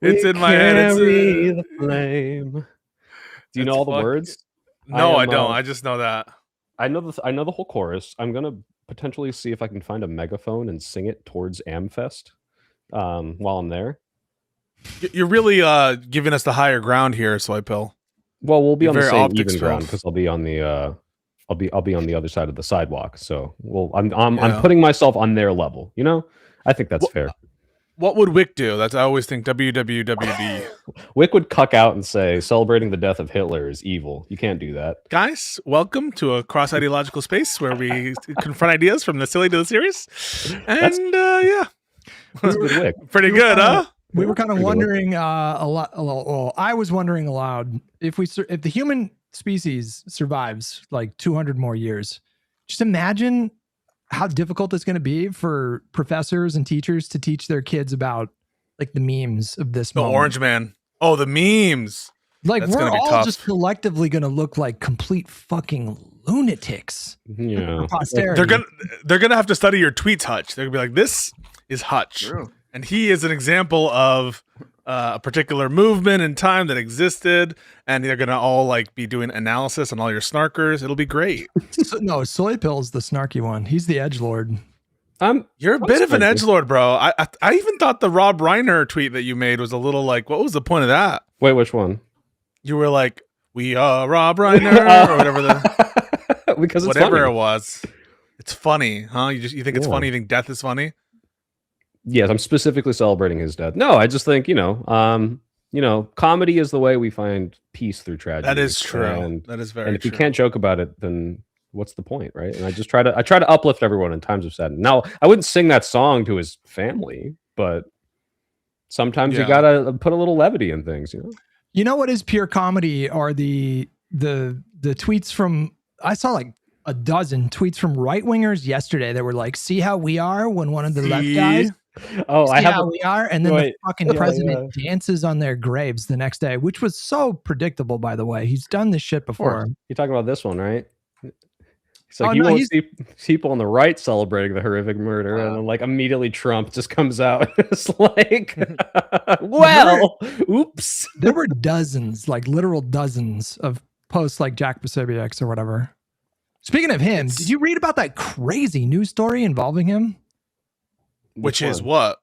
It's in my head. It's the flame. Do you know all the words? No, I don't. I just know that. I know the whole chorus. I'm gonna potentially see if I can find a megaphone and sing it towards Amfest while I'm there. You're really giving us the higher ground here, Soy Pill. Well, we'll be on the same even ground because I'll be on the I'll be on the other side of the sidewalk. So I'm putting myself on their level. You know, I think that's fair. What would Wick do? That's I always think WWWD. Wick would cuck out and say, "Celebrating the death of Hitler is evil. You can't do that." Guys, welcome to a cross ideological space where we confront ideas from the silly to the serious. And yeah, that's good Wick. Pretty good, huh? We were kind of wondering a lot. Well, I was wondering aloud if the human species survives like 200 more years. Just imagine how difficult it's going to be for professors and teachers to teach their kids about like the memes of this. The Orange Man. Oh, the memes. Like we're all just collectively going to look like complete fucking lunatics. Yeah, for posterity. They're gonna have to study your tweets, Hutch. They're gonna be like, this is Hutch. True. And he is an example of a particular movement in time that existed, and they're gonna all like be doing analysis on all your snarkers. It'll be great. No, Soy Pill's the snarky one. He's the edgelord. You're a bit of an edgelord, bro. I even thought the Rob Reiner tweet that you made was a little like, what was the point of that? Wait, which one? You were like, we are Rob Reiner or whatever because it's whatever funny. It was. It's funny, huh? You think it's funny? You think death is funny? Yes, I'm specifically celebrating his death. No, I just think, comedy is the way we find peace through tragedy. That is true. That is very true. And if you can't joke about it, then what's the point, right? And I try to uplift everyone in times of sadness. Now, I wouldn't sing that song to his family, but sometimes you gotta put a little levity in things, you know? You know what is pure comedy are the tweets from, I saw like a dozen tweets from right wingers yesterday that were like, see how we are when one of the left guys. Oh, see how we are, and then the fucking president dances on their graves the next day, which was so predictable. By the way, he's done this shit before. You're talking about this one, right? He's like, won't see people on the right celebrating the horrific murder, and then like immediately Trump just comes out. It's like, well, oops. There were dozens, like literal dozens of posts like Jack Posobiec or whatever. Speaking of him, did you read about that crazy news story involving him? Which is what?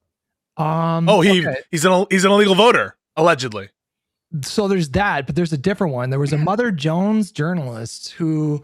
He's an illegal voter, allegedly. So there's that, but there's a different one. There was a Mother Jones journalist who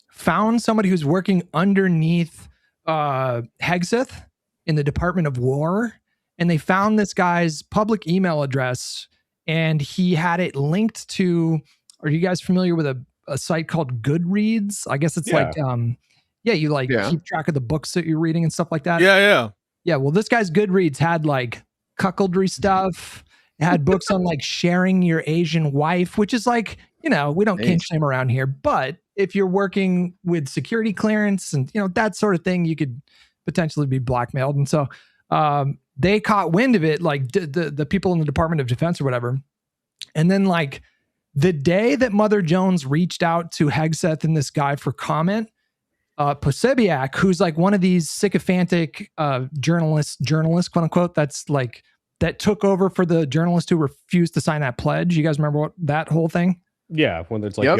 found somebody who's working underneath Hegseth in the Department of War, and they found this guy's public email address, and he had it linked to. Are you guys familiar with a site called Goodreads? I guess it's like keep track of the books that you're reading and stuff like that. Yeah, well, this guy's Goodreads had like cuckoldry stuff. It had books on like sharing your Asian wife, which is like, we don't kink shame around here. But if you're working with security clearance and, that sort of thing, you could potentially be blackmailed. And so they caught wind of it, like the people in the Department of Defense or whatever. And then like the day that Mother Jones reached out to Hegseth and this guy for comment, Posobiec, who's like one of these sycophantic journalists, quote unquote, that's like that took over for the journalist who refused to sign that pledge. You guys remember that whole thing? Yeah, when there's like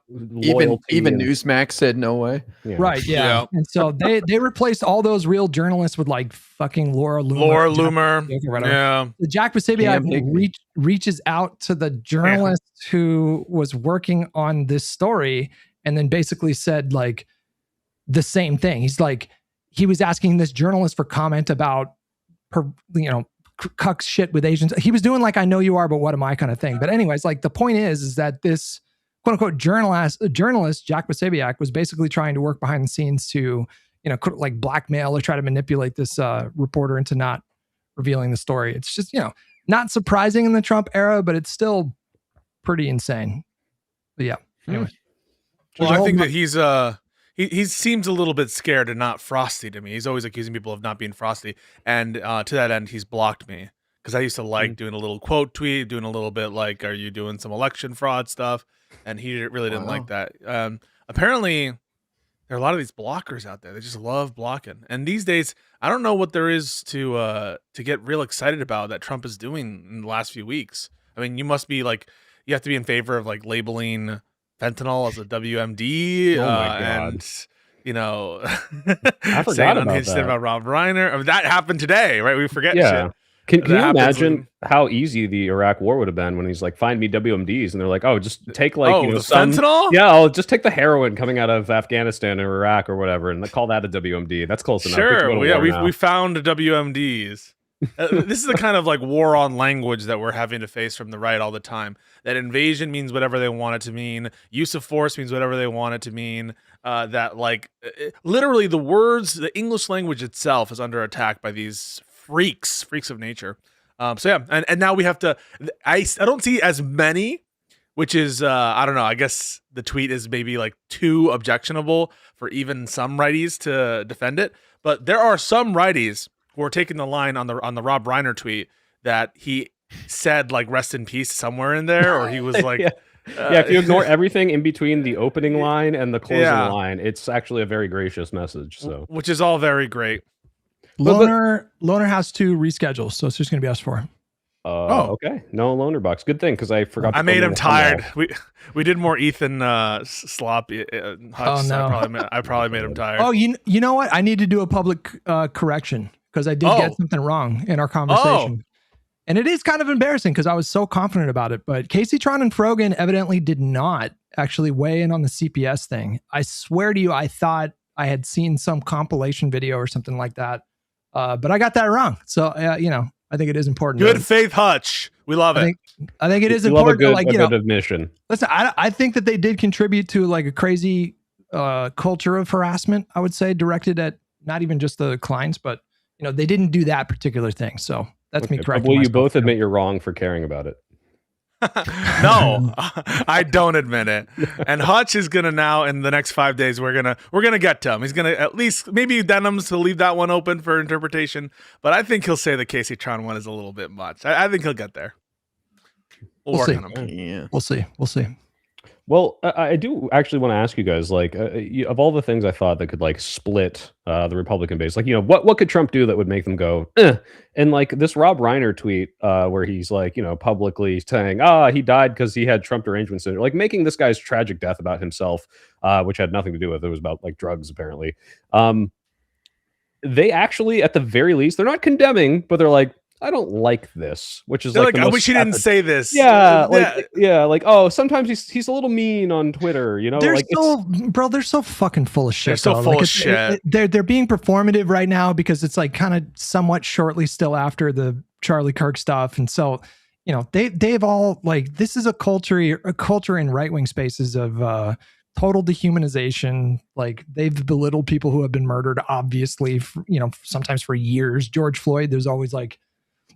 even Newsmax said no way. Yeah. Right, yeah. And so they replaced all those real journalists with like fucking Laura Loomer. Yeah. The Jack Posobiec reaches out to the journalist who was working on this story and then basically said like the same thing. He's like, he was asking this journalist for comment about her, cuck shit with Asians. He was doing like, I know you are, but what am I kind of thing. But anyways, like the point is that this quote unquote journalist, Jack Posobiec, was basically trying to work behind the scenes to, like blackmail or try to manipulate this reporter into not revealing the story. It's just, not surprising in the Trump era, but it's still pretty insane. But yeah. Anyway. Well, I think that he's he seems a little bit scared and not frosty to me. He's always accusing people of not being frosty. And to that end, he's blocked me because I used to like doing a little quote tweet, doing a little bit like, are you doing some election fraud stuff? And he really didn't like that. Apparently, there are a lot of these blockers out there. They just love blocking. And these days, I don't know what there is to get real excited about that Trump is doing in the last few weeks. I mean, you must be like, you have to be in favor of like labeling fentanyl as a WMD. Oh my God. And, you know, I forgot saying about unhinged that. shit about Rob Reiner. I mean, that happened today, right? We forget Yeah. shit. Can you imagine when, how easy the Iraq war would have been when he's like, find me WMDs, and they're like, oh, just take like the fentanyl? Yeah, I'll just take the heroin coming out of Afghanistan or Iraq or whatever, and call that a WMD. That's close enough. Sure, we found WMDs. This is the kind of like war on language that we're having to face from the right all the time. That invasion means whatever they want it to mean. Use of force means whatever they want it to mean. That like literally the words, the English language itself is under attack by these freaks of nature. So yeah, and now we have to. I don't see as many, which is I don't know. I guess the tweet is maybe like too objectionable for even some righties to defend it. But there are some righties who are taking the line on the Rob Reiner tweet that he said like rest in peace somewhere in there, or he was like. Yeah, if you ignore everything in between the opening line and the closing line, it's actually a very gracious message. So, which is all very great. Loner has to reschedule, so it's just going to be us four. Okay. No loner box. Good thing, because I forgot. I made him tired. We did more Ethan sloppy. Oh no! I probably made him tired. Oh, you know what? I need to do a public correction because I did get something wrong in our conversation. And it is kind of embarrassing because I was so confident about it. But Casey, Tron, and Frogan evidently did not actually weigh in on the CPS thing. I swear to you, I thought I had seen some compilation video or something like that. But I got that wrong. So, you know, I think it is important. Good faith, Hutch. We love it. I think it is important. Love a good admission. Listen, I think that they did contribute to like a crazy culture of harassment, I would say, directed at not even just the clients, but, you know, they didn't do that particular thing. So that's me correcting. Will you both admit you're wrong for caring about it? No, I don't admit it. And Hutch is gonna now in the next 5 days we're gonna get to him. He's gonna at least maybe Denims to leave that one open for interpretation, but I think he'll say the Casey Tron one is a little bit much. I think he'll get there. We'll work on him. Yeah, we'll see. Well, I do actually want to ask you guys, like, of all the things I thought that could like split the Republican base, like, you know, what could Trump do that would make them go, eh? And like this Rob Reiner tweet where he's like, you know, publicly saying, he died because he had Trump derangement syndrome, like making this guy's tragic death about himself, which had nothing to do with it. It was about like drugs, apparently. They actually, at the very least, they're not condemning, but they're like, I don't like this, which is like I wish he didn't say this. Yeah, like oh, sometimes he's a little mean on Twitter, you know. They're they're so fucking full of shit. They're so full of shit. They're being performative right now because it's like kind of somewhat shortly still after the Charlie Kirk stuff, and so you know they've all like this is a culture in right wing spaces of total dehumanization. Like they've belittled people who have been murdered, obviously, you know, sometimes for years. George Floyd, there's always like,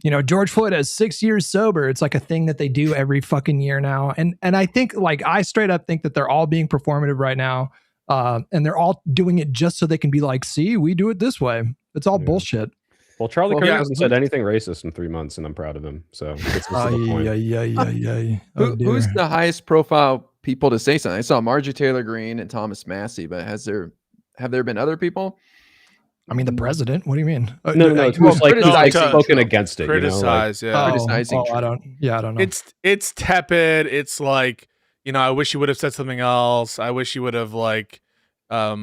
you know, George Floyd has 6 years sober. It's like a thing that they do every fucking year now. And I think like I straight up think that they're all being performative right now. And they're all doing it just so they can be like, see, we do it this way. It's all bullshit. Well, Charlie Kirk hasn't said anything racist in 3 months, and I'm proud of him. So it's the point. Who's the highest profile people to say something? I saw Marjorie Taylor Greene and Thomas Massey, but have there been other people? I mean, the president. What do you mean? No. Who's like spoken against it? Criticize, you know, like, criticizing. I don't know. It's tepid. It's like, you know, I wish you would have said something else. I wish you would have like, I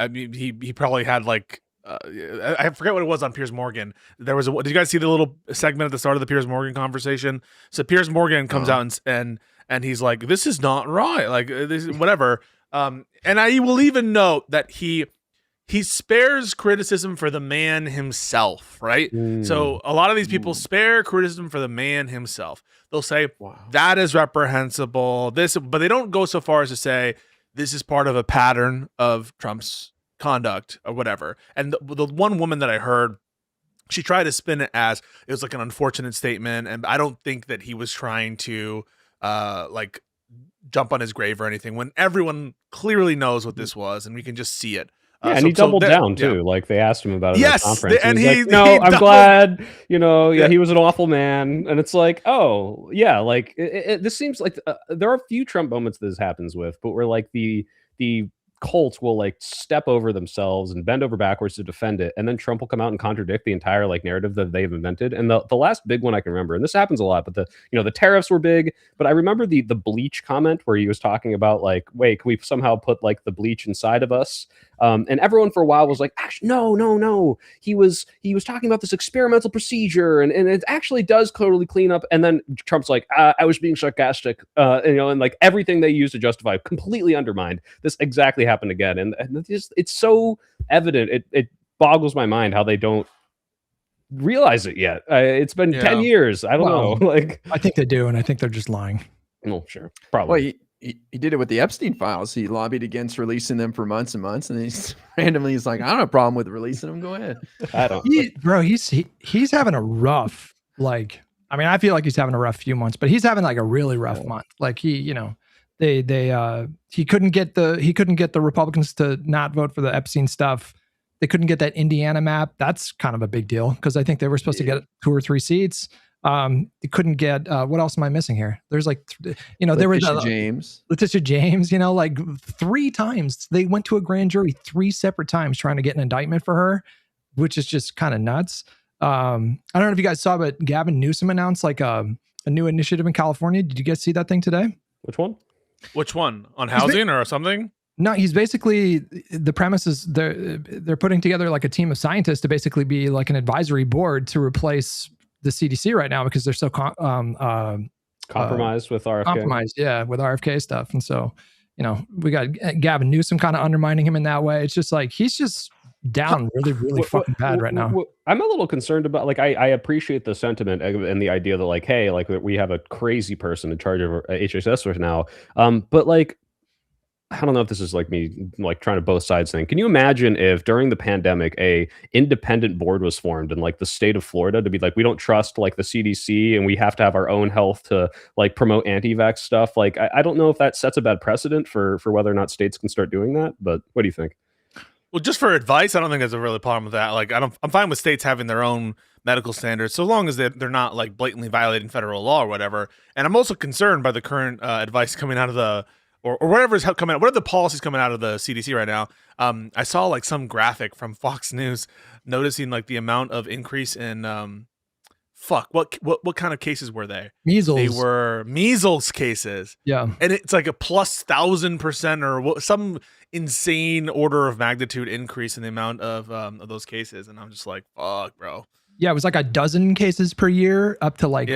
mean, he probably had like, I forget what it was on Piers Morgan. There was did you guys see the little segment at the start of the Piers Morgan conversation? So Piers Morgan comes out and he's like, this is not right. Like this whatever. And I will even note that he spares criticism for the man himself, right? So a lot of these people spare criticism for the man himself. They'll say, that is reprehensible, but they don't go so far as to say, this is part of a pattern of Trump's conduct or whatever. And the one woman that I heard, she tried to spin it as it was like an unfortunate statement. And I don't think that he was trying to like jump on his grave or anything, when everyone clearly knows what this was and we can just see it. Yeah, and he doubled down too. Yeah. Like they asked him about it at the conference. And he's like, no, I'm glad. You know, he was an awful man. And it's like, oh yeah, like this seems like there are a few Trump moments this happens with, but we're like the cult will like step over themselves and bend over backwards to defend it, and then Trump will come out and contradict the entire like narrative that they've invented. And the last big one I can remember, and this happens a lot, but the tariffs were big, but I remember the bleach comment where he was talking about like, wait, can we somehow put like the bleach inside of us? And everyone for a while was like, actually, no. He was talking about this experimental procedure, and it actually does totally clean up. And then Trump's like, I was being sarcastic, and like everything they used to justify completely undermined. This exactly happened again, and it's so evident. It boggles my mind how they don't realize it yet. It's been 10 years. I don't know. Like, I think they do, and I think they're just lying. Well, sure, probably. Well, he did it with the Epstein files. He lobbied against releasing them for months and months, and he's randomly like, I don't have a problem with releasing them. Go ahead. I don't. He's having a rough, like, I mean, I feel like he's having a rough few months, but he's having like a really rough month. Like he couldn't get the Republicans to not vote for the Epstein stuff. They couldn't get that Indiana map. That's kind of a big deal because I think they were supposed to get 2 or 3 seats. They couldn't get what else am I missing here? There's like there was Letitia James, like 3 times they went to a grand jury 3 separate times trying to get an indictment for her, which is just kind of nuts. I don't know if you guys saw, but Gavin Newsom announced like a new initiative in California. Did you guys see that thing today? Which one? On housing or something? No, he's basically, the premise is they're putting together like a team of scientists to basically be like an advisory board to replace the CDC right now because they're so compromised with RFK. Compromised, with RFK stuff. And so, we got Gavin Newsom kind of undermining him in that way. It's just like he's just down really fucking bad right now. I'm a little concerned about, like, I appreciate the sentiment and the idea that, like, hey, like, we have a crazy person in charge of HHS right now. But like, I don't know if this is like me like trying to both sides thing. Can you imagine if during the pandemic a independent board was formed in like the state of Florida to be like, we don't trust like the CDC and we have to have our own health to like promote anti-vax stuff? Like, I don't know if that sets a bad precedent for whether or not states can start doing that. But what do you think? Well, just for advice, I don't think there's a really problem with that. Like, I'm fine with states having their own medical standards, so long as they're not like blatantly violating federal law or whatever. And I'm also concerned by the current advice coming out of the or whatever is coming out. What are the policies coming out of the CDC right now? I saw like some graphic from Fox News noticing like the amount of increase in what kind of cases were they? Measles. They were measles cases. Yeah, and it's like a plus 1,000% or some insane order of magnitude increase in the amount of those cases. And I'm just like, fuck, bro. Yeah, it was like 12 cases per year, up to like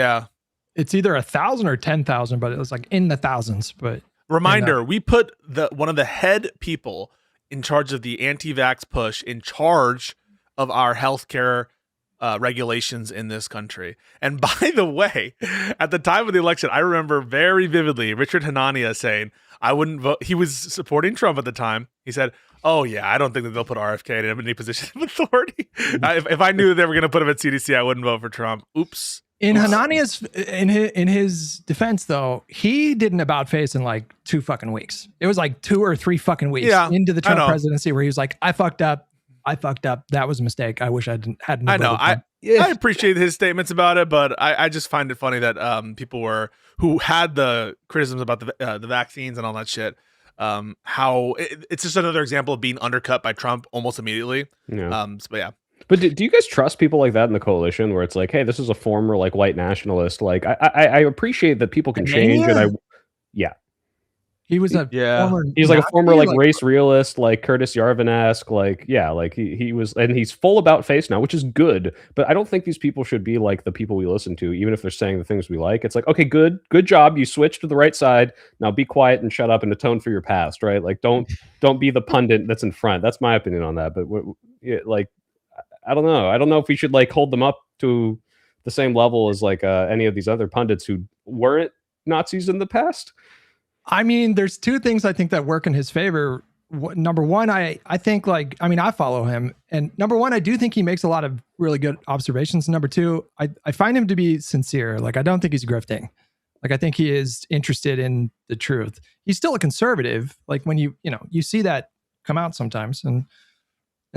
it's either 1,000 or 10,000, but it was like in the thousands. But reminder, we put one of the head people in charge of the anti-vax push in charge of our healthcare regulations in this country. And by the way, at the time of the election, I remember very vividly Richard Hanania saying, I wouldn't vote. He was supporting Trump at the time. He said, oh yeah, I don't think that they'll put RFK in any position of authority. If I knew they were going to put him at CDC, I wouldn't vote for Trump. Oops. Hanania's in his defense, though, he did an about face in like 2 fucking weeks. It was like 2 or 3 fucking weeks into the Trump presidency where he was like, I fucked up. That was a mistake. I wish I hadn't. I know. I appreciate his statements about it, but I just find it funny that people who had the criticisms about the vaccines and all that shit. How it's just another example of being undercut by Trump almost immediately. Yeah. But yeah. But do you guys trust people like that in the coalition where it's like, hey, this is a former like white nationalist? Like, I appreciate that people can change, and he was he's like a former like race realist, like Curtis Yarvin-esque, like like he was, and he's full about face now, which is good. But I don't think these people should be like the people we listen to, even if they're saying the things we like. It's like, okay, good job, you switched to the right side. Now be quiet and shut up and atone for your past, right? Like don't be the pundit that's in front. That's my opinion on that. But like, I don't know. I don't know if we should like hold them up to the same level as like any of these other pundits who weren't Nazis in the past. I mean, there's 2 things I think that work in his favor. Number one, I think I follow him, and number one, I do think he makes a lot of really good observations. Number 2, I find him to be sincere. Like, I don't think he's grifting. Like, I think he is interested in the truth. He's still a conservative. Like when you see that come out sometimes, and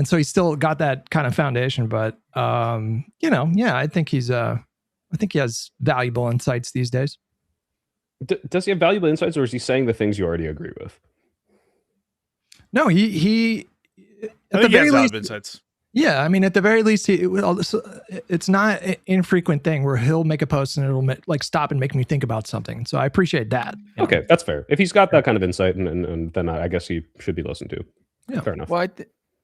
so he's still got that kind of foundation. But I think he has valuable insights these days. Does he have valuable insights, or is he saying the things you already agree with? No, he I at the think he very has valid least, insights. yeah. I mean, at the very least, it's not an infrequent thing where he'll make a post and it'll like stop and make me think about something. So I appreciate that. Okay, that's fair. If he's got that kind of insight, and then I guess he should be listened to. Yeah. Fair enough. Well,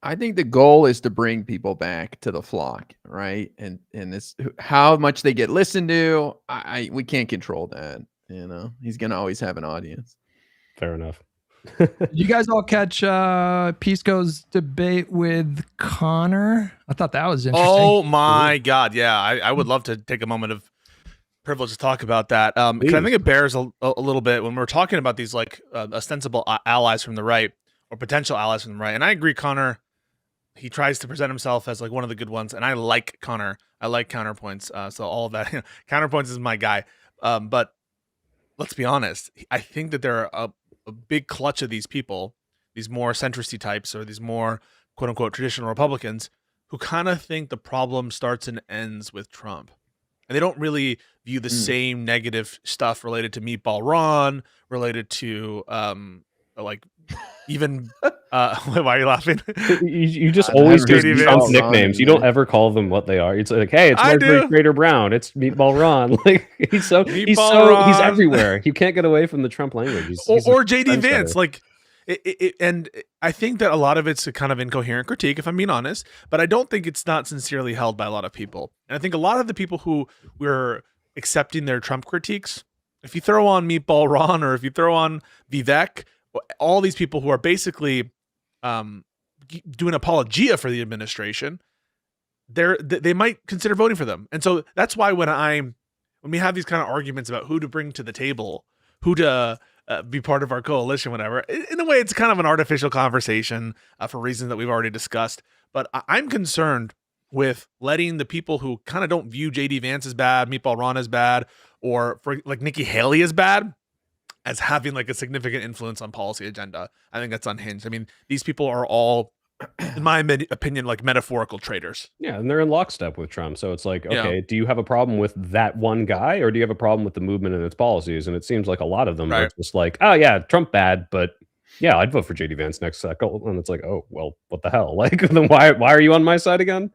I think the goal is to bring people back to the flock, right? And it's how much they get listened to. We can't control that. You know, he's gonna always have an audience. Fair enough. Did you guys all catch Pisco's debate with Connor? I thought that was interesting. Oh my God. Yeah. I would love to take a moment of privilege to talk about that. 'Cause I think it bears a little bit when we're talking about these like ostensible allies from the right or potential allies from the right. And I agree, Connor, he tries to present himself as like one of the good ones. And I like Connor. I like Counterpoints. So all of that, Counterpoints is my guy. But let's be honest. I think that there are a big clutch of these people, these more centristy types or these more quote unquote traditional Republicans who kind of think the problem starts and ends with Trump. And they don't really view the same negative stuff related to Meatball Ron, related to like even why are you laughing? You just always give JD Trump Vance. nicknames. You don't ever call them what they are. It's like, hey, it's Marjorie Trader Brown. It's Meatball Ron. Like he's everywhere. You can't get away from the Trump language. Or JD Vance. Like and I think that a lot of it's a kind of incoherent critique, if I'm being honest, but I don't think it's not sincerely held by a lot of people. And I think a lot of the people who were accepting their Trump critiques, if you throw on Meatball Ron or if you throw on Vivek, all these people who are basically doing apologia for the administration, they might consider voting for them. And so that's why when we have these kind of arguments about who to bring to the table, who to be part of our coalition, whatever, in a way, it's kind of an artificial conversation for reasons that we've already discussed. But I'm concerned with letting the people who kind of don't view JD Vance as bad, Meatball Ron as bad, or for like Nikki Haley as bad, as having like a significant influence on policy agenda. I think that's unhinged. I mean, these people are all, in my opinion, like metaphorical traitors. Yeah, and they're in lockstep with Trump. So it's like, okay, do you have a problem with that one guy, or do you have a problem with the movement and its policies? And it seems like a lot of them are just like, oh yeah, Trump bad, but yeah, I'd vote for JD Vance next cycle. And it's like, oh well, what the hell? Like, then why are you on my side again?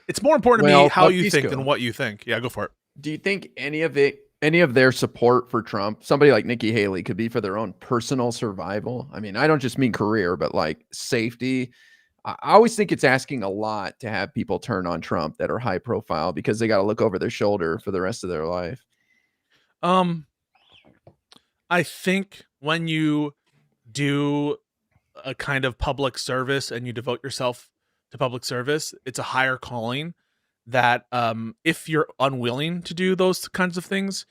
It's more important to me how you think than what you think. Yeah, go for it. Do you think any of their support for Trump, somebody like Nikki Haley, could be for their own personal survival? I mean, I don't just mean career, but like safety. I always think it's asking a lot to have people turn on Trump that are high profile because they got to look over their shoulder for the rest of their life. I think when you do a kind of public service and you devote yourself to public service, it's a higher calling that if you're unwilling to do those kinds of things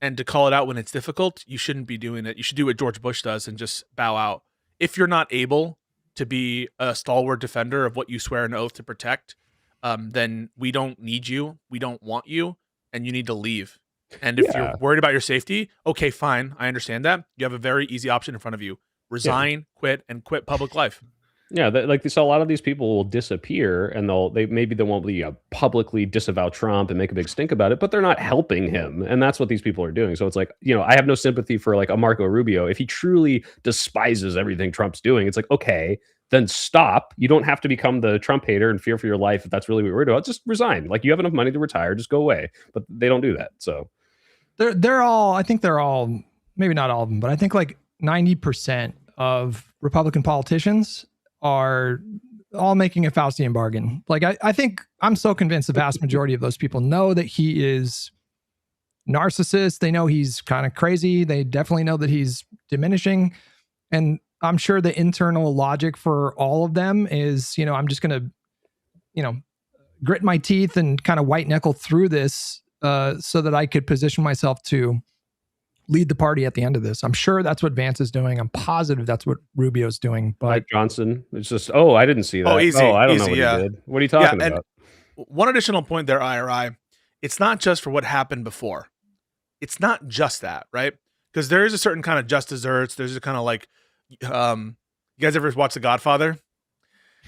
and to call it out when it's difficult, you shouldn't be doing it. You should do what George Bush does and just bow out. If you're not able to be a stalwart defender of what you swear an oath to protect, then we don't need you. We don't want you, and you need to leave. And if you're worried about your safety, okay, fine. I understand that. You have a very easy option in front of you. Resign, quit public life. Yeah, so a lot of these people will disappear, and maybe they won't be publicly disavow Trump and make a big stink about it, but they're not helping him, and that's what these people are doing. So it's like, I have no sympathy for like a Marco Rubio if he truly despises everything Trump's doing. It's like, okay, then stop. You don't have to become the Trump hater and fear for your life if that's really what you're worried about. Just resign. Like you have enough money to retire, just go away. But they don't do that. So they're all. I think they're all. Maybe not all of them, but I think like 90% of Republican politicians are all making a Faustian bargain. Like I think I'm so convinced the vast majority of those people know that he is narcissist. They know he's kind of crazy. They definitely know that he's diminishing. And I'm sure the internal logic for all of them is, I'm just going to, grit my teeth and kind of white knuckle through this so that I could position myself to lead the party at the end of this. I'm sure that's what Vance is doing. I'm positive that's what Rubio's doing. But Mike Johnson, it's just, I didn't see that. Easy. I don't know what he did. What are you talking about? One additional point there, IRI, it's not just for what happened before. It's not just that, right? Because there is a certain kind of just desserts. There's a kind of like, you guys ever watch The Godfather?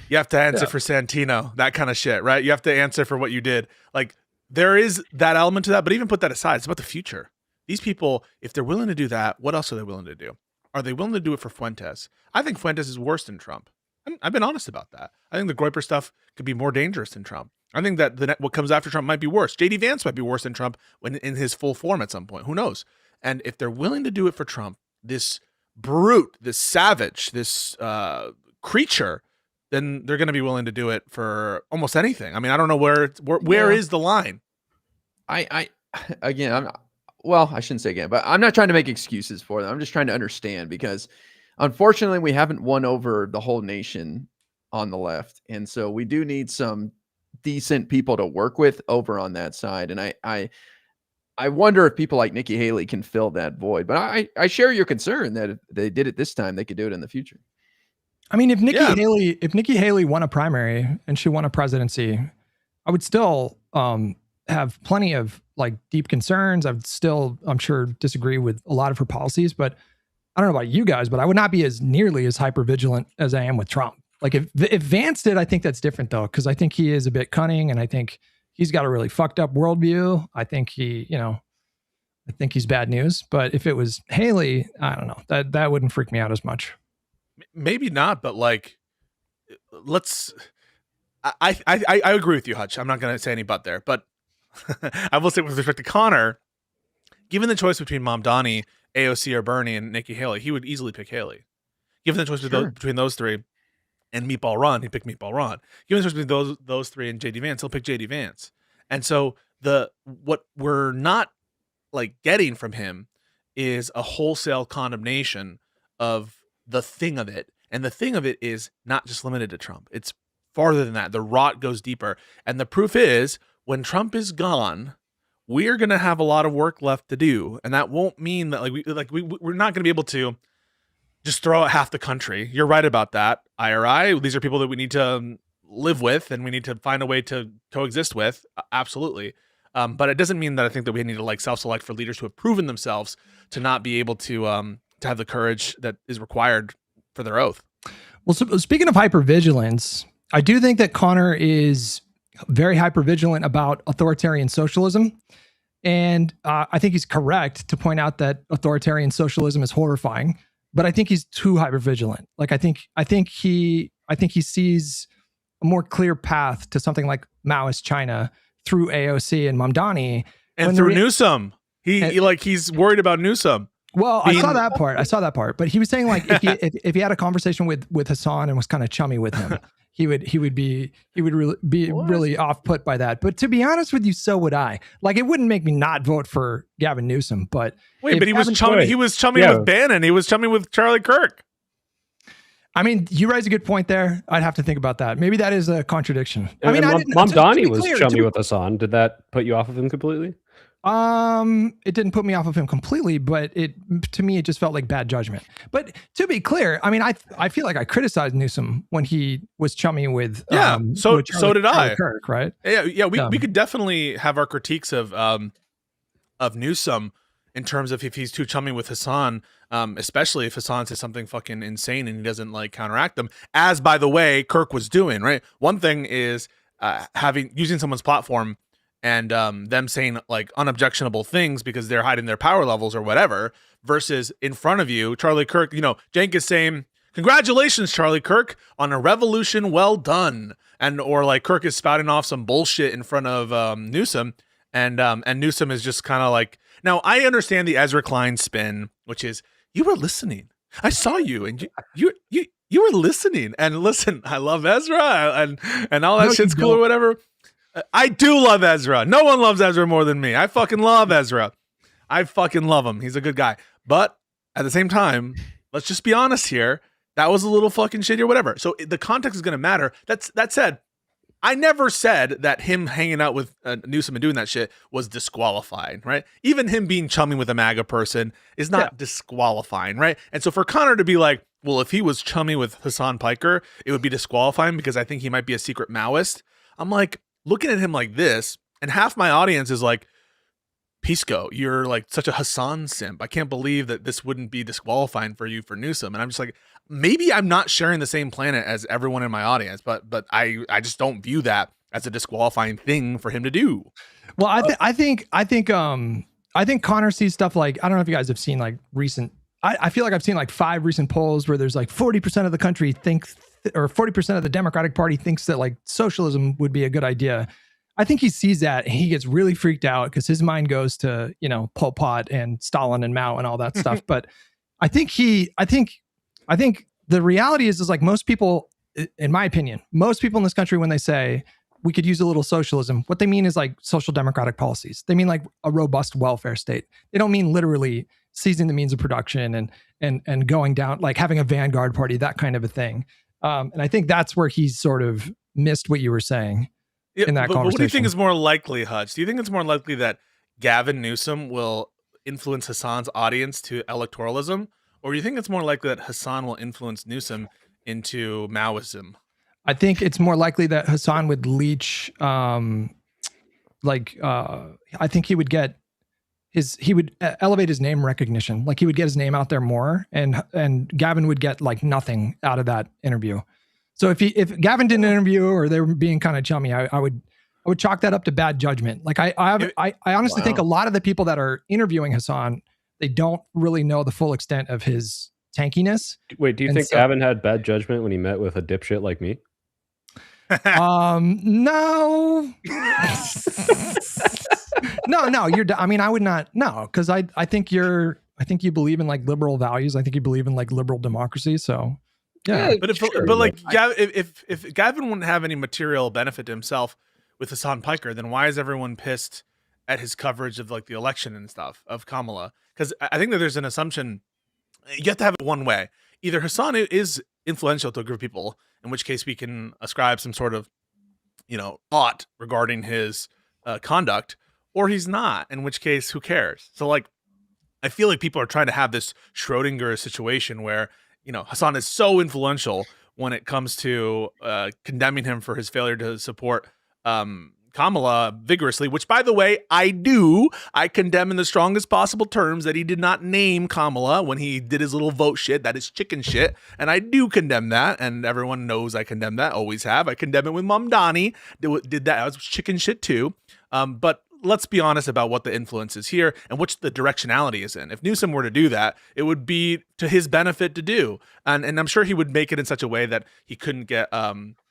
You have to answer for Santino, that kind of shit, right? You have to answer for what you did. Like there is that element to that, but even put that aside, it's about the future. These people, if they're willing to do that, what else are they willing to do? are they willing to do it for Fuentes? I think Fuentes is worse than Trump. I've been honest about that. I think the Groyper stuff could be more dangerous than Trump. I think that what comes after Trump might be worse. JD Vance might be worse than Trump when in his full form at some point. Who knows? And if they're willing to do it for Trump, this brute, this savage, this creature, then they're going to be willing to do it for almost anything. I mean, I don't know where is the line. I shouldn't say again, but I'm not trying to make excuses for them. I'm just trying to understand, because unfortunately we haven't won over the whole nation on the left. And so we do need some decent people to work with over on that side. And I wonder if people like Nikki Haley can fill that void. But I share your concern that if they did it this time, they could do it in the future. I mean, if Nikki Haley won a primary and she won a presidency, I would still have plenty of like deep concerns. I would still, I'm sure, disagree with a lot of her policies, but I don't know about you guys, but I would not be as nearly as hyper vigilant as I am with Trump. Like if Vance did, I think that's different though, because I think he is a bit cunning, and I think he's got a really fucked up worldview. I think I think he's bad news. But if it was Haley, I don't know, that wouldn't freak me out as much. Maybe not, but like, I agree with you, Hutch. I'm not going to say any but there, but I will say with respect to Connor, given the choice between Mamdani, AOC, or Bernie, and Nikki Haley, he would easily pick Haley. Given the choice between those three and Meatball Ron, he'd pick Meatball Ron. Given the choice between those three and JD Vance, he'll pick JD Vance. And so what we're not like getting from him is a wholesale condemnation of the thing of it. And the thing of it is not just limited to Trump. It's farther than that. The rot goes deeper. And the proof is, when Trump is gone, we're going to have a lot of work left to do. And that won't mean that we're not going to be able to just throw out half the country. You're right about that, IRI. These are people that we need to live with and we need to find a way to coexist with. Absolutely. But it doesn't mean that I think that we need to like self-select for leaders who have proven themselves to not be able to have the courage that is required for their oath. Well, so speaking of hypervigilance, I do think that Connor is very hypervigilant about authoritarian socialism. And I think he's correct to point out that authoritarian socialism is horrifying, but I think he's too hypervigilant. Like I think he sees a more clear path to something like Maoist China through AOC and Mamdani, and through Newsom. He's worried about Newsom. Well, I saw that part, but he was saying like if he had a conversation with Hassan and was kind of chummy with him, he would be really off put by that. But to be honest with you, so would I. Like, it wouldn't make me not vote for Gavin Newsom. But wait, but he was chummy with Bannon. He was chummy with Charlie Kirk. I mean, you raise a good point there. I'd have to think about that. Maybe that is a contradiction. I mean, Mamdani was chummy with Hassan. Did that put you off of him completely? It didn't put me off of him completely, but to me, it just felt like bad judgment. But to be clear, I mean, I feel like I criticized Newsom when he was chummy with so did I. Kirk, right? Yeah. We could definitely have our critiques of Newsom in terms of if he's too chummy with Hassan, especially if Hassan says something fucking insane and he doesn't like counteract them, as by the way Kirk was doing. Right. One thing is using someone's platform and them saying like unobjectionable things because they're hiding their power levels or whatever, versus in front of you, Charlie Kirk, Cenk is saying, "Congratulations, Charlie Kirk, on a revolution well done." Or like Kirk is spouting off some bullshit in front of Newsom, and Newsom is just kind of like, now I understand the Ezra Klein spin, which is, you were listening. I saw you and you were listening. And listen, I love Ezra and all that shit's cool or whatever. I do love Ezra. No one loves Ezra more than me. I fucking love Ezra. I fucking love him. He's a good guy. But at the same time, let's just be honest here. That was a little fucking shitty or whatever. So the context is going to matter. That said, I never said that him hanging out with Newsom and doing that shit was disqualifying, right? Even him being chummy with a MAGA person is not disqualifying, right? And so for Connor to be like, well, if he was chummy with Hassan Piker, it would be disqualifying because I think he might be a secret Maoist. I'm like, looking at him like this, and half my audience is like, Pisco, you're like such a Hassan simp. I can't believe that this wouldn't be disqualifying for you for Newsom. And I'm just like, maybe I'm not sharing the same planet as everyone in my audience, but I just don't view that as a disqualifying thing for him to do. Well, I think Connor sees stuff like, I don't know if you guys have seen like recent I feel like I've seen like 5 recent polls where there's like 40% of the country thinks, or 40% of the Democratic Party thinks that like socialism would be a good idea. I think he sees that and he gets really freaked out because his mind goes to, you know, Pol Pot and Stalin and Mao and all that stuff. But I think the reality is like most people, in my opinion, most people in this country, when they say we could use a little socialism, what they mean is like social democratic policies. They mean like a robust welfare state. They don't mean literally seizing the means of production and going down, like having a vanguard party, that kind of a thing. And I think that's where he's sort of missed what you were saying in that conversation. But what do you think is more likely, Hutch? Do you think it's more likely that Gavin Newsom will influence Hassan's audience to electoralism? Or do you think it's more likely that Hassan will influence Newsom into Maoism? I think it's more likely that Hassan would leech, I think he would get he would elevate his name recognition. Like he would get his name out there more, and Gavin would get like nothing out of that interview. So if Gavin did an interview or they were being kind of chummy, I would chalk that up to bad judgment. Like I honestly think a lot of the people that are interviewing Hassan, they don't really know the full extent of his tankiness. Wait, do you think Gavin had bad judgment when he met with a dipshit like me? No. No, I mean, I would not. No, because I think you believe in like liberal values. I think you believe in like liberal democracy. So yeah. But if Gavin wouldn't have any material benefit to himself with Hassan Piker, then why is everyone pissed at his coverage of like the election and stuff of Kamala? Because I think that there's an assumption you have to have it one way. Either Hassan is influential to a group of people, in which case we can ascribe some sort of, thought regarding his conduct, or he's not, in which case who cares? So like, I feel like people are trying to have this Schrodinger situation where, Hassan is so influential when it comes to condemning him for his failure to support Kamala vigorously, which by the way, I condemn in the strongest possible terms that he did not name Kamala when he did his little vote shit. That is chicken shit. And I do condemn that. And everyone knows I condemn that. Always have. I condemn it when Mom Donnie did that. That was chicken shit too. But let's be honest about what the influence is here and which the directionality is in. If Newsom were to do that, it would be to his benefit to do. And I'm sure he would make it in such a way that he couldn't get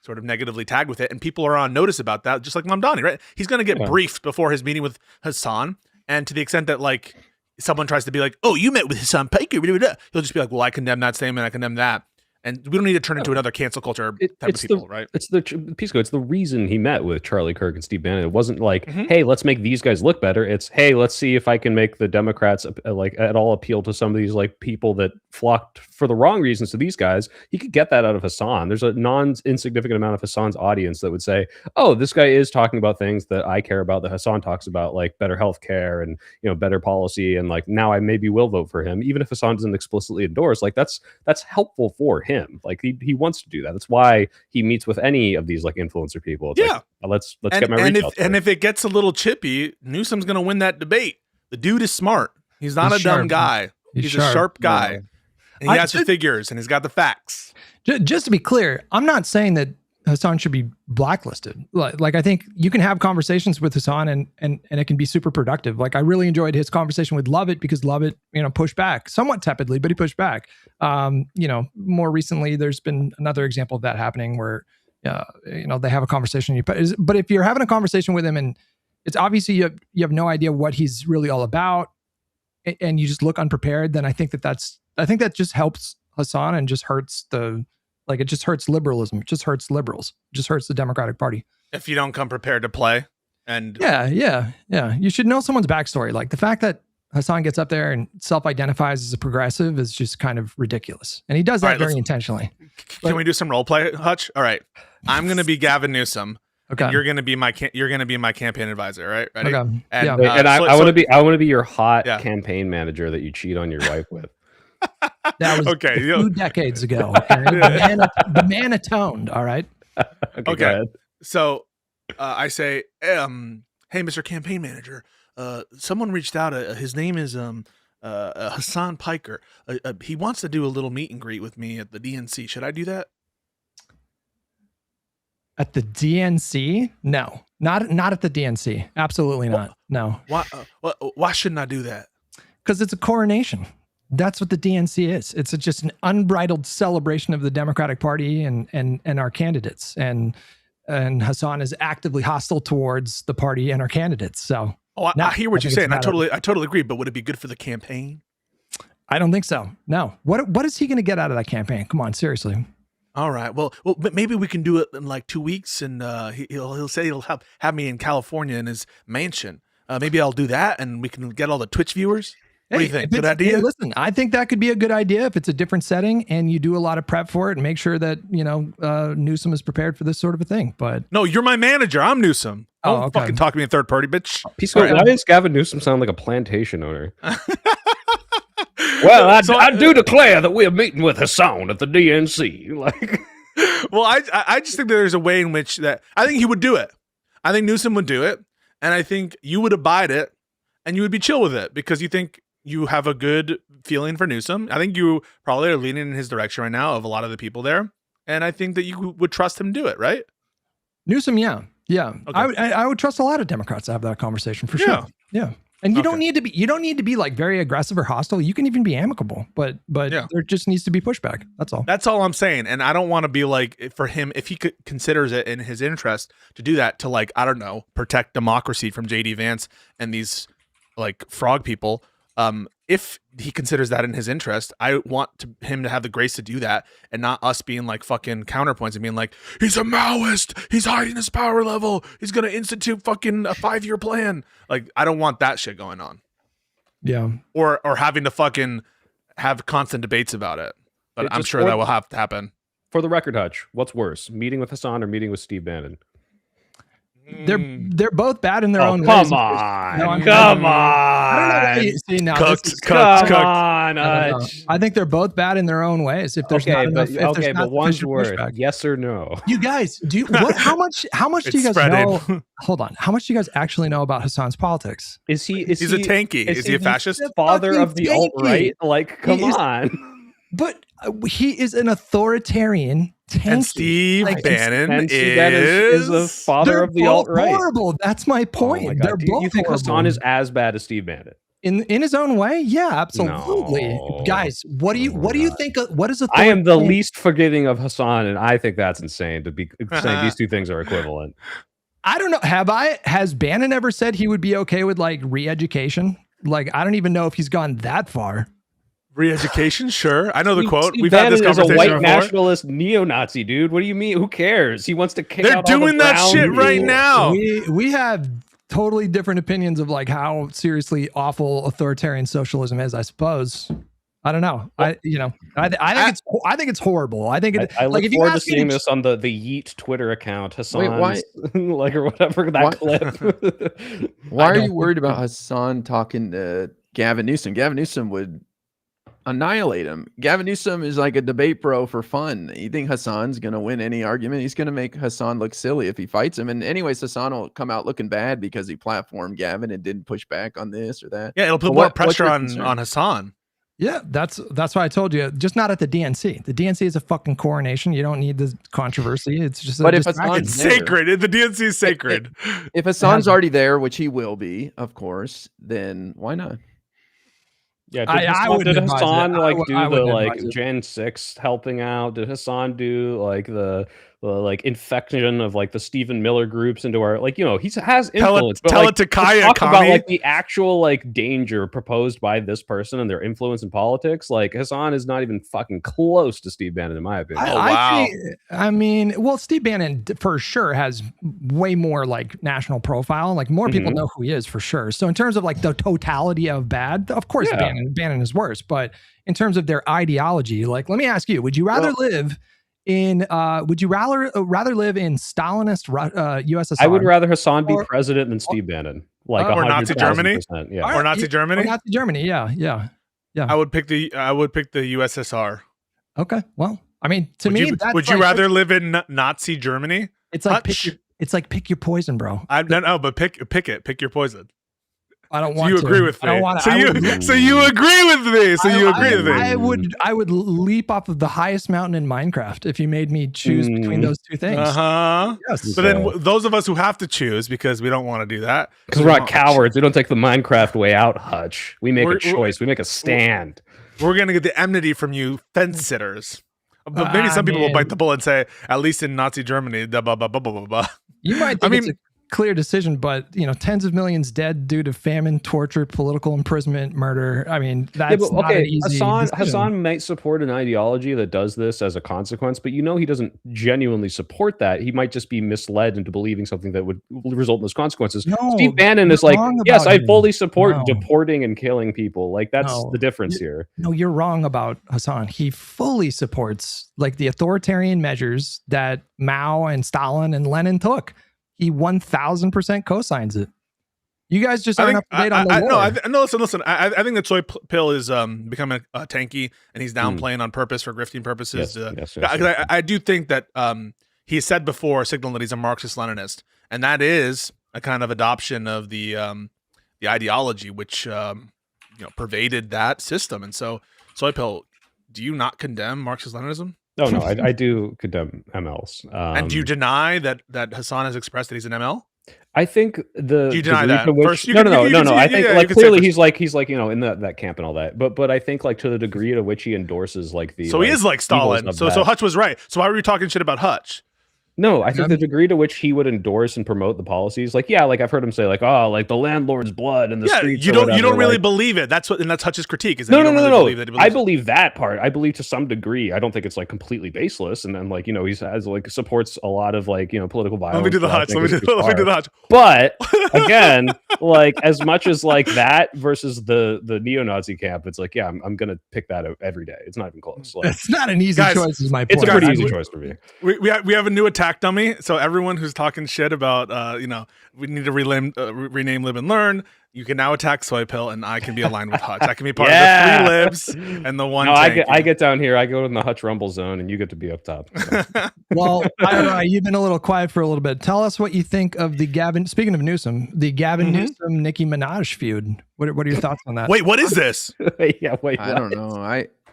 sort of negatively tagged with it. And people are on notice about that, just like Mamdani, right? He's going to get briefed before his meeting with Hassan. And to the extent that like someone tries to be like, oh, you met with Hassan Piker, he'll just be like, well, I condemn that statement. I condemn that. And we don't need to turn into another cancel culture type of people, right? It's the Pisco. It's the reason he met with Charlie Kirk and Steve Bannon. It wasn't like, hey, let's make these guys look better. It's, hey, let's see if I can make the Democrats like at all appeal to some of these like people that flocked for the wrong reasons to these guys. He could get that out of Hassan. There's a non-insignificant amount of Hassan's audience that would say, oh, this guy is talking about things that I care about, that Hassan talks about, like better healthcare and better policy, and like now I maybe will vote for him, even if Hassan doesn't explicitly endorse. Like that's helpful for him. Like he wants to do that. That's why he meets with any of these like influencer people. It's like, let's get my reach out there. And if it gets a little chippy, Newsom's going to win that debate. The dude is smart. He's not a dumb guy. He's a sharp guy. Yeah. And he has the figures and he's got the facts. Just to be clear, I'm not saying that Hassan should be blacklisted. Like I think you can have conversations with Hassan and it can be super productive. Like I really enjoyed his conversation with Lovett because Lovett, pushed back somewhat tepidly, but he pushed back. More recently, there's been another example of that happening where, they have a conversation. But if you're having a conversation with him and it's obviously you have no idea what he's really all about, and you just look unprepared, then I think that just helps Hassan and just hurts it just hurts liberalism. It just hurts liberals. It just hurts the Democratic Party. If you don't come prepared to play. And yeah. You should know someone's backstory. Like the fact that Hassan gets up there and self-identifies as a progressive is just kind of ridiculous. And he does that very intentionally. Can we do some role play, Hutch? All right. I'm going to be Gavin Newsom. Okay. And you're going to be my campaign advisor, right? Ready? Okay. And I want to be your hot campaign manager that you cheat on your wife with. That was okay. 2 decades ago. Okay? The man atoned. All right. Okay. So I say, hey, Mr. Campaign Manager, someone reached out. His name is Hassan Piker. He wants to do a little meet and greet with me at the DNC. Should I do that? At the DNC? No, not at the DNC. Absolutely not. No. Why shouldn't I do that? Because it's a coronation. That's what the DNC is. It's just an unbridled celebration of the Democratic Party and our candidates. And Hassan is actively hostile towards the party and our candidates. So I hear what you're saying. I totally agree. But would it be good for the campaign? I don't think so. No. What is he going to get out of that campaign? Come on, seriously. All right. Well, maybe we can do it in like 2 weeks, and he'll say he'll have me in California in his mansion. Maybe I'll do that, and we can get all the Twitch viewers. What do you think? Good idea? Yeah, listen, I think that could be a good idea if it's a different setting and you do a lot of prep for it and make sure that, Newsom is prepared for this sort of a thing. But no, you're my manager. I'm Newsom. Don't fucking talk to me in third party, bitch. Why does Gavin Newsom sound like a plantation owner? Well, I do declare that we're meeting with Hassan at the DNC. Like, well, I just think that there's a way in which that I think he would do it. I think Newsom would do it, and I think you would abide it, and you would be chill with it because you think you have a good feeling for Newsom. I think you probably are leaning in his direction right now of a lot of the people there, and I think that you would trust him to do it, right? Newsom, yeah. Okay. I would trust a lot of Democrats to have that conversation for sure. Yeah. And you don't need to be like very aggressive or hostile. You can even be amicable, but there just needs to be pushback. That's all. That's all I'm saying. And I don't want to be like, for him, if he considers it in his interest to do that, to like, I don't know, protect democracy from JD Vance and these like frog people. If he considers that in his interest, I want him to have the grace to do that and not us being like fucking counterpoints and being like, he's a Maoist, he's hiding his power level, he's going to institute fucking a 5-year plan. Like, I don't want that shit going on. Yeah. Or having to fucking have constant debates about it. But I'm sure that will have to happen. For the record, Hutch, what's worse, meeting with Hassan or meeting with Steve Bannon? They're both bad in their own ways. Come on. Come on. I don't know. See, now cooked. I think they're both bad in their own ways. If there's but one's word. Yes or no? You guys, how much do you guys know? Hold on. How much do you guys actually know about Hassan's politics? He's a tanky. Is he a fascist? Father of the alt-right? Like, come on. But he is an authoritarian tanky. And Steve Bannon is a father of the alt-right. Horrible. That's my point. Oh my They're both you think horrible. Hassan is as bad as Steve Bannon? In his own way? Yeah, absolutely. No. Guys, what do you think? What is I am the least forgiving of Hassan, and I think that's insane to be saying these two things are equivalent. I don't know. Has Bannon ever said he would be okay with like re-education? Like, I don't even know if he's gone that far. Re-education, sure. I know the quote. Steve We've Bannon had this conversation is a white before. nationalist neo-Nazi, dude. What do you mean? Who cares? He wants to kick They're out all doing the that brown shit right people. now. We have totally different opinions of like how seriously awful authoritarian socialism is, I suppose. I don't know. I think it's horrible. I think I look forward to seeing this on the Yeet Twitter account. Hassan, like or whatever that clip. Why are you worried about Hassan talking to Gavin Newsom? Gavin Newsom would annihilate him. Gavin Newsom is like a debate bro for fun. You think Hassan's gonna win any argument? He's gonna make Hassan look silly if he fights him. And anyways, Hassan will come out looking bad because he platformed Gavin and didn't push back on this or that. Yeah, it'll put more pressure on Hassan. Yeah, that's why I told you. Just not at the DNC. The DNC is a fucking coronation. You don't need the controversy. It's just. But if Hassan's it's sacred, the DNC is sacred. If Hassan's already there, which he will be, of course, then why not? Yeah, did Hassan like do the like Gen 6 helping out? Did Hassan do like the like infection of like the Stephen Miller groups into our he has influence? Tell it to Kaya. Talk about like the actual like danger proposed by this person and their influence in politics. Like Hassan is not even fucking close to Steve Bannon in my opinion. I mean, Steve Bannon for sure has way more like national profile. Like more people know who he is for sure. So in terms of like the totality of bad, of course Bannon is worse. But in terms of their ideology, like let me ask you: would you rather live in Stalinist USSR? I would rather Hassan be president than Steve Bannon. Like or Nazi Germany. Yeah. Or Nazi Germany. Or Nazi Germany. Yeah. I would pick the USSR. Okay. Well, I mean, would you rather live in Nazi Germany? It's like pick your poison, bro. But pick your poison. I don't want to. You agree with me. So you agree with me. So you agree with me. I would leap off of the highest mountain in Minecraft if you made me choose between those two things. Yes. But then those of us who have to choose because we don't want to do that. Because we're not cowards. We don't take the Minecraft way out, Hutch. We make a choice. We make a stand. we're going to get the enmity from you fence sitters. But maybe some people will bite the bullet and say, at least in Nazi Germany, blah, blah, blah, blah, blah, blah. You might think it's a clear decision, but tens of millions dead due to famine, torture, political imprisonment, murder. I mean, that's not an easy Hassan might support an ideology that does this as a consequence, but he doesn't genuinely support that. He might just be misled into believing something that would result in those consequences. No, Steve Bannon is like, yes, I fully support deporting and killing people. Like, that's the difference here. No, you're wrong about Hassan. He fully supports like the authoritarian measures that Mao and Stalin and Lenin took. He 1000% co-signs it. You guys just aren't up to date on the war. No, listen. I think the soy pill is becoming tanky, and he's downplaying on purpose for grifting purposes. Yes. I do think that he said before, signaled that he's a Marxist-Leninist, and that is a kind of adoption of the ideology which pervaded that system. And so, soy pill, do you not condemn Marxist-Leninism? No, I do condemn MLs. And do you deny that Hassan has expressed that he's an ML? I think do you deny that? No. I think clearly he's like in that camp and all that. But I think like to the degree to which he endorses like the he is like Stalin. So Hutch was right. So why were you talking shit about Hutch? No, I think the degree to which he would endorse and promote the policies, like I've heard him say, like, oh, like the landlord's blood in the streets. You don't really believe it. That's Hutch's critique. Is that no. I believe that part. I believe to some degree. I don't think it's like completely baseless. And then he has like supports a lot of like political violence. Let me do the Hutch. Let me do the Hutch. But again, like as much as like that versus the neo-Nazi camp, it's like I'm gonna pick that out every day. It's not even close. Like, it's not an easy choice. Is my point. It's a pretty easy choice for me. We have a new attack dummy. So everyone who's talking shit about we need to rename Live and Learn, you can now attack Soy Pill, and I can be aligned with Hutch. I can be part of the 3 libs and the one. No, I get down here. I go in the Hutch Rumble zone, and you get to be up top. So. Well, you've been a little quiet for a little bit. Tell us what you think of the Gavin. Speaking of Newsom, the Gavin Newsom Nicki Minaj feud. What are your thoughts on that? Wait, what is this? Wait. I don't know.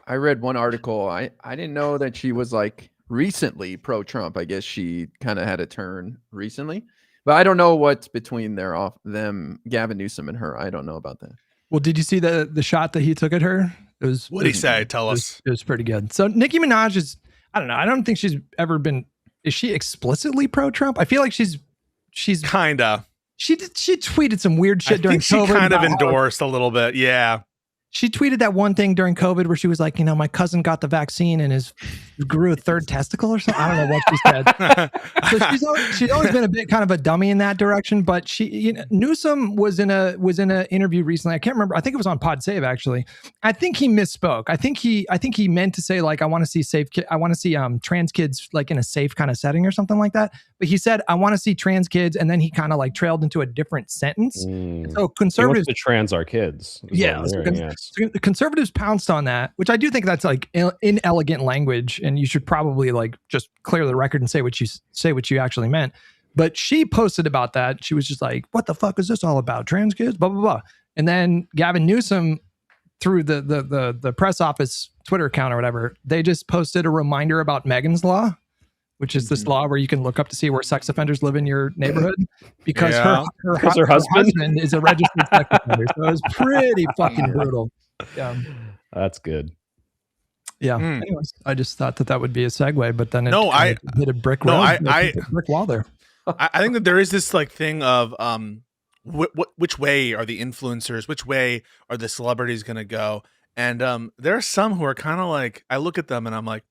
I read one article. I didn't know that she was like recently pro-Trump. I guess she kind of had a turn recently, but I don't know what's between them, Gavin Newsom and her. I don't know about that. Well, did you see the shot that he took at her? What did he say? Tell us. It was pretty good. So Nicki Minaj is, I don't know. I don't think she's ever been. Is she explicitly pro-Trump? I feel like she's kinda. She tweeted some weird shit during COVID. She kind of endorsed a little bit. Yeah. She tweeted that one thing during COVID where she was like, my cousin got the vaccine and grew a 3rd testicle or something. I don't know what she said. So she's always been a bit kind of a dummy in that direction. But Newsom was in a interview recently. I can't remember. I think it was on Pod Save actually. I think he misspoke. I think he meant to say like, I want to see trans kids like in a safe kind of setting or something like that. But he said, I want to see trans kids, and then he kind of like trailed into a different sentence. So conservatives to trans our kids. So the conservatives pounced on that, which I do think that's like inelegant language, and you should probably like just clear the record and say what you actually meant. But she posted about that. She was just like, "What the fuck is this all about? Trans kids, blah blah blah." And then Gavin Newsom, through the press office Twitter account or whatever, they just posted a reminder about Megan's Law, which is this law where you can look up to see where sex offenders live in your neighborhood, because her husband is a registered sex offender. So it was pretty fucking brutal. Yeah, that's good. Yeah. Anyways, I just thought that would be a segue, but then I hit a brick wall. Brick wall there. I think that there is this like thing of which way are the influencers, which way are the celebrities going to go, and there are some who are kind of like, I look at them and I'm like,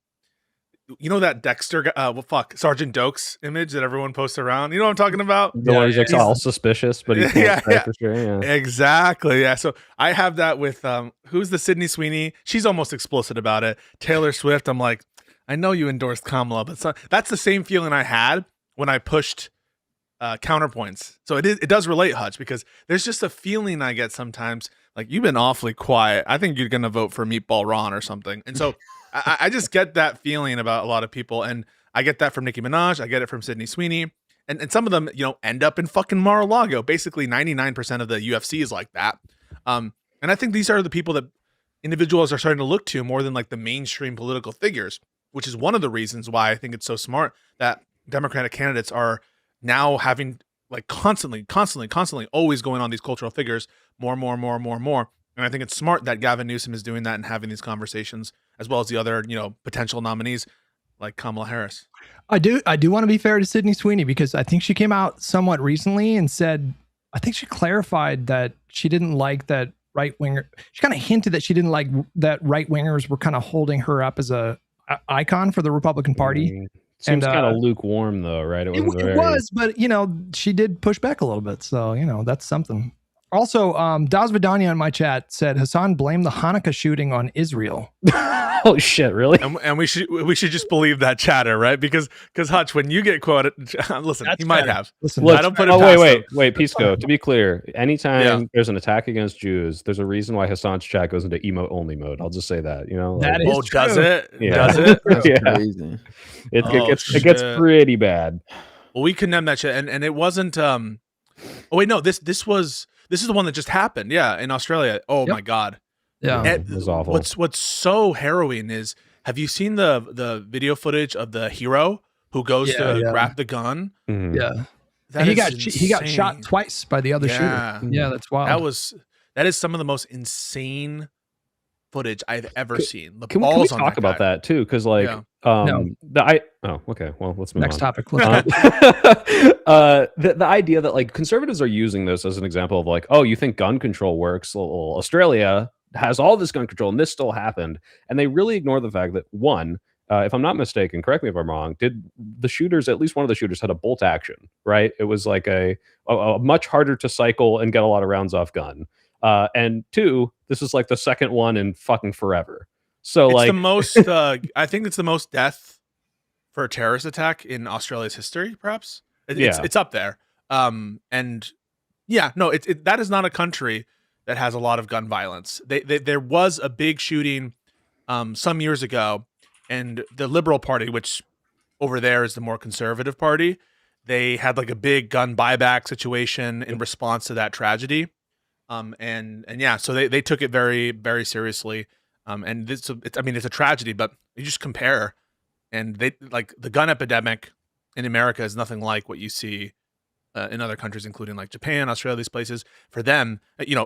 that Dexter guy, Sergeant Dokes image that everyone posts around. You know what I'm talking about? The one who's all suspicious, but he's for sure. Yeah. Exactly. Yeah. So I have that with who's the Sydney Sweeney? She's almost explicit about it. Taylor Swift. I'm like, I know you endorsed Kamala, but that's the same feeling I had when I pushed counterpoints. So it does relate, Hutch, because there's just a feeling I get sometimes like, you've been awfully quiet. I think you're gonna vote for Meatball Ron or something, and so. I just get that feeling about a lot of people, and I get that from Nicki Minaj. I get it from Sydney Sweeney, and some of them, end up in fucking Mar-a-Lago. Basically, 99% of the UFC is like that. And I think these are the people that individuals are starting to look to more than like the mainstream political figures, which is one of the reasons why I think it's so smart that Democratic candidates are now having like constantly always going on these cultural figures more. And I think it's smart that Gavin Newsom is doing that and having these conversations, as well as the other, potential nominees like Kamala Harris. I do want to be fair to Sydney Sweeney, because I think she came out somewhat recently and said, I think she clarified that she didn't like that right winger. She kind of hinted that she didn't like that right wingers were kind of holding her up as a icon for the Republican Party. Seems kind of lukewarm though, right? It was, but she did push back a little bit. So, that's something. Also, Daz Vidania in my chat said Hassan blamed the Hanukkah shooting on Israel. Oh shit, really? And we should just believe that chatter, right? Because Hutch, when you get quoted, listen, That's he might better. have. Listen, I don't put it past wait, Pisco. To be clear, anytime there's an attack against Jews, there's a reason why Hassan's chat goes into emote only mode. I'll just say that. That is true. Does it? Yeah. Does it? That's crazy. It gets pretty bad. Well, we condemn that shit, and it wasn't. Oh wait, no. This is the one that just happened. Yeah, in Australia. Oh my god. Yeah, it was awful. What's so harrowing is, have you seen the video footage of the hero who goes to grab the gun? Mm-hmm. Yeah, that he got shot twice by the other shooter. Yeah, that's wild. That is some of the most insane footage I've ever seen. Can we talk about that too? Because okay, well, let's move next on. topic. The idea that like conservatives are using this as an example of like, oh, you think gun control works? Well, Australia has all this gun control and this still happened, and they really ignore the fact that one, if I'm not mistaken, correct me if I'm wrong, did the shooters, at least one of the shooters, had a bolt action, right? It was like a much harder to cycle and get a lot of rounds off gun. And two, this is like the second one in fucking forever. So it's the most. I think it's the most death for a terrorist attack in Australia's history. Perhaps it's up there. That is not a country that has a lot of gun violence. There was a big shooting some years ago, and the Liberal Party, which over there is the more conservative party, they had like a big gun buyback situation in response to that tragedy. So they took it very, very seriously. It's a tragedy, but you just compare, and they like the gun epidemic in America is nothing like what you see in other countries, including like Japan, Australia, these places. For them,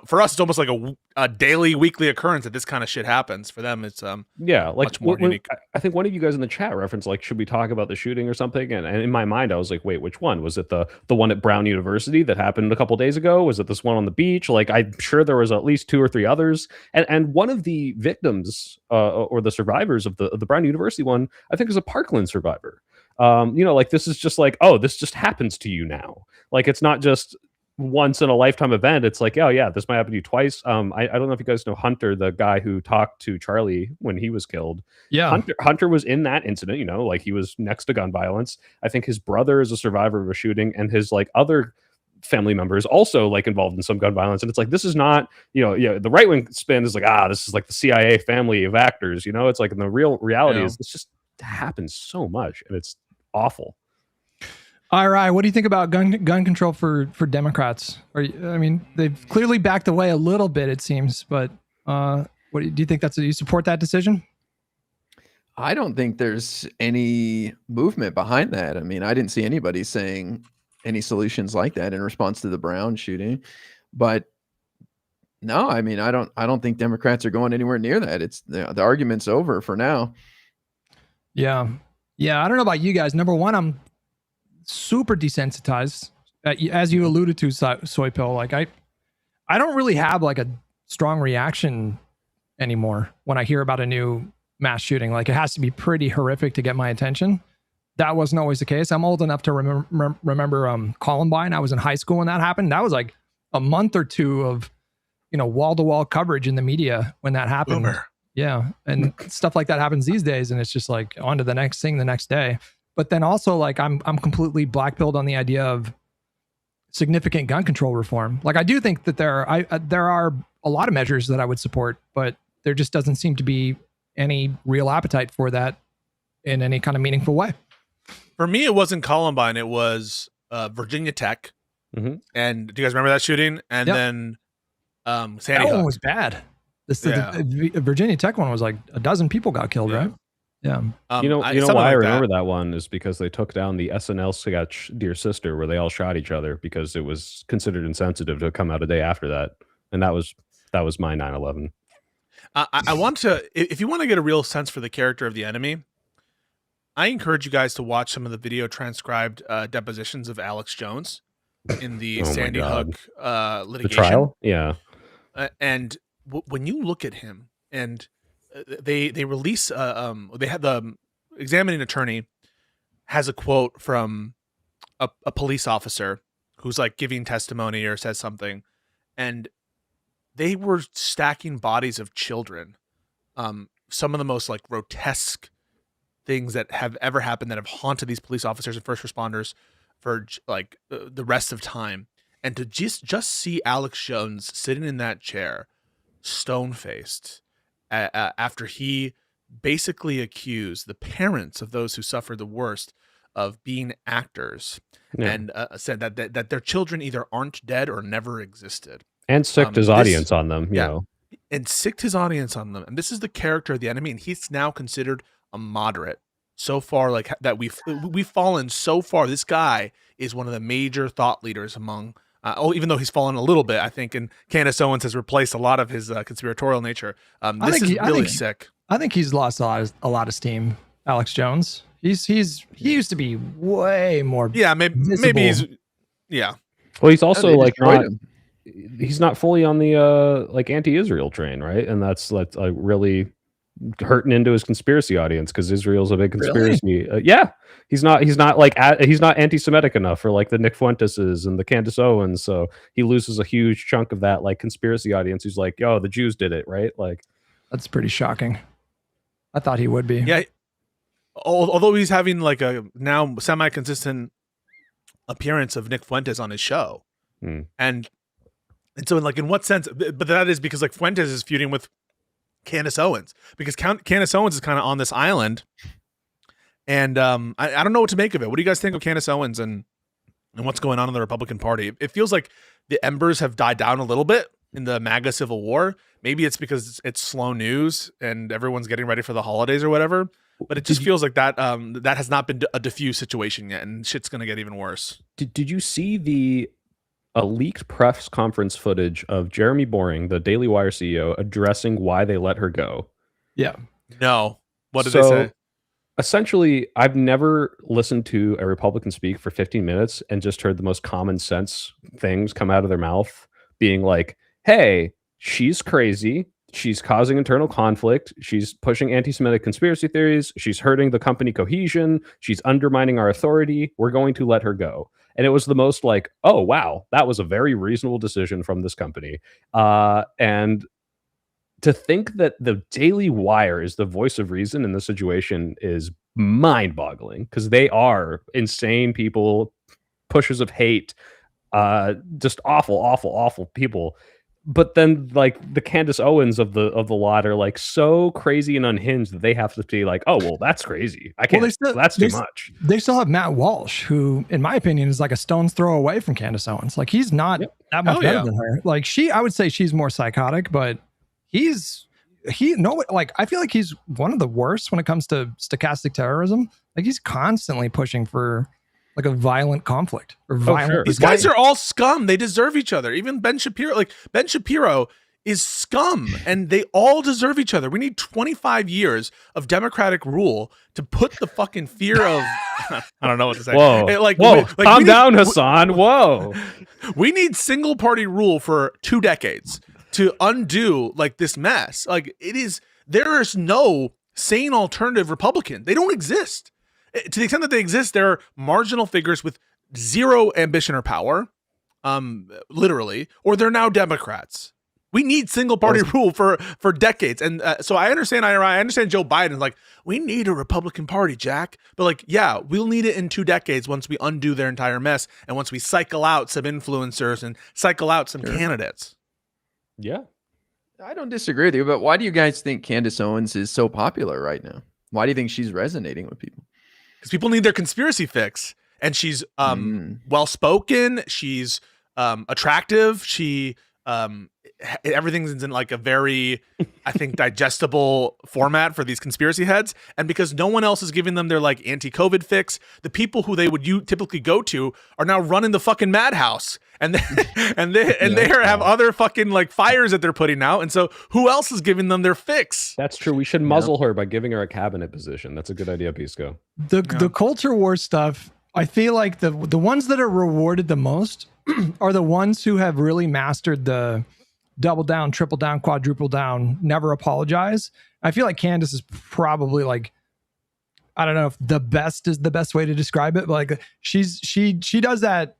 for us, it's almost like a daily, weekly occurrence that this kind of shit happens. For them, it's much more unique. I think one of you guys in the chat referenced like, should we talk about the shooting or something? And in my mind, I was like, wait, which one? Was it the one at Brown University that happened a couple days ago? Was it this one on the beach? Like, I'm sure there was at least 2 or 3 others. And one of the victims or the survivors of the Brown University one, I think, is a Parkland survivor. Like this is just like, oh, this just happens to you now. Like, it's not just once in a lifetime event. It's like, oh yeah, this might happen to you twice. I don't know if you guys know Hunter, the guy who talked to Charlie when he was killed. Yeah. Hunter was in that incident, like he was next to gun violence. I think his brother is a survivor of a shooting, and his like other family members also like involved in some gun violence. And it's like, this is not, the right wing spin is like, this is like the CIA family of actors, it's like, in the real reality is this just happens so much, and it's awful. All right, what do you think about gun control for Democrats? They've clearly backed away a little bit, it seems, but what do you think? You support that decision? I don't think there's any movement behind that. I didn't see anybody saying any solutions like that in response to the Brown shooting. But no, I don't think Democrats are going anywhere near that. It's the argument's over for now. Yeah. I don't know about you guys. Number one, I'm super desensitized, as you alluded to, Soy Pill. Like I don't really have like a strong reaction anymore when I hear about a new mass shooting. Like, it has to be pretty horrific to get my attention. That wasn't always the case. I'm old enough to remember Columbine. I was in high school when that happened. That was like a month or two of wall-to-wall coverage in the media when that happened. Boomer. Yeah, and stuff like that happens these days, and it's just like on to the next thing the next day. But then also, like, I'm completely black-pilled on the idea of significant gun control reform. Like, I do think that there are a lot of measures that I would support, but there just doesn't seem to be any real appetite for that in any kind of meaningful way. For me, it wasn't Columbine; it was Virginia Tech. Mm-hmm. And do you guys remember that shooting? And then Sandy that Hook. one was bad. The Virginia Tech one was like a dozen people got killed, right? Yeah. You know why I remember that one is because they took down the SNL sketch Dear Sister, where they all shot each other because it was considered insensitive to come out a day after that. And that was That was my 9/11. I want to, if you want to get a real sense for the character of the enemy, I encourage you guys to watch some of the video transcribed depositions of Alex Jones in the Sandy Hook litigation. The trial? Yeah. And when you look at him, and they release, they had the examining attorney has a quote from a police officer who's like giving testimony or says something, and they were stacking bodies of children. Some of the most like grotesque things that have ever happened that have haunted these police officers and first responders for like the rest of time. And to just see Alex Jones sitting in that chair, stone-faced, after he basically accused the parents of those who suffered the worst of being actors, and said that their children either aren't dead or never existed. And sicked his audience on them, you know. And sicked his audience on them. And this is the character of the enemy, and he's now considered a moderate. So far, like that we've fallen so far. This guy is one of the major thought leaders among even though he's fallen a little bit, I think, and Candace Owens has replaced a lot of his conspiratorial nature. This is really sick. I think he's lost a lot of steam, Alex Jones. He used to be way more. Yeah, maybe he's. Yeah. Well, he's also like he's not fully on the like anti-Israel train, right? And that's like really hurting into his conspiracy audience, because Israel's a big conspiracy. Really? Yeah, he's not like he's not anti-Semitic enough for like the Nick Fuenteses and the Candace Owens, so he loses a huge chunk of that like conspiracy audience who's like, yo, the Jews did it, right? Like, that's pretty shocking. I thought he would be. Yeah, although he's having like a now semi-consistent appearance of Nick Fuentes on his show, and so like in what sense? But that is because like Fuentes is feuding with Candace Owens, because Candace Owens is kind of on this island, and I don't know what to make of it. What do you guys think of Candace Owens and what's going on in the Republican Party? It feels like the embers have died down a little bit in the MAGA civil war. Maybe it's because it's slow news and everyone's getting ready for the holidays or whatever, but it just feels like that that has not been a diffuse situation yet, and shit's gonna get even worse. Did you see a leaked press conference footage of Jeremy Boring, the Daily Wire CEO, addressing why they let her go? Yeah. No. What did they say? Essentially, I've never listened to a Republican speak for 15 minutes and just heard the most common sense things come out of their mouth, being like, hey, she's crazy. She's causing internal conflict. She's pushing anti-Semitic conspiracy theories. She's hurting the company cohesion. She's undermining our authority. We're going to let her go. And it was the most like, oh, wow, that was a very reasonable decision from this company. And to think that the Daily Wire is the voice of reason in this situation is mind-boggling, because they are insane people, pushers of hate, just awful people. But then like the Candace Owens of the lot are like so crazy and unhinged that they have to be like, oh, well, that's crazy. I can't. Well, that's too much. They still have Matt Walsh, who, in my opinion, is like a stone's throw away from Candace Owens. Like, he's not that much better than her. Like, I would say she's more psychotic, but I feel like he's one of the worst when it comes to stochastic terrorism. Like, he's constantly pushing for like a violent conflict or violent. Sure. These guys are all scum. They deserve each other. Even Ben Shapiro is scum, and they all deserve each other. We need 25 years of democratic rule to put the fucking fear of I don't know what to say. Whoa, calm down, Hassan. Whoa. We need single party rule for 2 decades to undo like this mess. Like, there is no sane alternative Republican. They don't exist. To the extent that they exist, they're marginal figures with zero ambition or power, literally, or they're now Democrats. We need single party rule for decades. And so I understand Joe Biden is like, we need a Republican Party, Jack. But like, yeah, we'll need it in 2 decades once we undo their entire mess, and once we cycle out some influencers and cycle out some candidates. Yeah. I don't disagree with you, but why do you guys think Candace Owens is so popular right now? Why do you think she's resonating with people? Because people need their conspiracy fix, and she's well spoken. She's attractive. She everything's in like a very, I think, digestible format for these conspiracy heads. And because no one else is giving them their like anti-COVID fix, the people who they would typically go to are now running the fucking madhouse. And they have other fucking like fires that they're putting out. And so who else is giving them their fix? That's true. We should muzzle her by giving her a cabinet position. That's a good idea, Pisco. The culture war stuff, I feel like the ones that are rewarded the most are the ones who have really mastered the double down, triple down, quadruple down, never apologize. I feel like Candace is probably like, I don't know if the best is the best way to describe it, but like she does that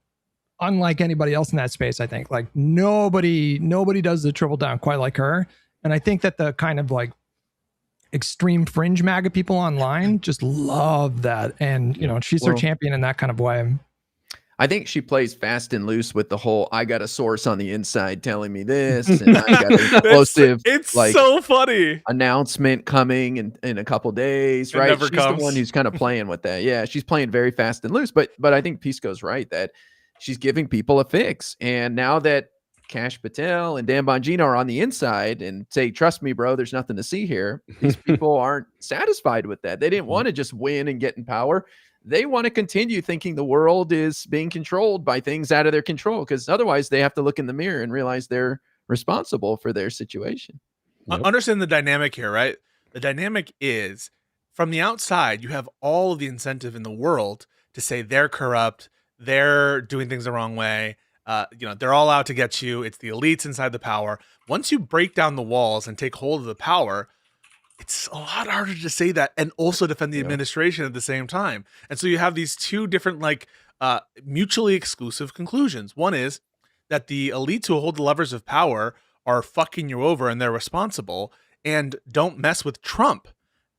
unlike anybody else in that space. I think like nobody does the triple down quite like her. And I think that the kind of like extreme fringe MAGA people online just love that. And, you know, she's their champion in that kind of way. I think she plays fast and loose with the whole, I got a source on the inside telling me this, and I got an explosive, it's like, so funny announcement coming in a couple days, right? She's the one who's kind of playing with that. Yeah, she's playing very fast and loose, but I think Pisco's right that she's giving people a fix. And now that Kash Patel and Dan Bongino are on the inside and say, trust me, bro, there's nothing to see here. These people aren't satisfied with that. They didn't want to just win and get in power. They want to continue thinking the world is being controlled by things out of their control, because otherwise they have to look in the mirror and realize they're responsible for their situation. Yep. Understand the dynamic here, right? The dynamic is from the outside, you have all of the incentive in the world to say they're corrupt, they're doing things the wrong way. They're all out to get you. It's the elites inside the power. Once you break down the walls and take hold of the power, it's a lot harder to say that and also defend the administration at the same time. And so you have these two different, like, mutually exclusive conclusions. One is that the elites who hold the levers of power are fucking you over and they're responsible, and don't mess with Trump.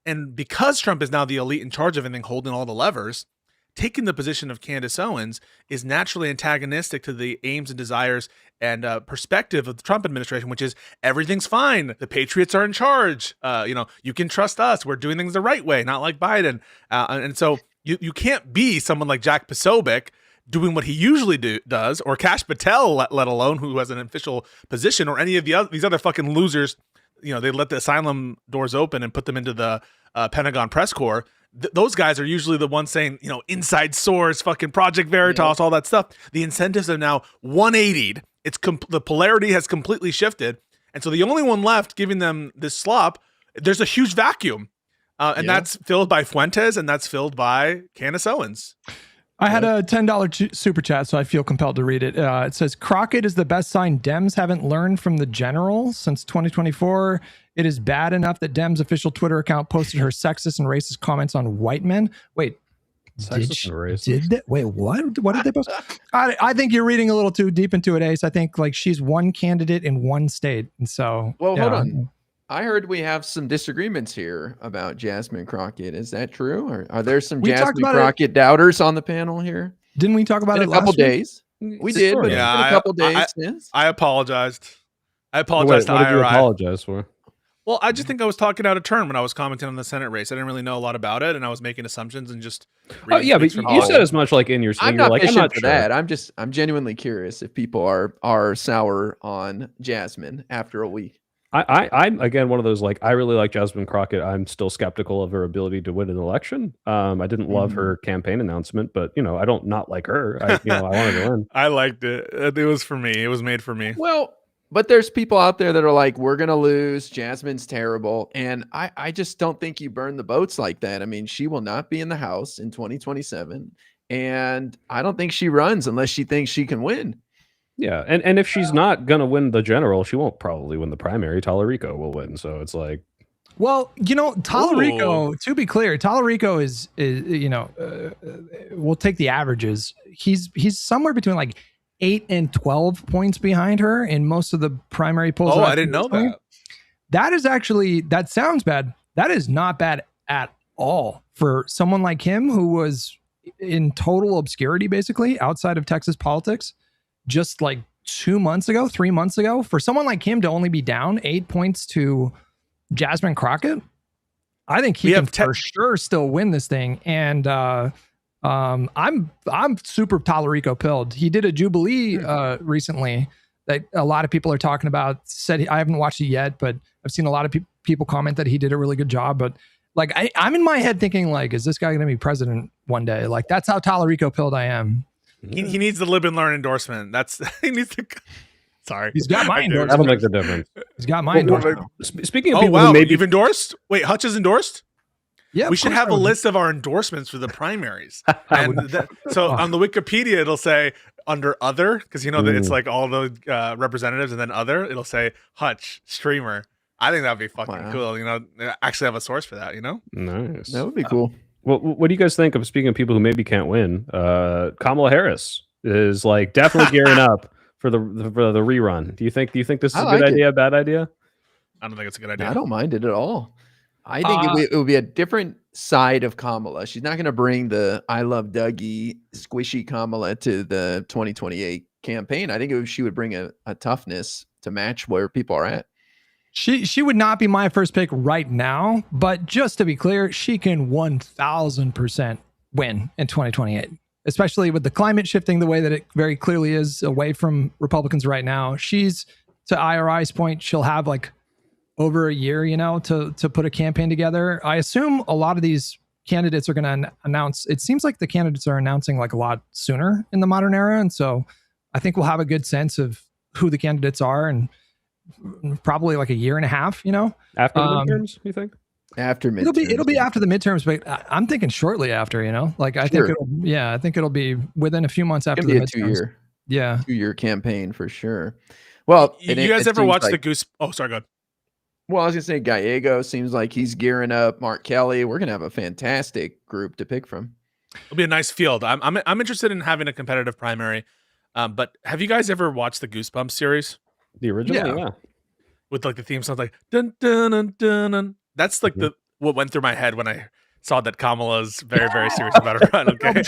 And because Trump is now the elite in charge of everything, holding all the levers, taking the position of Candace Owens is naturally antagonistic to the aims and desires and perspective of the Trump administration, which is everything's fine. The Patriots are in charge. You can trust us. We're doing things the right way, not like Biden. And so you can't be someone like Jack Posobiec doing what he usually does, or Kash Patel, let alone, who has an official position, or any of these other fucking losers. You know, they let the asylum doors open and put them into the Pentagon press corps. Those guys are usually the ones saying, you know, inside source, fucking Project Veritas, all that stuff. The incentives are now 180'd. The polarity has completely shifted. And so the only one left giving them this slop, there's a huge vacuum. That's filled by Fuentes, and that's filled by Candace Owens. I had a $10 super chat, so I feel compelled to read it. It says, Crockett is the best sign Dems haven't learned from the general since 2024. It is bad enough that Dems' official Twitter account posted her sexist and racist comments on white men. Wait, Wait, what? What did they post? I think you're reading a little too deep into it, Ace. I think like she's one candidate in one state. And so, hold on. I heard we have some disagreements here about Jasmine Crockett. Is that true? Or are there some Jasmine Crockett doubters on the panel here? Didn't we talk about it in a couple days? We did, but yeah, a couple days since. I apologized. I apologized to IRI. What did you apologize for? Well, I just think I was talking out of turn when I was commenting on the Senate race. I didn't really know a lot about it, and I was making assumptions and just. But you said as much like in your. I'm not fishing for that. I'm genuinely curious if people are sour on Jasmine after a week. I'm again one of those, like, I really like Jasmine Crockett. I'm still skeptical of her ability to win an election. I didn't love her campaign announcement, but I don't not like her. I wanted to win. I liked it. It was for me. It was made for me. Well, but there's people out there that are like, we're gonna lose. Jasmine's terrible, and I just don't think you burn the boats like that. I mean, she will not be in the House in 2027, and I don't think she runs unless she thinks she can win. Yeah, and if she's not gonna win the general, she won't probably win the primary. Tallarico will win, so it's like, well, Tallarico. To be clear, Tallarico is we'll take the averages. He's somewhere between like 8 and 12 points behind her in most of the primary polls. Oh, I didn't know that. That is actually, that sounds bad. That is not bad at all for someone like him who was in total obscurity, basically outside of Texas politics. Just like 3 months ago, for someone like him to only be down 8 points to Jasmine Crockett, I think he can for sure still win this thing. And I'm super Tallarico pilled. He did a Jubilee recently that a lot of people are talking about. I haven't watched it yet, but I've seen a lot of people comment that he did a really good job. But like, I'm in my head thinking like, is this guy going to be president one day? Like, that's how Tallarico pilled I am. He needs the live and learn endorsement. That's he needs to. Sorry, he's got my endorsement. That'll make the difference. He's got my endorsement. Speaking of people who maybe you've endorsed. Wait, Hutch is endorsed. Yeah, we should have a list of our endorsements for the primaries. And so on the Wikipedia, it'll say under other, because you know that it's like all the representatives, and then other, it'll say Hutch streamer. I think that'd be fucking cool. You know, actually have a source for that. You know, nice. That would be cool. Well, what do you guys think of, speaking of people who maybe can't win? Kamala Harris is like definitely gearing up for the rerun. Do you think this is a good idea? Bad idea? I don't think it's a good idea. I don't mind it at all. I think it would be a different side of Kamala. She's not going to bring the I love Dougie squishy Kamala to the 2028 campaign. I think she would bring a toughness to match where people are at. She would not be my first pick right now, but just to be clear, she can 1000% win in 2028, especially with the climate shifting the way that it very clearly is away from Republicans right now. She's, to IRI's point, she'll have like over a year, you know, to put a campaign together. I assume a lot of these candidates are going to announce. It seems like the candidates are announcing like a lot sooner in the modern era. And so I think we'll have a good sense of who the candidates are, and probably like a year and a half, you know, after the midterms, you think? After midterms. It'll be after the midterms, but I'm thinking shortly after, you know, like I think it'll be within a few months after the midterms. 2-year campaign for sure. Well, you guys ever watched the Goose? Oh, sorry, go ahead. Well, I was gonna say Gallego seems like he's gearing up. Mark Kelly, we're gonna have a fantastic group to pick from. It'll be a nice field. I'm interested in having a competitive primary. But have you guys ever watched the Goosebumps series? The original, yeah. With like the theme song, like dun dun dun dun dun. That's like what went through my head when I saw that Kamala's very, very serious about her run. Okay,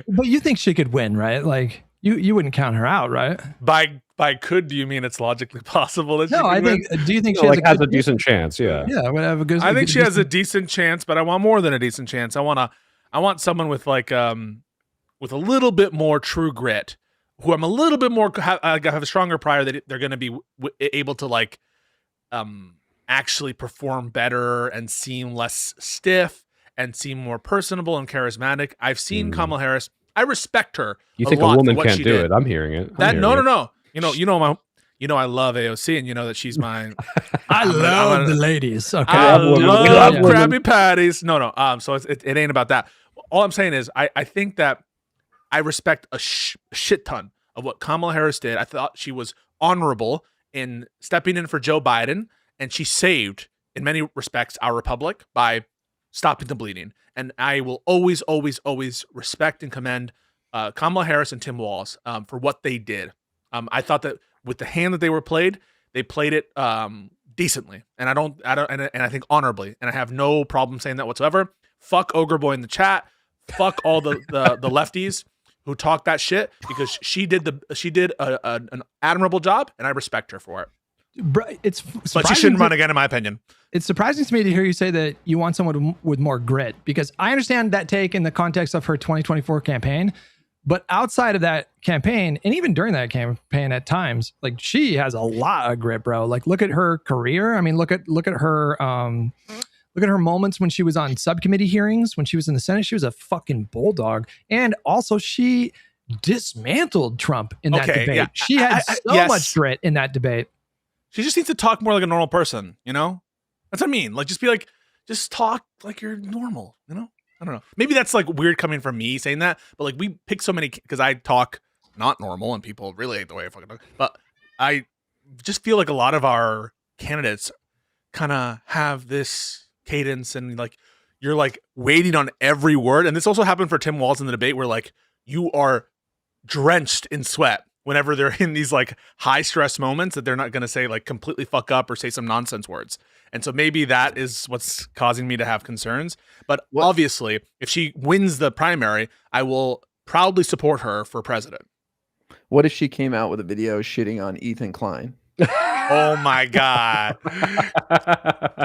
but you think she could win, right? Like you wouldn't count her out, right? By could, do you mean it's logically possible that she I think win? Do you think she has a decent chance? Yeah. Would have a good. I think she has a decent chance, but I want more than a decent chance. I want someone with like with a little bit more true grit, who I'm a little bit more have a stronger prior that they're going to be able to like actually perform better and seem less stiff and seem more personable and charismatic. I've seen Kamala Harris. I respect her. You think a woman can't do it? I'm hearing it. No. You know I love AOC, and you know that she's mine. I love the ladies. Okay. I love Krabby Patties. No. So it ain't about that. All I'm saying is I think that I respect a shit ton of what Kamala Harris did. I thought she was honorable in stepping in for Joe Biden, and she saved, in many respects, our republic by stopping the bleeding. And I will always, always, always respect and commend Kamala Harris and Tim Walz for what they did. I thought that with the hand that they played it decently, and I think honorably, and I have no problem saying that whatsoever. Fuck Ogre Boy in the chat. Fuck all the lefties who talk that shit, because she did an admirable job, and I respect her for it. But she shouldn't run again, in my opinion. It's surprising to me to hear you say that you want someone with more grit, because I understand that take in the context of her 2024 campaign. But outside of that campaign, and even during that campaign at times, like she has a lot of grit, bro. Like look at her career. I mean, look at her moments when she was on subcommittee hearings, when she was in the Senate. She was a fucking bulldog. And also she dismantled Trump in that debate. Yeah. She had so much grit in that debate. She just needs to talk more like a normal person, you know? That's what I mean. Like, just talk like you're normal, you know? I don't know. Maybe that's like weird coming from me saying that, but like we pick so many, because I talk not normal and people really hate the way I fucking talk. But I just feel like a lot of our candidates kind of have this cadence, and like you're like waiting on every word. And this also happened for Tim Walz in the debate, where like you are drenched in sweat whenever they're in these like high stress moments that they're not going to say like completely fuck up or say some nonsense words. And so maybe that is what's causing me to have concerns. But obviously, if she wins the primary, I will proudly support her for president. What if she came out with a video shitting on Ethan Klein? Oh my God.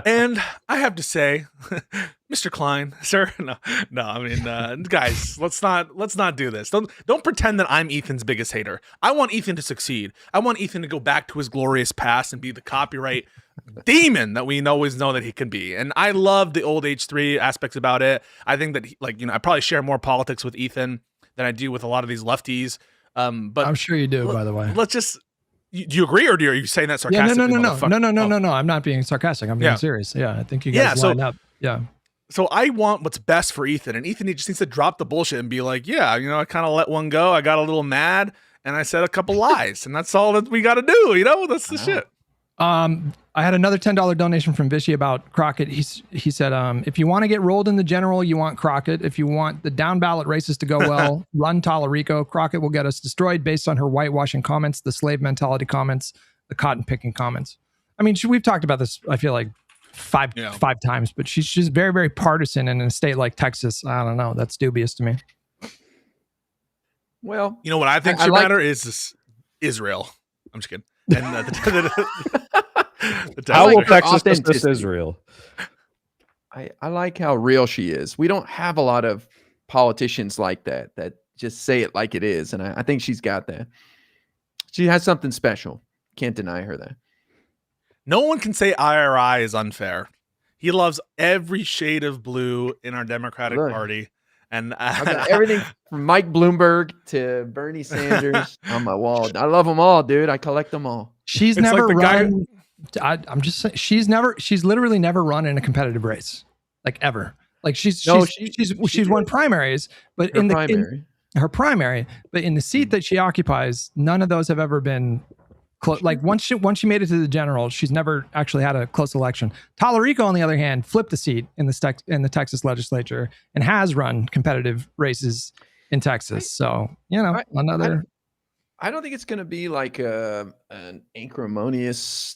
And I have to say, Mr. Klein, sir, no, I mean, guys, let's not do this. Don't pretend that I'm Ethan's biggest hater. I want Ethan to succeed. I want Ethan to go back to his glorious past and be the copyright demon that we always know that he can be. And I love the old H3 aspects about it. I think that I probably share more politics with Ethan than I do with a lot of these lefties. But I'm sure you do, by the way. Let's just. Do you agree, or are you saying that sarcastically? No. I'm not being sarcastic. I'm being serious. Yeah, I think you guys line up. Yeah. So I want what's best for Ethan, and Ethan just needs to drop the bullshit and be like, yeah, I kind of let one go. I got a little mad, and I said a couple lies, and that's all that we got to do. That's the shit. I had another $10 donation from Vishy about Crockett. He said, if you want to get rolled in the general, you want Crockett. If you want the down ballot races to go well, run Tallarico. Crockett will get us destroyed based on her whitewashing comments, the slave mentality comments, the cotton picking comments. I mean, we've talked about this, I feel like five times, but she's just very, very partisan. And in a state like Texas, I don't know. That's dubious to me. Well, you know what I think should matter is Israel. I'm just kidding. And how will Texas assist Israel? I like how real she is. We don't have a lot of politicians like that just say it like it is, and I think she's got that. She has something special. Can't deny her that. No one can say IRI is unfair. He loves every shade of blue in our Democratic Party. And I've got everything from Mike Bloomberg to Bernie Sanders on my wall. I love them all, dude. I collect them all. She's never run. I'm just saying, she's literally never run in a competitive race, like ever. Like she's won primaries, but in her primary, but in the seat that she occupies, none of those have ever been close. Like once she made it to the general, she's never actually had a close election. Tallarico, on the other hand, flipped the seat in the Texas legislature and has run competitive races in Texas. So another. I don't think it's going to be like an acrimonious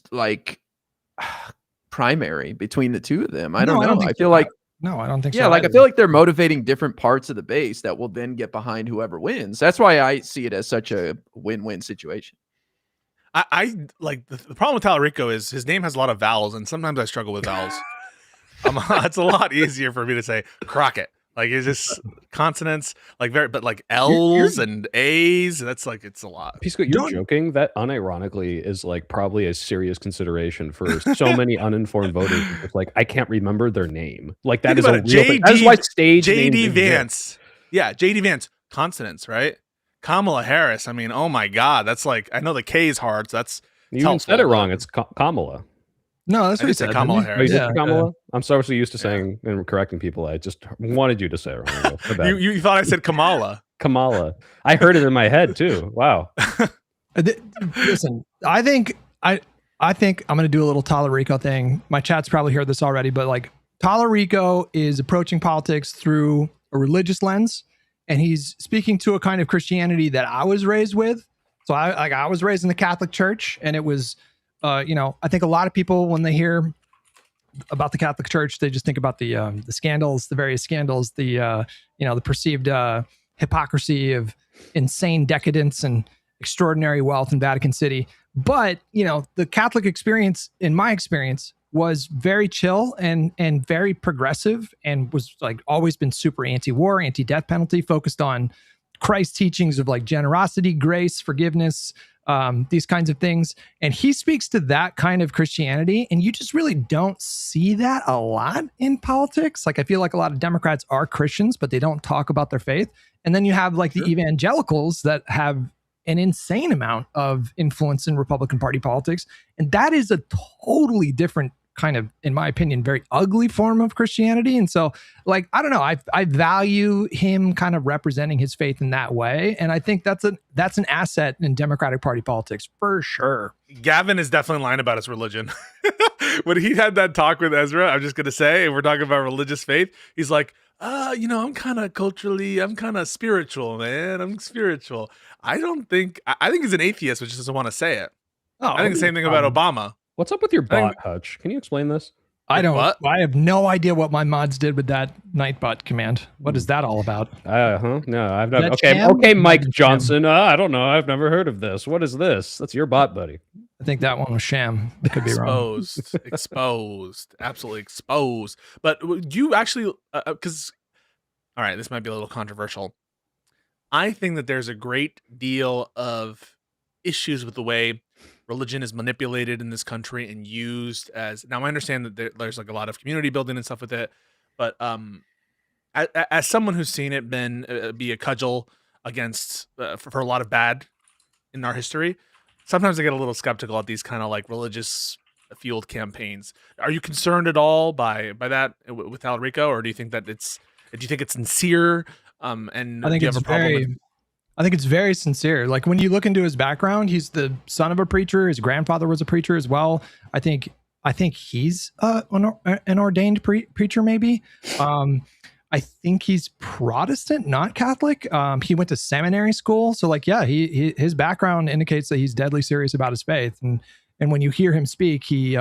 primary between the two of them. I don't know. I feel like I don't think so. Yeah, I feel like they're motivating different parts of the base that will then get behind whoever wins. That's why I see it as such a win-win situation. I like the problem with Tallarico is his name has a lot of vowels, and sometimes I struggle with vowels. It's a lot easier for me to say Crockett. Like it's just consonants, but L's and A's. That's it's a lot. Pisco, you're joking. That unironically is probably a serious consideration for so many uninformed voters. It's I can't remember their name. That is a real thing. That is why stage JD Vance. Yeah, JD Vance. Consonants, right? Kamala Harris. I mean, oh my God, that's I know the K is hard. So that's you even said it wrong. It's Kamala. No, that's what he said. Kamala Harris. Kamala? I'm so used to saying and correcting people. I just wanted you to say it wrong. You thought I said Kamala. Kamala. I heard it in my head too. Wow. Listen, I think I'm going to do a little Tallarico thing. My chat's probably heard this already, but Tallarico is approaching politics through a religious lens, and he's speaking to a kind of Christianity that I was raised with. So I was raised in the Catholic Church, and it was. I think a lot of people, when they hear about the Catholic Church, they just think about the scandals, the various scandals, the perceived hypocrisy of insane decadence and extraordinary wealth in Vatican City. But the Catholic experience, in my experience, was very chill and very progressive, and was always been super anti-war, anti-death penalty, focused on Christ's teachings of generosity, grace, forgiveness. These kinds of things. And he speaks to that kind of Christianity. And you just really don't see that a lot in politics. I feel like a lot of Democrats are Christians, but they don't talk about their faith. And then you have the evangelicals that have an insane amount of influence in Republican Party politics. And that is a totally different kind of, in my opinion, very ugly form of Christianity. And so I don't know, I value him kind of representing his faith in that way. And I think that's an asset in Democratic Party politics for sure. Gavin is definitely lying about his religion. When he had that talk with Ezra, I'm just going to say, and we're talking about religious faith, he's like, I'm kind of culturally, I'm kind of spiritual, man. I'm spiritual. I think he's an atheist, but just doesn't want to say it. I think the same thing about Obama. What's up with your bot, Hutch? Can you explain this? I have no idea what my mods did with that Nightbot command. What is that all about? No, I've not. Okay, Mike Johnson. I don't know. I've never heard of this. What is this? That's your bot, buddy. I think that one was sham. Could be wrong. Exposed, absolutely exposed. But do you actually, because, all right, this might be a little controversial. I think that there's a great deal of issues with the way religion is manipulated in this country and used as. Now, I understand that there's like a lot of community building and stuff with it, but as someone who's seen it be a cudgel against for a lot of bad in our history, sometimes I get a little skeptical at these kind of like religious fueled campaigns. Are you concerned at all by that with Alrico, or do you think that it's sincere? And I think it's very sincere. Like when you look into his background, he's the son of a preacher. His grandfather was a preacher as well. I think he's an ordained preacher, maybe. I think he's Protestant, not Catholic. He went to seminary school, so like, yeah, his background indicates that he's deadly serious about his faith. And when you hear him speak, he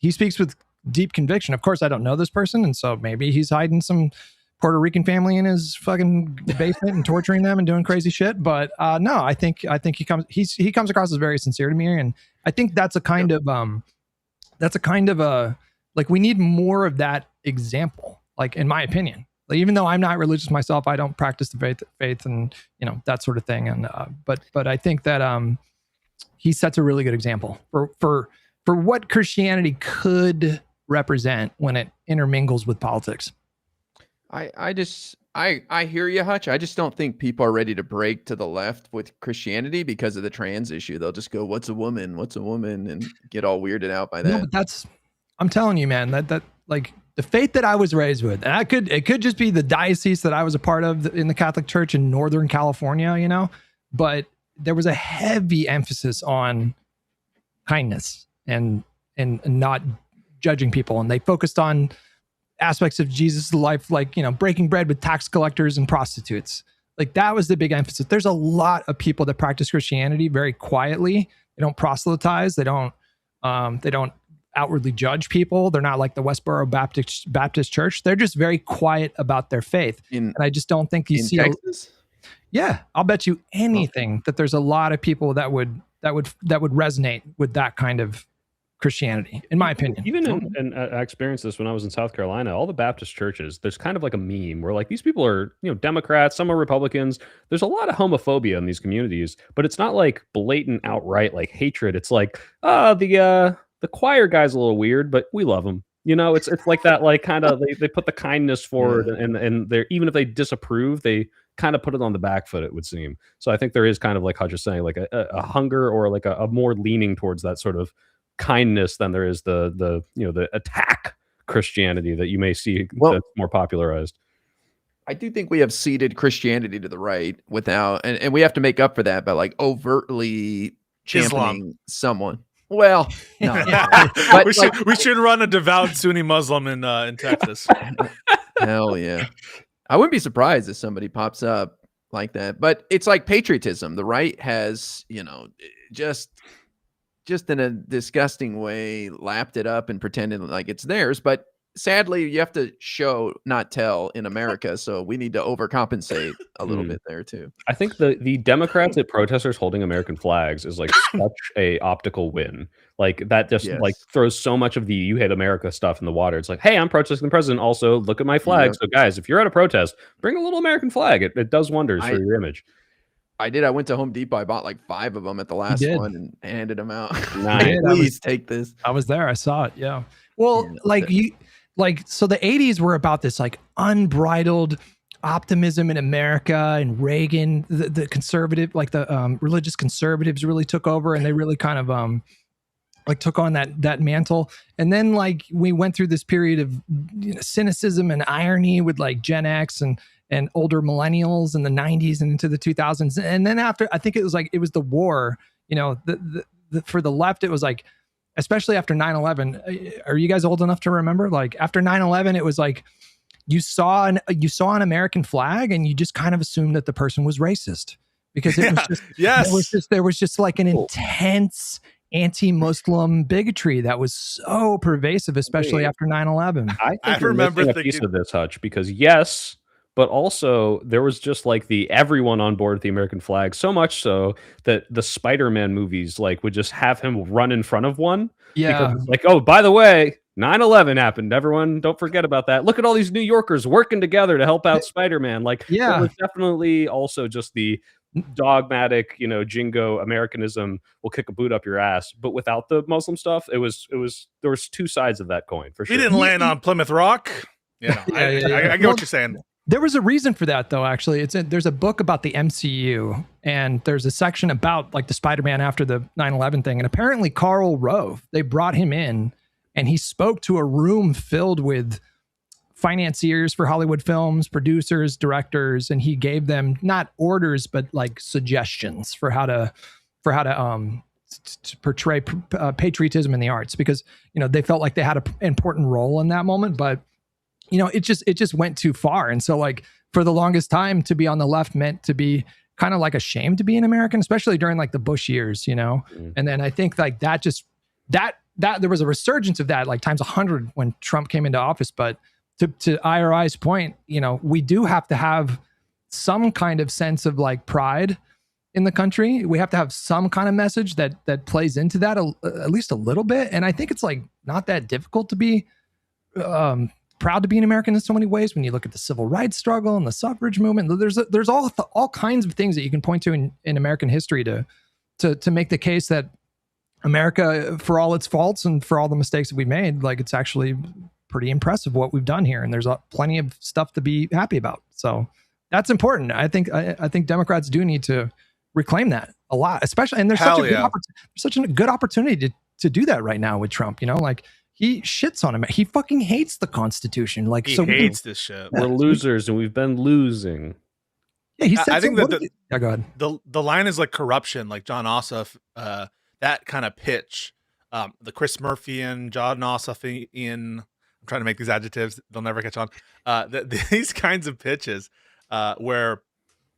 speaks with deep conviction. Of course, I don't know this person, and so maybe he's hiding some Puerto Rican family in his fucking basement and torturing them and doing crazy shit. But no, I think he comes across as very sincere to me, and I think that's a kind of like, we need more of that example. Like, in my opinion, like, even though I'm not religious myself, I don't practice the faith and, you know, that sort of thing. And but I think that he sets a really good example for what Christianity could represent when it intermingles with politics. I hear you, Hutch. I just don't think people are ready to break to the left with Christianity because of the trans issue. They'll just go, "What's a woman? What's a woman?" and get all weirded out by that. No, but I'm telling you, man, that like the faith that I was raised with, and it could just be the diocese that I was a part of in the Catholic Church in Northern California, you know, but there was a heavy emphasis on kindness and not judging people, and they focused on aspects of Jesus' life, like, you know, breaking bread with tax collectors and prostitutes. Like, that was the big emphasis. There's a lot of people that practice Christianity very quietly. They don't proselytize. They don't outwardly judge people. They're not like the Westboro Baptist Church. They're just very quiet about their faith. And I just don't think you see Texas? Yeah, I'll bet you anything that there's a lot of people that would resonate with that kind of Christianity, in my opinion. Even I experienced this when I was in South Carolina. All the Baptist churches, there's kind of like a meme where like these people are, you know, Democrats, some are Republicans. There's a lot of homophobia in these communities, but it's not like blatant outright like hatred. It's like, the choir guy's a little weird, but we love him. You know, it's like that, like kind of they put the kindness forward, and they're, even if they disapprove, they kind of put it on the back foot, it would seem. So I think there is kind of, like Hutch is saying, like a hunger or like a more leaning towards that sort of kindness than there is the you know, the attack Christianity that you may see that's more popularized. I do think we have ceded Christianity to the right without, and we have to make up for that by like overtly championing someone. Well, no, but we should run a devout Sunni Muslim in Texas. Hell yeah. I wouldn't be surprised if somebody pops up like that, but it's like patriotism. The right has, you know, just in a disgusting way lapped it up and pretended like it's theirs. But sadly, you have to show, not tell in America. So we need to overcompensate a little bit there too. I think the Democrats at protesters holding American flags is like such a optical win. Like that just like throws so much of the "you hate America" stuff in the water. It's like, hey, I'm protesting the president. Also, look at my flag. So guys, if you're at a protest, bring a little American flag. It does wonders for your image. I did. I went to Home Depot. I bought like 5 of them at the last one and handed them out. Nice. Please take this. I was there. I saw it. Yeah. Well, so the 80s were about this like unbridled optimism in America, and Reagan, the conservative, like the religious conservatives really took over, and they really kind of like took on that mantle. And then like we went through this period of, you know, cynicism and irony with like Gen X and older millennials in the 90s and into the 2000s. And then after, I think it was the war, you know, for the left, it was like, especially after 9/11. Are you guys old enough to remember? Like after 9/11, it was like you saw an American flag and you just kind of assumed that the person was racist, because it was just there was just like an intense anti-Muslim bigotry that was so pervasive, especially after 9/11. I remember a piece of this, Hutch, because yes, but also there was just like the everyone on board with the American flag, so much so that the Spider-Man movies like would just have him run in front of one. Yeah. Because it's like, oh, by the way, 9/11 happened. Everyone, don't forget about that. Look at all these New Yorkers working together to help out Spider-Man. Like, Yeah. it was definitely also just the dogmatic, jingo Americanism will kick a boot up your ass, but without the Muslim stuff, there was two sides of that coin for sure. We didn't land on Plymouth Rock. I get what you're saying. There was a reason for that, though. Actually, there's a book about the MCU, and there's a section about like the Spider-Man after the 9/11 thing. And apparently, Karl Rove, they brought him in, and he spoke to a room filled with financiers for Hollywood films, producers, directors, and he gave them not orders but like suggestions for how to portray patriotism in the arts, because they felt like they had an important role in that moment, but it just went too far. And so like for the longest time, to be on the left meant to be kind of like ashamed to be an American, especially during like the Bush years, And then I think like that there was a resurgence of that like times 100 when Trump came into office. But to IRI's point, we do have to have some kind of sense of like pride in the country. We have to have some kind of message that plays into that at least a little bit. And I think it's like not that difficult to be proud to be an American in so many ways. When you look at the civil rights struggle and the suffrage movement, there's all kinds of things that you can point to in American history to make the case that America, for all its faults and for all the mistakes that we made, like it's actually pretty impressive what we've done here. And there's plenty of stuff to be happy about. So that's important. I think Democrats do need to reclaim that a lot, especially, and there's such a good opportunity to do that right now with Trump, like he shits on him. He fucking hates the Constitution. Like, he hates this shit. We're losers and we've been losing. Yeah, he said. I think that go ahead. The line is like corruption, like John Ossoff, that kind of pitch. The Chris Murphy and John Ossoff in. I'm trying to make these adjectives; they'll never catch on. These kinds of pitches, where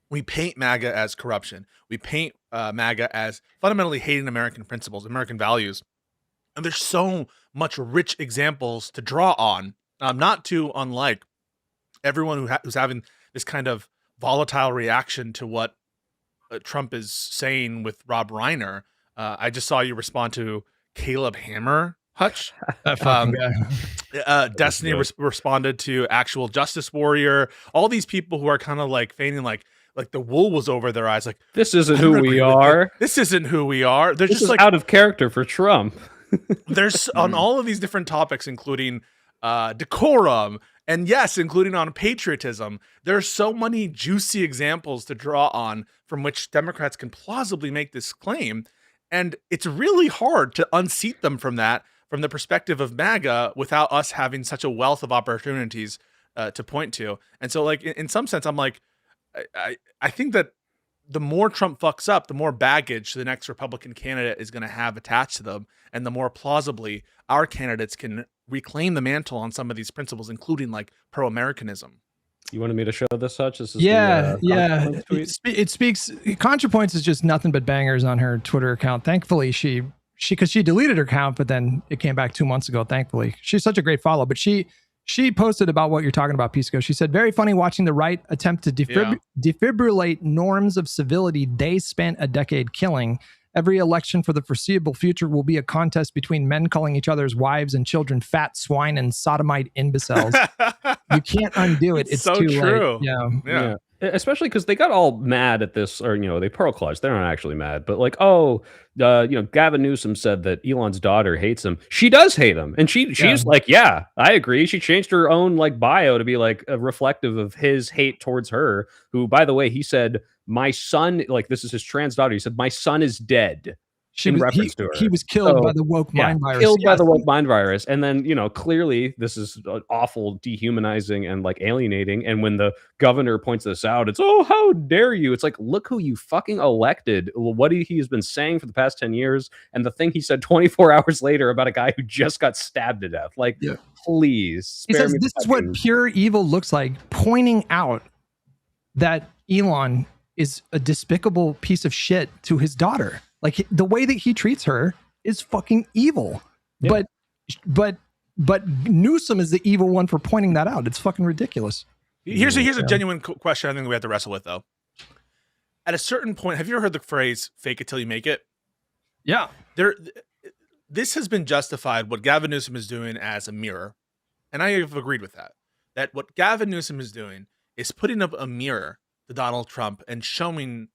we paint MAGA as corruption, we paint MAGA as fundamentally hating American principles, American values. And there's so much rich examples to draw on, not too unlike everyone who's having this kind of volatile reaction to what Trump is saying with Rob Reiner. I just saw you respond to Caleb Hammer, Hutch. Destiny responded to Actual Justice Warrior. All these people who are kind of like feigning like the wool was over their eyes. Like, this isn't who we are. This isn't who we are. They're this just is like out of character for Trump. There's on all of these different topics, including decorum, and yes, including on patriotism. There are so many juicy examples to draw on from which Democrats can plausibly make this claim. And it's really hard to unseat them from that, from the perspective of MAGA, without us having such a wealth of opportunities to point to. And so, like, in some sense, I'm like, I think that the more Trump fucks up, the more baggage the next Republican candidate is going to have attached to them, and the more plausibly our candidates can reclaim the mantle on some of these principles, including like pro-Americanism. You wanted me to show this, Hutch? This is yeah. It speaks. ContraPoints is just nothing but bangers on her Twitter account. Thankfully, because she deleted her account, but then it came back 2 months ago. Thankfully, she's such a great follow. But she posted about what you're talking about, Pisco. She said, very funny watching the right attempt to defibrillate norms of civility they spent a decade killing. Every election for the foreseeable future will be a contest between men calling each other's wives and children fat swine and sodomite imbeciles. You can't undo it. It's so too true. late. Yeah. Especially because they got all mad at this, or they pearl clutched. They're not actually mad, but like, Gavin Newsom said that Elon's daughter hates him. She does hate him, and she's like, yeah, I agree. She changed her own like bio to be like reflective of his hate towards her. Who, by the way, he said, my son, like this is his trans daughter. He said, my son is dead. He was killed by the woke mind virus. Killed by the woke mind virus. And then, clearly this is awful, dehumanizing, and like alienating. And when the governor points this out, it's, oh, how dare you? It's like, look who you fucking elected. What he has been saying for the past 10 years. And the thing he said 24 hours later about a guy who just got stabbed to death. Like, please. He says this is what pure evil looks like, pointing out that Elon is a despicable piece of shit to his daughter. Like the way that he treats her is fucking evil. Yeah. But Newsom is the evil one for pointing that out. It's fucking ridiculous. Here's a genuine question I think we have to wrestle with, though. At a certain point, have you ever heard the phrase "fake it till you make it"? Yeah. This has been justified, what Gavin Newsom is doing, as a mirror. And I have agreed with that. That what Gavin Newsom is doing is putting up a mirror to Donald Trump and showing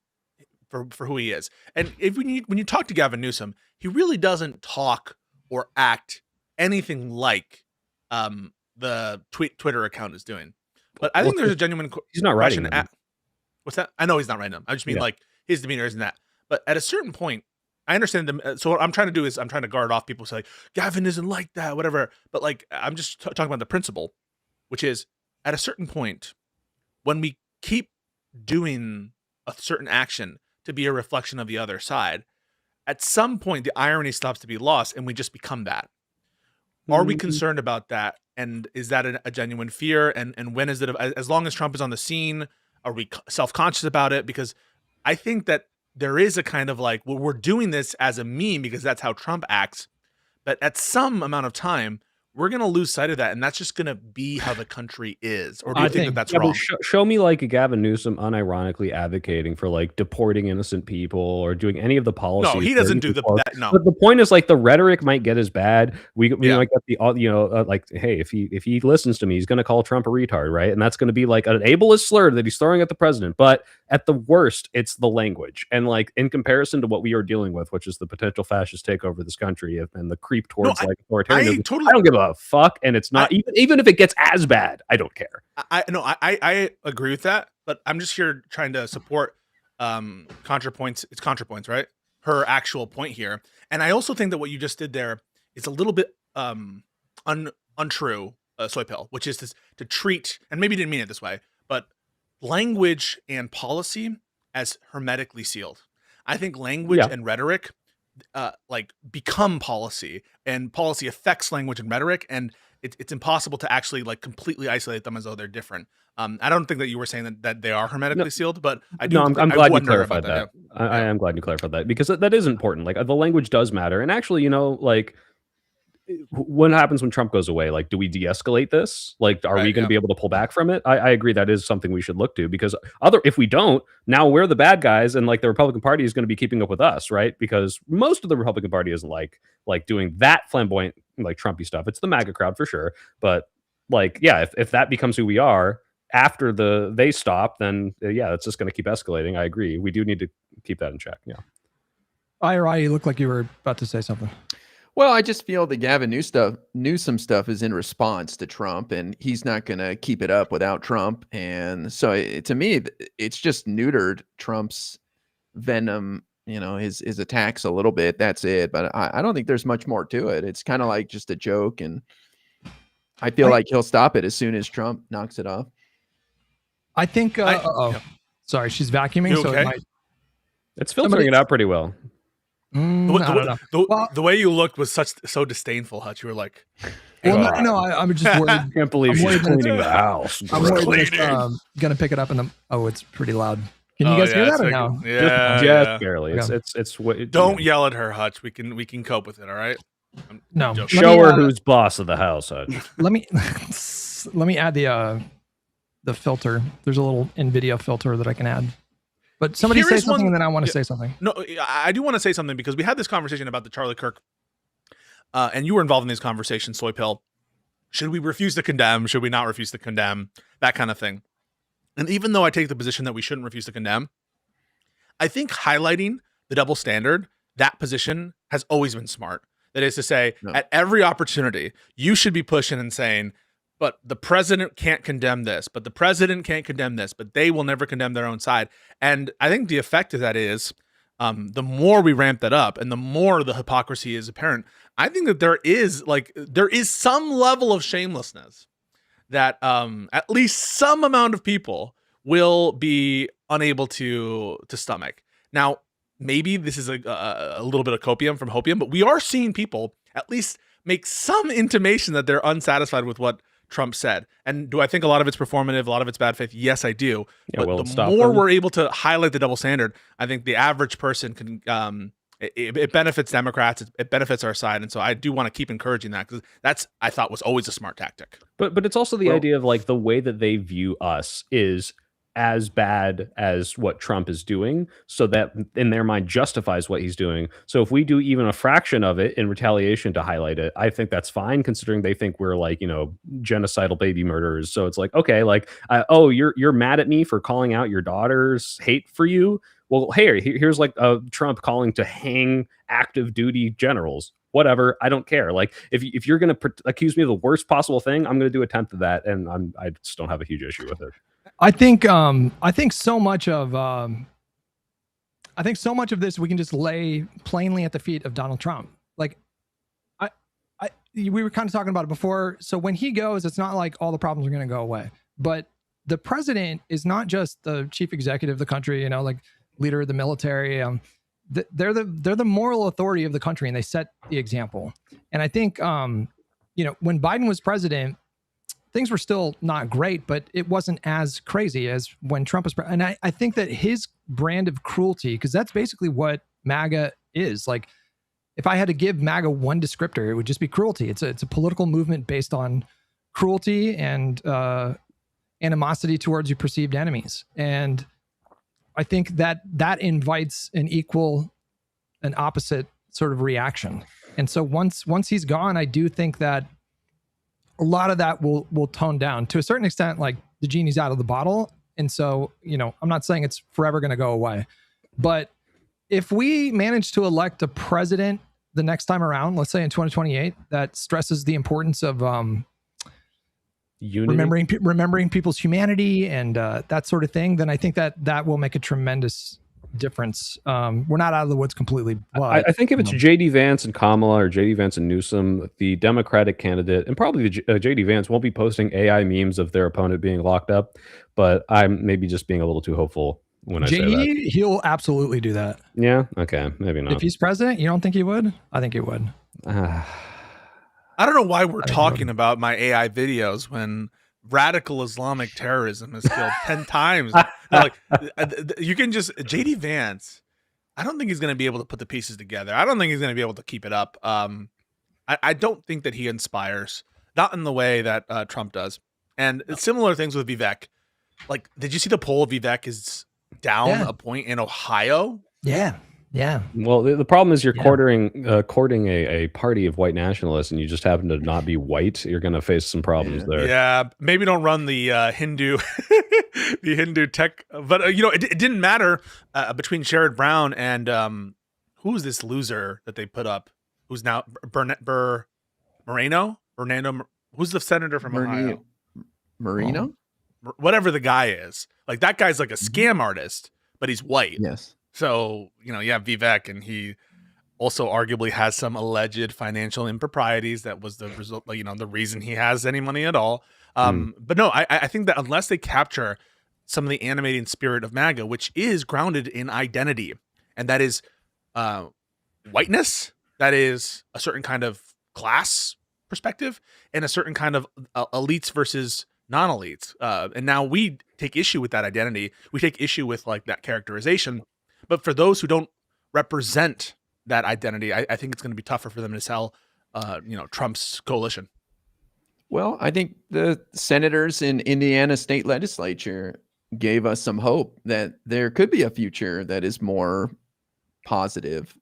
for who he is. And when you talk to Gavin Newsom, he really doesn't talk or act anything like the Twitter account is doing. But I think there's a genuine he's not writing question. What's that? I know he's not writing them. I just mean like his demeanor isn't that. But at a certain point, I understand them. So what I'm trying to do is I'm trying to guard off people who say Gavin isn't like that, whatever. But like I'm just talking about the principle, which is at a certain point, when we keep doing a certain action to be a reflection of the other side, at some point the irony stops to be lost, and we just become that. Are we concerned about that? And is that a genuine fear? And when is it? As long as Trump is on the scene, are we self-conscious about it? Because I think that there is a kind of like, well, we're doing this as a meme because that's how Trump acts. But at some amount of time, we're going to lose sight of that. And that's just going to be how the country is. Or do you think that that's wrong? Show me like a Gavin Newsom unironically advocating for like deporting innocent people or doing any of the policies. No, he doesn't do that. No. But the point is like the rhetoric might get as bad. We might get the, like, hey, if he listens to me, he's going to call Trump a retard, right? And that's going to be like an ableist slur that he's throwing at the president. But at the worst, it's the language. And like in comparison to what we are dealing with, which is the potential fascist takeover of this country and the creep towards authoritarianism, I don't give a fuck. And it's not even if it gets as bad, I don't care. I agree with that, but I'm just here trying to support ContraPoints. It's ContraPoints, right? Her actual point here. And I also think that what you just did there is a little bit untrue, Soy Pill, which is to treat, and maybe you didn't mean it this way, but language and policy as hermetically sealed. I think language and rhetoric like become policy, and policy affects language and rhetoric, and it's impossible to actually like completely isolate them as though they're different. I don't think that you were saying that they are hermetically sealed, but I do. No, I'm glad you clarified that. I am glad you clarified that, because that is important. Like the language does matter, and actually, like what happens when Trump goes away? Like, do we de-escalate this? Like, are we going to be able to pull back from it? I agree that is something we should look to, because if we don't, now we're the bad guys, and like the Republican Party is going to be keeping up with us, right? Because most of the Republican Party isn't like doing that flamboyant, like Trumpy stuff. It's the MAGA crowd for sure. But like, yeah, if that becomes who we are after they stop, then it's just going to keep escalating. I agree. We do need to keep that in check. Yeah. IRI, you look like you were about to say something. Well, I just feel the Gavin Newsom stuff is in response to Trump, and he's not going to keep it up without Trump. And so to me, it's just neutered Trump's venom, his attacks a little bit. That's it. But I don't think there's much more to it. It's kind of like just a joke. And I feel like he'll stop it as soon as Trump knocks it off. I think, sorry, she's vacuuming. You okay? So it might... It's filtering it out pretty well. The way you looked was so disdainful, Hutch. You were like, well, no, I'm just worried. I can't believe she's cleaning the house. I'm worried that gonna pick it up and it's pretty loud. Can you guys hear that or no? Yeah, just barely. It's don't yell at her, Hutch. We can cope with it. All right. No, show her who's boss of the house, Hutch. Let me add the filter. There's a little NVIDIA filter that I can add. But somebody say something, and then I want to say something. No, I do want to say something, because we had this conversation about the Charlie Kirk, and you were involved in these conversations, Soy Pill. Should we refuse to condemn? Should we not refuse to condemn? That kind of thing. And even though I take the position that we shouldn't refuse to condemn, I think highlighting the double standard, that position has always been smart. That is to say, at every opportunity, you should be pushing and saying, but the president can't condemn this, but the president can't condemn this, but they will never condemn their own side. And I think the effect of that is the more we ramp that up and the more the hypocrisy is apparent, I think that there is some level of shamelessness that at least some amount of people will be unable to stomach. Now, maybe this is a little bit of copium from hopium, but we are seeing people at least make some intimation that they're unsatisfied with what Trump said. And do I think a lot of it's performative, a lot of it's bad faith? Yes, I do. But the more we're able to highlight the double standard, I think the average person can it benefits Democrats. It benefits our side, and so I do want to keep encouraging that, because that's, I thought, was always a smart tactic. But it's also the idea of like the way that they view us is as bad as what Trump is doing, so that in their mind justifies what he's doing. So if we do even a fraction of it in retaliation to highlight it, I think that's fine, considering they think we're like, you know, genocidal baby murderers. So it's like, okay, like, oh, you're mad at me for calling out your daughter's hate for you. Well, hey, here's like Trump calling to hang active duty generals. Whatever, I don't care. Like, if you're going to accuse me of the worst possible thing, I'm going to do a tenth of that, and I just don't have a huge issue with it. I think so much of this we can just lay plainly at the feet of Donald Trump. Like, we were kind of talking about it before. So when he goes, it's not like all the problems are going to go away. But the president is not just the chief executive of the country, you know, like leader of the military. They're the moral authority of the country, and they set the example. And I think, you know, when Biden was president, things were still not great, but it wasn't as crazy as when Trump was president. And I think that his brand of cruelty, because that's basically what MAGA is. Like, if I had to give MAGA one descriptor, it would just be cruelty. It's a political movement based on cruelty and animosity towards your perceived enemies. And I think that invites an opposite sort of reaction. And so once he's gone, I do think that a lot of that will tone down to a certain extent. Like, the genie's out of the bottle. And so, you know, I'm not saying it's forever going to go away, but if we manage to elect a president the next time around, let's say in 2028, that stresses the importance of remembering people's humanity and that sort of thing, then I think that will make a tremendous difference. We're not out of the woods completely. But, I think if it's J.D. Vance and Kamala, or J.D. Vance and Newsom, the Democratic candidate, and probably J.D. Vance won't be posting AI memes of their opponent being locked up, but I'm maybe just being a little too hopeful when I say that. He'll absolutely do that. Yeah? Okay, maybe not. If he's president, you don't think he would? I think he would. I don't know why we're talking about my AI videos when radical Islamic terrorism has killed 10 times. Like, you can just, JD Vance, I don't think he's going to be able to put the pieces together. I don't think he's going to be able to keep it up. I don't think that he inspires, not in the way that Trump does. And similar things with Vivek. Like, did you see the poll? Vivek is down a point in Ohio. Yeah. Well, the problem is you're courting a party of white nationalists, and you just happen to not be white. You're going to face some problems there. Yeah, maybe don't run the Hindu, the Hindu tech. But you know, it didn't matter between Sherrod Brown and who's this loser that they put up? Who's now Moreno? Fernando? Who's the senator from Ohio? Marino? Whatever the guy is. Like, that guy's like a scam artist, but he's white. Yes. So, you know, you have Vivek, and he also arguably has some alleged financial improprieties. That was the result, you know, the reason he has any money at all. But no, I think that unless they capture some of the animating spirit of MAGA, which is grounded in identity, and that is whiteness, that is a certain kind of class perspective, and a certain kind of elites versus non-elites. And now we take issue with that identity. We take issue with like that characterization. But for those who don't represent that identity, I think it's going to be tougher for them to sell, you know, Trump's coalition. Well, I think the senators in Indiana state legislature gave us some hope that there could be a future that is more positive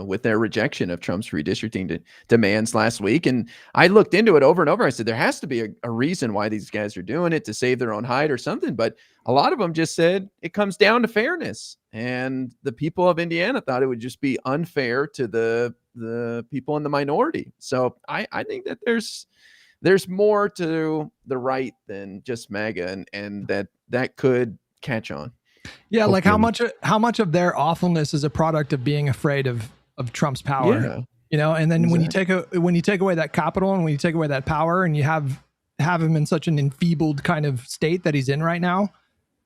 with their rejection of Trump's redistricting demands last week. And I looked into it over and over. I said, there has to be a reason why these guys are doing it, to save their own hide or something. But a lot of them just said it comes down to fairness. And the people of Indiana thought it would just be unfair to the people in the minority. So I think that there's more to the right than just MAGA, and that could catch on. Yeah, like how much of their awfulness is a product of being afraid of Trump's power. Yeah. You know, and then when you take away that capital, and when you take away that power, and you have him in such an enfeebled kind of state that he's in right now,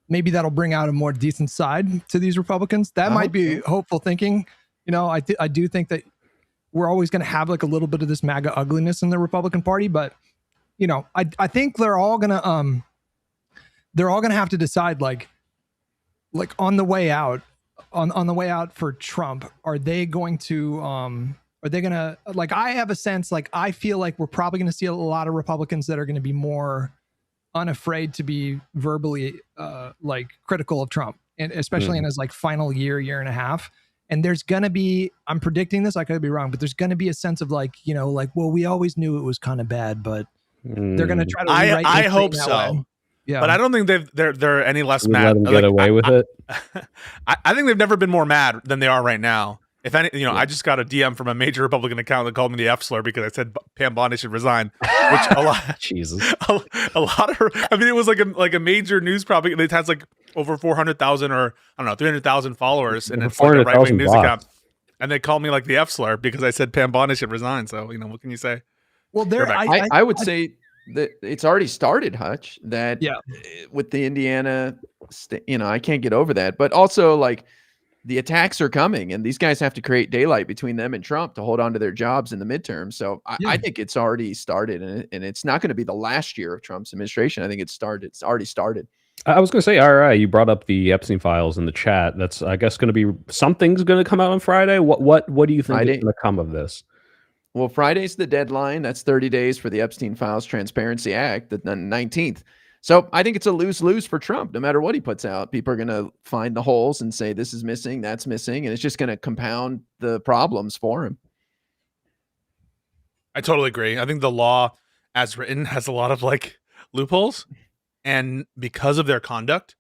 maybe that'll bring out a more decent side to these Republicans. That might be hopeful thinking. You know, I do think that we're always going to have like a little bit of this MAGA ugliness in the Republican Party, but you know, I think they're all gonna have to decide like on the way out, on the way out for Trump, are they going to like, I have a sense, like, I feel like we're probably going to see a lot of Republicans that are going to be more unafraid to be verbally like critical of Trump, and especially in his like final year and a half. And there's gonna be, I'm predicting this, I could be wrong, but there's gonna be a sense of like, you know, like, well, we always knew it was kind of bad, but they're gonna try to rewrite I hope that so. way. Yeah, but I don't think they're any less mad. Let them get away with it. I think they've never been more mad than they are right now. If any, you know, I just got a DM from a major Republican account that called me the F slur because I said Pam Bondi should resign. Which a lot, Jesus, a lot of her. I mean, it was like a major news propaganda. It has like over 400,000 or I don't know 300,000 followers, and it's like a right wing news account. And they called me like the F slur because I said Pam Bondi should resign. So you know, what can you say? Well, there, I would say that it's already started, Hutch. That with the Indiana, you know, I can't get over that. But also, like, the attacks are coming, and these guys have to create daylight between them and Trump to hold on to their jobs in the midterm. So I think it's already started, and it's not going to be the last year of Trump's administration. I think it's started. It's already started. I was going to say, all right, you brought up the Epstein files in the chat. That's, I guess, going to be something's going to come out on Friday. What do you think is going to come of this? Well, Friday's the deadline. That's 30 days for the Epstein Files Transparency Act, the 19th. So I think it's a lose-lose for Trump. No matter what he puts out, people are going to find the holes and say this is missing, that's missing, and it's just going to compound the problems for him. I totally agree. I think the law, as written, has a lot of like loopholes, and because of their conduct,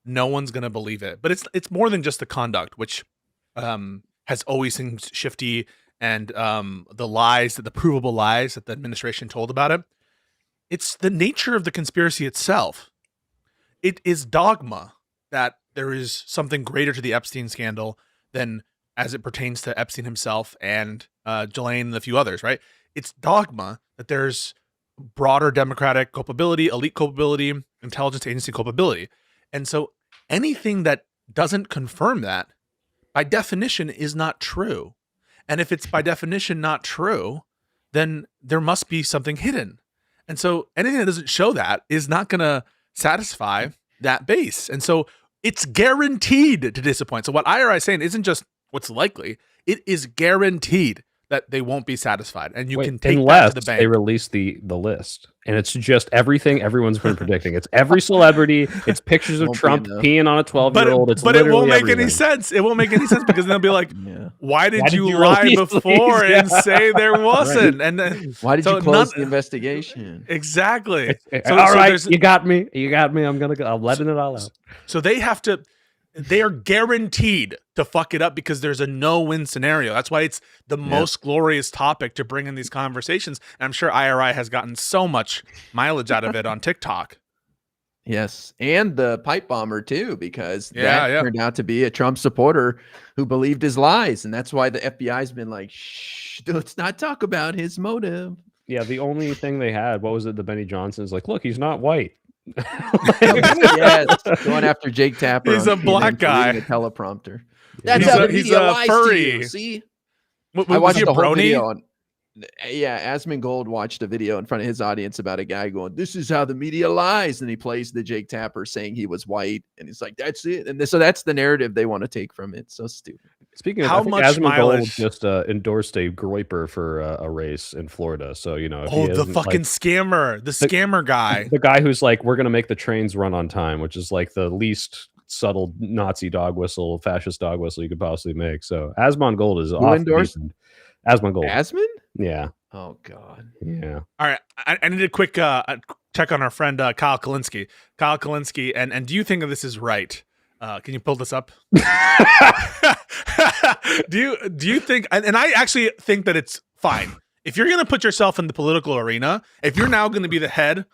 no one's going to believe it. But it's more than just the conduct, which has always seemed shifty, and the provable lies that the administration told about it. It's the nature of the conspiracy itself. It is dogma that there is something greater to the Epstein scandal than as it pertains to Epstein himself and Ghislaine and a few others, right? It's dogma that there's broader democratic culpability, elite culpability, intelligence agency culpability. And so anything that doesn't confirm that, by definition, is not true. And if it's by definition not true, then there must be something hidden. And so anything that doesn't show that is not going to satisfy that base. And so it's guaranteed to disappoint. So what IRI is saying isn't just what's likely, it is guaranteed that they won't be satisfied. And you can take that to the bank. They release the list. And it's just everything everyone's been predicting. It's every celebrity. It's pictures of Trump peeing on a 12-year-old. But it won't make any sense. It won't make any sense because they'll be like, why did you lie before and say there wasn't? Right. And why did you close the investigation? Exactly. All right, you got me. You got me. I'm letting it all out. So they are guaranteed to fuck it up because there's a no-win scenario. That's why it's the most glorious topic to bring in these conversations. And I'm sure IRI has gotten so much mileage out of it on TikTok. Yes, and the pipe bomber too, because that turned out to be a Trump supporter who believed his lies, and that's why the FBI's been like, "Shh, let's not talk about his motive." Yeah, the only thing they had, what was it? The Benny Johnson's like, look, he's not white. Yes, going after Jake Tapper. He's a black guy. A teleprompter. That's how the media lies to you. See, I watched the whole video on. Yeah, Asmongold watched a video in front of his audience about a guy going, "This is how the media lies," and he plays the Jake Tapper saying he was white, and he's like, "That's it." And so that's the narrative they want to take from it. So stupid. Speaking of how much mileage, just endorsed a Groyper for a race in Florida. So you know, the fucking scammer, the scammer guy, the guy who's like, "We're gonna make the trains run on time," which is like the least subtle Nazi dog whistle, fascist dog whistle you could possibly make. So Asmongold is off endorsed. Asmongold. Asmon? Yeah. Oh God. Yeah. All right. I need a quick check on our friend Kyle Kalinske. Kyle Kalinske, and do you think that this is right? Can you pull this up? Do you think? And I actually think that it's fine if you're going to put yourself in the political arena. If you're now going to be the head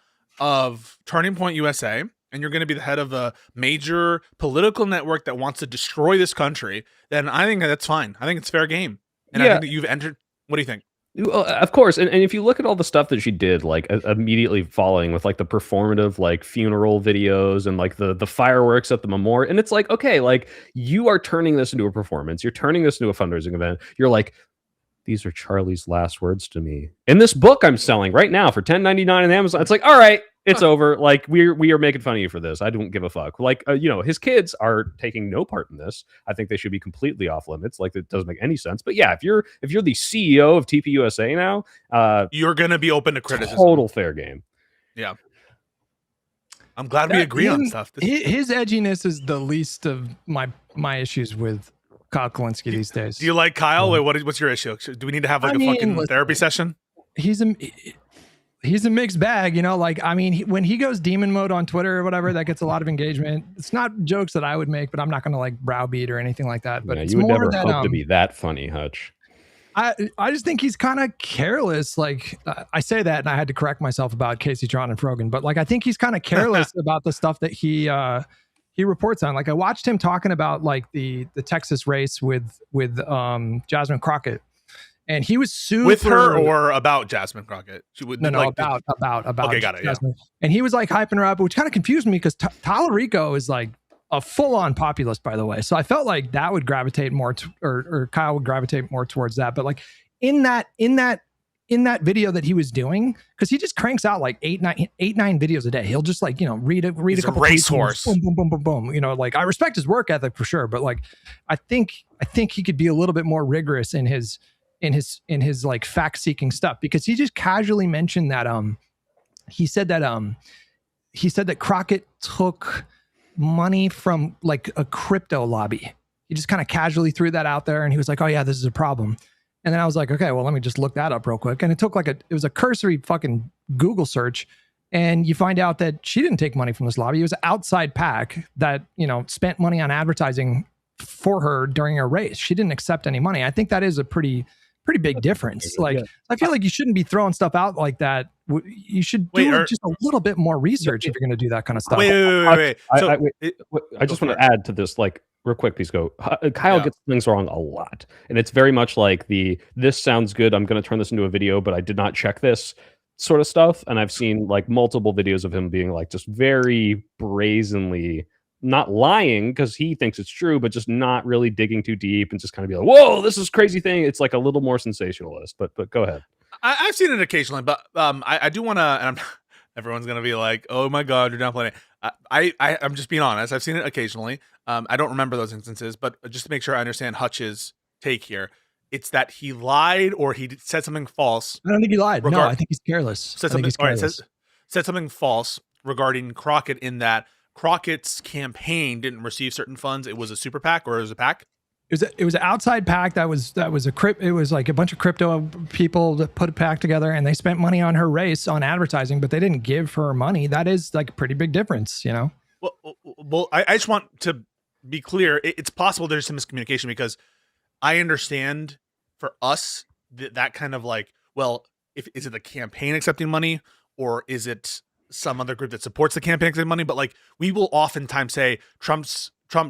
of Turning Point USA, and you're going to be the head of a major political network that wants to destroy this country, then I think that's fine. I think it's fair game. And I think that you've entered. What do you think? Of course, and if you look at all the stuff that she did, like immediately following with like the performative like funeral videos and like the fireworks at the memorial, and it's like, okay, like you are turning this into a performance, you're turning this into a fundraising event. You're like, these are Charlie's last words to me in this book I'm selling right now for $10.99 on Amazon. It's like, all right, it's over. Like we are making fun of you for this. I don't give a fuck. Like, his kids are taking no part in this. I think they should be completely off limits. Like, it doesn't make any sense. But yeah, if you're the CEO of TPUSA now, you're gonna be open to criticism. Total fair game. Yeah. I'm glad we agree on stuff. His edginess is the least of my issues with Kyle Kalinske these days. Do you like Kyle? Wait, what's your issue? Do we need to have like a fucking therapy session? He's a mixed bag, like, I mean, when he goes demon mode on Twitter or whatever, that gets a lot of engagement. It's not jokes that I would make, but I'm not going to like browbeat or anything like that. But it's you would more never that, hope to be that funny, Hutch. I just think he's kind of careless. Like, I say that and I had to correct myself about Casey Tron and Frogan, but like, I think he's kind of careless about the stuff that he reports on. Like, I watched him talking about like the Texas race with Jasmine Crockett, and he was super with her or about Jasmine Crockett. She would about. Okay, got it. Jasmine. Yeah. And he was like hyping her up, which kind of confused me because Tallarico is like a full-on populist, by the way. So I felt like that would gravitate more or Kyle would gravitate more towards that. But like in that video that he was doing, because he just cranks out like eight, nine videos a day. He'll just like, read a couple racehorse. Boom, boom, boom, boom, boom. Like, I respect his work ethic for sure, but like I think he could be a little bit more rigorous in his like fact-seeking stuff, because he just casually mentioned that he said that Crockett took money from like a crypto lobby. He just kind of casually threw that out there, and he was like, oh yeah, this is a problem. And then I was like, okay, well, let me just look that up real quick. And it took it was a cursory fucking Google search, and you find out that she didn't take money from this lobby. It was an outside PAC that spent money on advertising for her during her race. She didn't accept any money. I think that is a pretty big difference. Like, I feel like you shouldn't be throwing stuff out like that. You should do just a little bit more research if you're going to do that kind of stuff. Wait. I just want to add to this, like, real quick, please go. Kyle gets things wrong a lot. And it's very much like this sounds good, I'm going to turn this into a video, but I did not check this sort of stuff. And I've seen like multiple videos of him being like just very brazenly not lying because he thinks it's true, but just not really digging too deep and just kind of be like, whoa, this is crazy thing. It's like a little more sensationalist, but go ahead. I've seen it occasionally, but I do want to, and everyone's going to be like, oh my God, you're downplaying it. I'm just being honest. I've seen it occasionally. I don't remember those instances, but just to make sure I understand Hutch's take here, it's that he lied or he said something false. I don't think he lied. No, I think he's careless. Said something false regarding Crockett, in that Crockett's campaign didn't receive certain funds. It was a super PAC, or it was a PAC? It was an outside PAC that was it was like a bunch of crypto people that put a PAC together, and they spent money on her race on advertising, but they didn't give her money. That is like a pretty big difference, Well, I just want to be clear. It's possible there's some miscommunication, because I understand for us that kind of like, well, is it the campaign accepting money, or is it some other group that supports the campaign accepting money? But like, we will oftentimes say Trump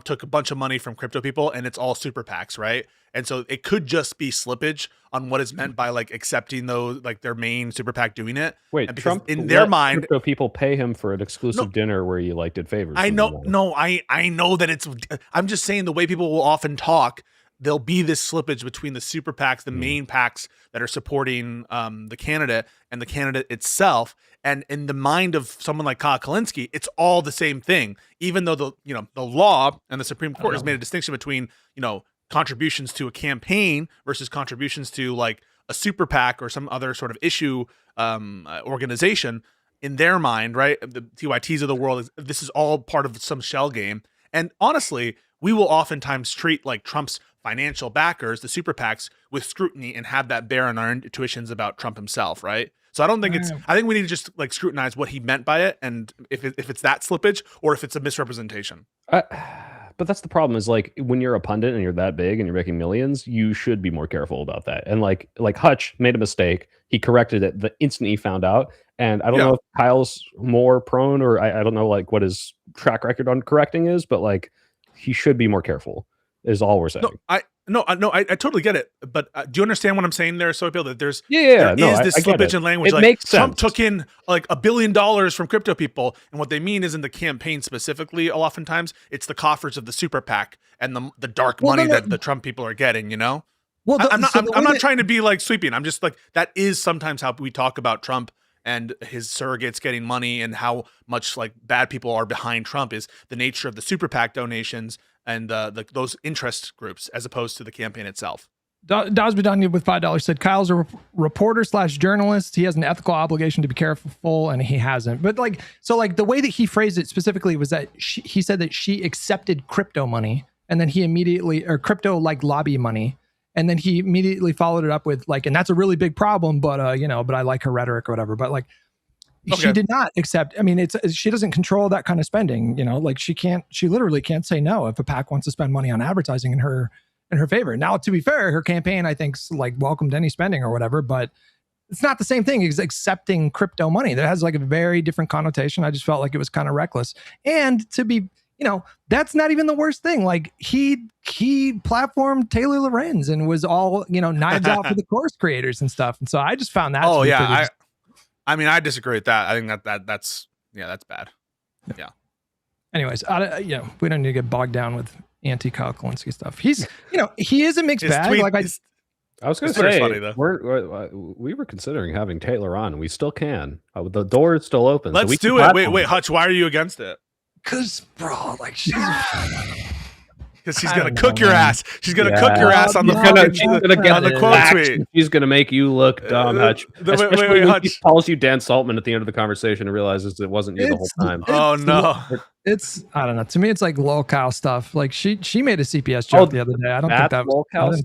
took a bunch of money from crypto people, and it's all super PACs, right? And so it could just be slippage on what is meant by like accepting those, like their main super PAC doing it. Wait, Trump in their mind, crypto people pay him for an exclusive dinner where you like did favors. I know, I know that it's. I'm just saying the way people will often talk, there'll be this slippage between the super PACs, the main PACs that are supporting the candidate, and the candidate itself. And in the mind of someone like Kyle Kalinske, it's all the same thing, even though the law and the Supreme Court has made a distinction between, contributions to a campaign versus contributions to like a super PAC or some other sort of issue organization. In their mind, right, the TYTs of the world, this is all part of some shell game. And honestly, we will oftentimes treat like Trump's financial backers, the super PACs, with scrutiny and have that bear on our intuitions about Trump himself, right? So I don't think I think we need to just like scrutinize what he meant by it, and if it's that slippage or if it's a misrepresentation. But that's the problem, is like when you're a pundit and you're that big and you're making millions, you should be more careful about that. And like Hutch made a mistake. He corrected it the instant he found out. And I don't know if Kyle's more prone, or I don't know like what his track record on correcting is, but like he should be more careful is all we're saying. I totally get it. But do you understand what I'm saying there, Soapil? That there is this slippage in language. It makes sense. Trump took in like $1 billion from crypto people, and what they mean isn't the campaign specifically. Oftentimes, it's the coffers of the super PAC and the dark money that the Trump people are getting. Well, I'm not trying to be like sweeping. I'm just like, that is sometimes how we talk about Trump and his surrogates getting money and how much like bad people are behind Trump is the nature of the super PAC donations and those interest groups as opposed to the campaign itself. Dosby Dunn with $5 said Kyle's a reporter / journalist. He has an ethical obligation to be careful, and he hasn't. But like, so like the way that he phrased it specifically was that he said that she accepted crypto money, and then he immediately, or crypto like lobby money. And then he immediately followed it up with like, and that's a really big problem, but but I like her rhetoric or whatever. But like, she did not accept. I mean, she doesn't control that kind of spending. Like she literally can't say no if a PAC wants to spend money on advertising in her favor. Now, to be fair, her campaign I think's like welcomed any spending or whatever, but it's not the same thing as accepting crypto money. That has like a very different connotation. I just felt like it was kind of reckless. And to be, that's not even the worst thing. Like he platformed Taylor Lorenz and was all, knives out for the course creators and stuff. And so I just found that. Oh yeah. I mean, I disagree with that. I think that's bad. Yeah. Anyways, we don't need to get bogged down with anti-Kyle Kulinski stuff. He's, he is a mixed bag. Tweet, like I was going to say, funny, we were considering having Taylor on, and we still can. The door is still open. Let's do it. Wait, Hutch, why are you against it? Because, bro, like she's gonna cook your ass. She's gonna cook your ass on the quote tweet. She's gonna make you look dumb, Hutch. Especially when she calls you Dan Saltman at the end of the conversation and realizes it wasn't you the whole time. Oh no. I don't know. To me, it's like low cow stuff. Like she made a CPS joke the other day. I don't think that low cow. No.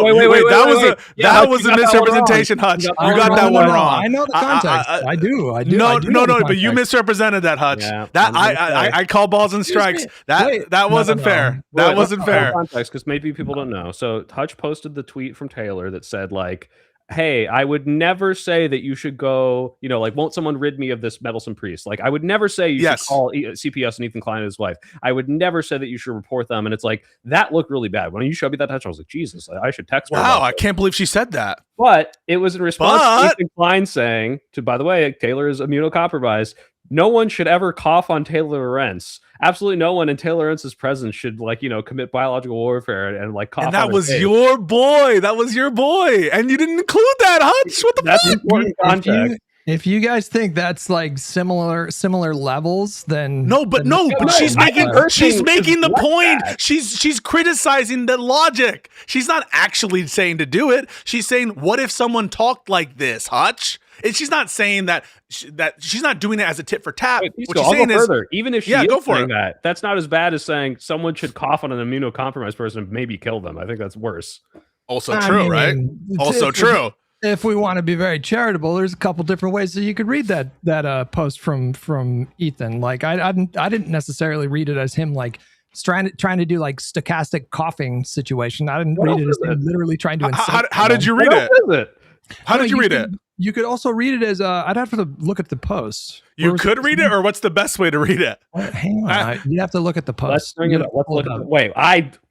Wait. That was a misrepresentation, Hutch. You got that one wrong. I know the context. I do. No. But you misrepresented that, Hutch. That I call balls and strikes. That wasn't fair. That wasn't fair. Context, because maybe people don't know. So Hutch posted the tweet from Taylor that said like, hey, I would never say that you should go, like, won't someone rid me of this meddlesome priest? Like, I would never say you should call CPS and Ethan Klein and his wife. I would never say that you should report them. And it's like, that looked really bad. When you showed me that touch, I was like, Jesus, I should text her. Wow, I can't believe she said that. But it was in response to Ethan Klein saying, by the way, Taylor is immunocompromised. No one should ever cough on Taylor Lorenz. Absolutely no one in Taylor Lorenz's presence should commit biological warfare and cough. And that was your boy. That was your boy. And you didn't include that, Hutch. What the That's important context. If you guys think that's like similar levels, then but she's making the point. She's criticizing the logic. She's not actually saying to do it. She's saying, what if someone talked like this, Hutch? And she's not saying that she's not doing it as a tit for tat. What she's saying is, even if she is saying that's not as bad as saying someone should cough on an immunocompromised person and maybe kill them. I think that's worse. Also true, right? Also true. If we want to be very charitable, there's a couple different ways that you could read that post from Ethan. Like I didn't necessarily read it as him like trying to do like stochastic coughing situation. I didn't read it as him literally trying to. How did you read it? How did you read it? You could also read it as I'd have to look at the post. You could read it, or what's the best way to read it? Hang on, you have to look at the post. Let's bring it up. Let's look at it. Wait,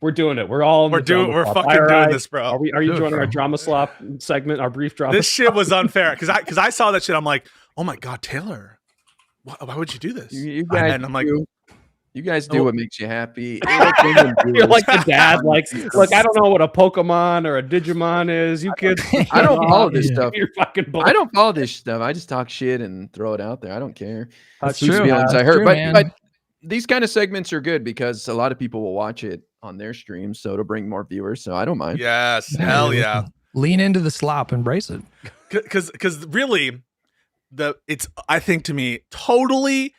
we're doing it. We're all we're fucking doing this, bro. Are you joining our drama slop segment? Our brief drama. This shit was unfair because I saw that shit. I'm like, oh my god, Taylor, why would you do this? And I'm like. You guys do what makes you happy. You're like the dad. Like, look, I don't know what a Pokemon or a Digimon is. You kids, I don't follow this stuff. You're fucking. I don't follow this stuff. I just talk shit and throw it out there. I don't care. That's true. Feelings I hurt, but these kind of segments are good because a lot of people will watch it on their streams, so to bring more viewers. So I don't mind. Yes, hell yeah. Lean into the slop, embrace it. Because really, I think to me totally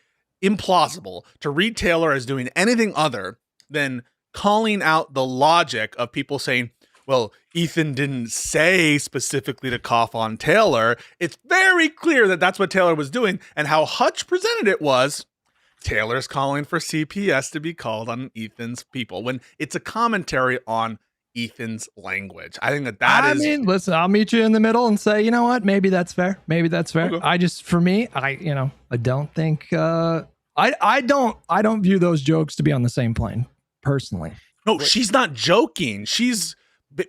implausible to read Taylor as doing anything other than calling out the logic of people saying, well, Ethan didn't say specifically to cough on Taylor. It's very clear that that's what Taylor was doing, and how Hutch presented it was Taylor's calling for CPS to be called on Ethan's people when it's a commentary on Ethan's language. I think that is. I mean, listen, I'll meet you in the middle and say, you know what? Maybe that's fair. Okay. I don't think. I don't view those jokes to be on the same plane personally. No, she's not joking. She's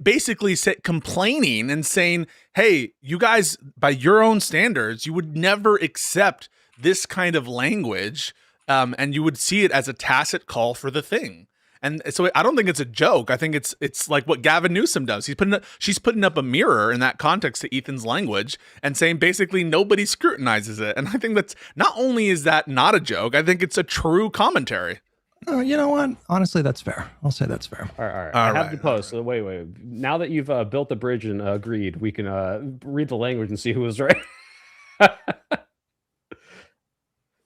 basically complaining and saying, "Hey, you guys, by your own standards, you would never accept this kind of language, and you would see it as a tacit call for the thing." And so I don't think it's a joke. I think it's like what Gavin Newsom does. She's putting up a mirror in that context to Ethan's language and saying basically nobody scrutinizes it. And I think that's not only is that not a joke, I think it's a true commentary. You know what? Honestly, that's fair. I'll say that's fair. All right. I have the post. So wait. Now that you've built the bridge and agreed, we can read the language and see who was right.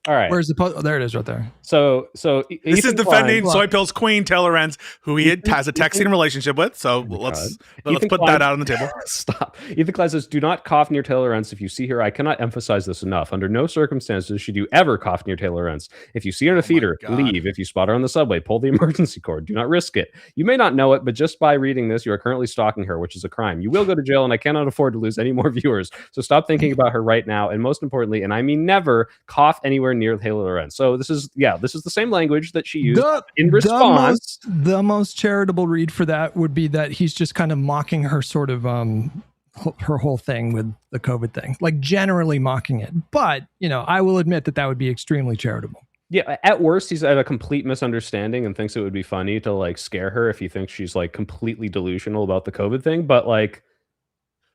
All right. Where's the post? Oh, there it is right there. So this is defending Soy Pill's queen, Taylor Renz, who he has a texting relationship with. So let's put that out on the table. Stop. Ethan Klein says, do not cough near Taylor Renz if you see her. I cannot emphasize this enough. Under no circumstances should you ever cough near Taylor Renz. If you see her in a theater, leave. If you spot her on the subway, pull the emergency cord. Do not risk it. You may not know it, but just by reading this, you are currently stalking her, which is a crime. You will go to jail, and I cannot afford to lose any more viewers. So stop thinking about her right now. And most importantly, and I mean never, cough anywhere near Taylor Renz. So this is the same language that she used in response. The most charitable read for that would be that he's just kind of mocking her sort of her whole thing with the COVID thing, like generally mocking it. But, I will admit that would be extremely charitable. Yeah, at worst, he's at a complete misunderstanding and thinks it would be funny to like scare her if he thinks she's like completely delusional about the COVID thing. But like,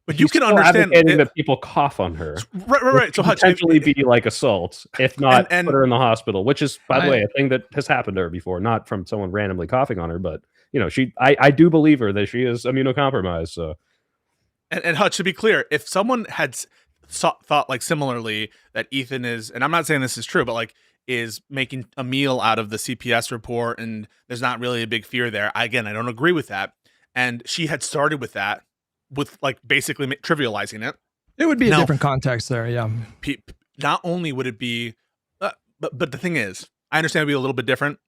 but you can understand that people cough on her. Right. So potentially be like assault, if not put her in the hospital, which is, by the way, a thing that has happened to her before, not from someone randomly coughing on her, but I do believe her that she is immunocompromised. So, and Hutch, to be clear, if someone had thought like similarly that Ethan is, and I'm not saying this is true, but like is making a meal out of the CPS report, and there's not really a big fear there. I don't agree with that. And she had started with that. With like basically trivializing it, it would be a different context there. Yeah. Not only would it be, but the thing is, I understand it'd be a little bit different.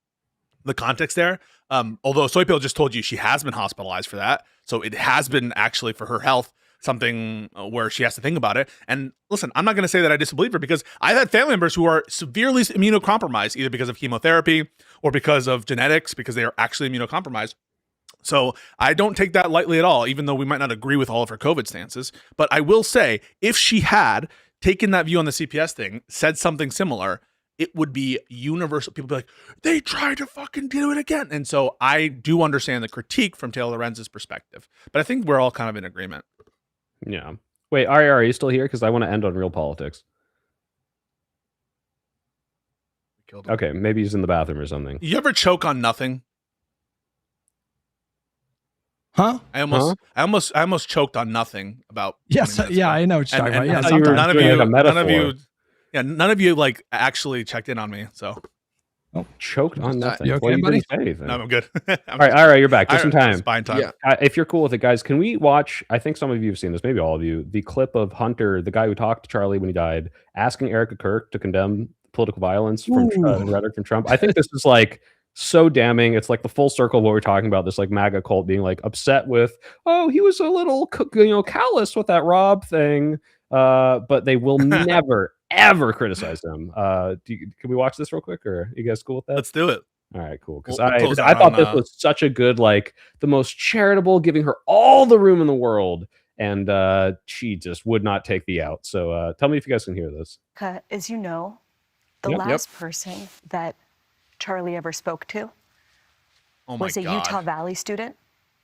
The context there, although Soy Pill just told you she has been hospitalized for that, so it has been actually for her health something where she has to think about it. And listen, I'm not going to say that I disbelieve her because I've had family members who are severely immunocompromised, either because of chemotherapy or because of genetics, because they are actually immunocompromised. So I don't take that lightly at all, even though we might not agree with all of her COVID stances. But I will say, if she had taken that view on the CPS thing, said something similar, it would be universal. People would be like, they tried to fucking do it again. And so I do understand the critique from Taylor Lorenz's perspective. But I think we're all kind of in agreement. Yeah. Wait, are you still here? Because I want to end on real politics. Okay, maybe he's in the bathroom or something. You ever choke on nothing? Huh? I almost choked on nothing about. Yes, yeah, I know what you're talking about. Yeah, none of you like actually checked in on me. So, choked on nothing. You okay, buddy? No, I'm good. All right, you're back. Just in time. It's fine time. Yeah. If you're cool with it, guys, can we watch? I think some of you have seen this, maybe all of you. The clip of Hunter, the guy who talked to Charlie when he died, asking Erica Kirk to condemn political violence from rhetoric from Trump. I think this is like so damning. It's like the full circle of what we're talking about, this like MAGA cult being like upset with, he was a little callous with that Rob thing, but they will never ever criticize him. Can we watch this real quick, or you guys cool with that? Let's do it. All right, cool. Because I thought this was such a good, like the most charitable, giving her all the room in the world, and she just would not take the out. So tell me if you guys can hear this. As you know, the last person that Charlie ever spoke to was a Utah Valley student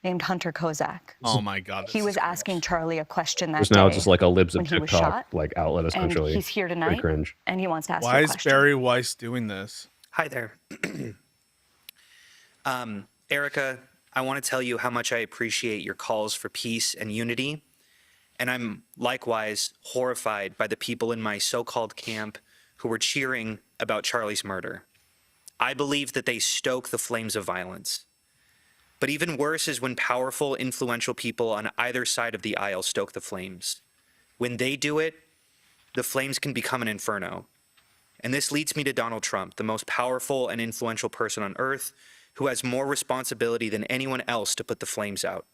named Hunter Kozak. Oh my God. He was asking Charlie a question that day. Now it's just like a libs of TikTok like outlet essentially. And he's here tonight and he wants to ask you a question. Why is Barry Weiss doing this? Hi there. Erica, I want to tell you how much I appreciate your calls for peace and unity. And I'm likewise horrified by the people in my so-called camp who were cheering about Charlie's murder. I believe that they stoke the flames of violence. But even worse is when powerful, influential people on either side of the aisle stoke the flames. When they do it, the flames can become an inferno. And this leads me to Donald Trump, the most powerful and influential person on earth, who has more responsibility than anyone else to put the flames out.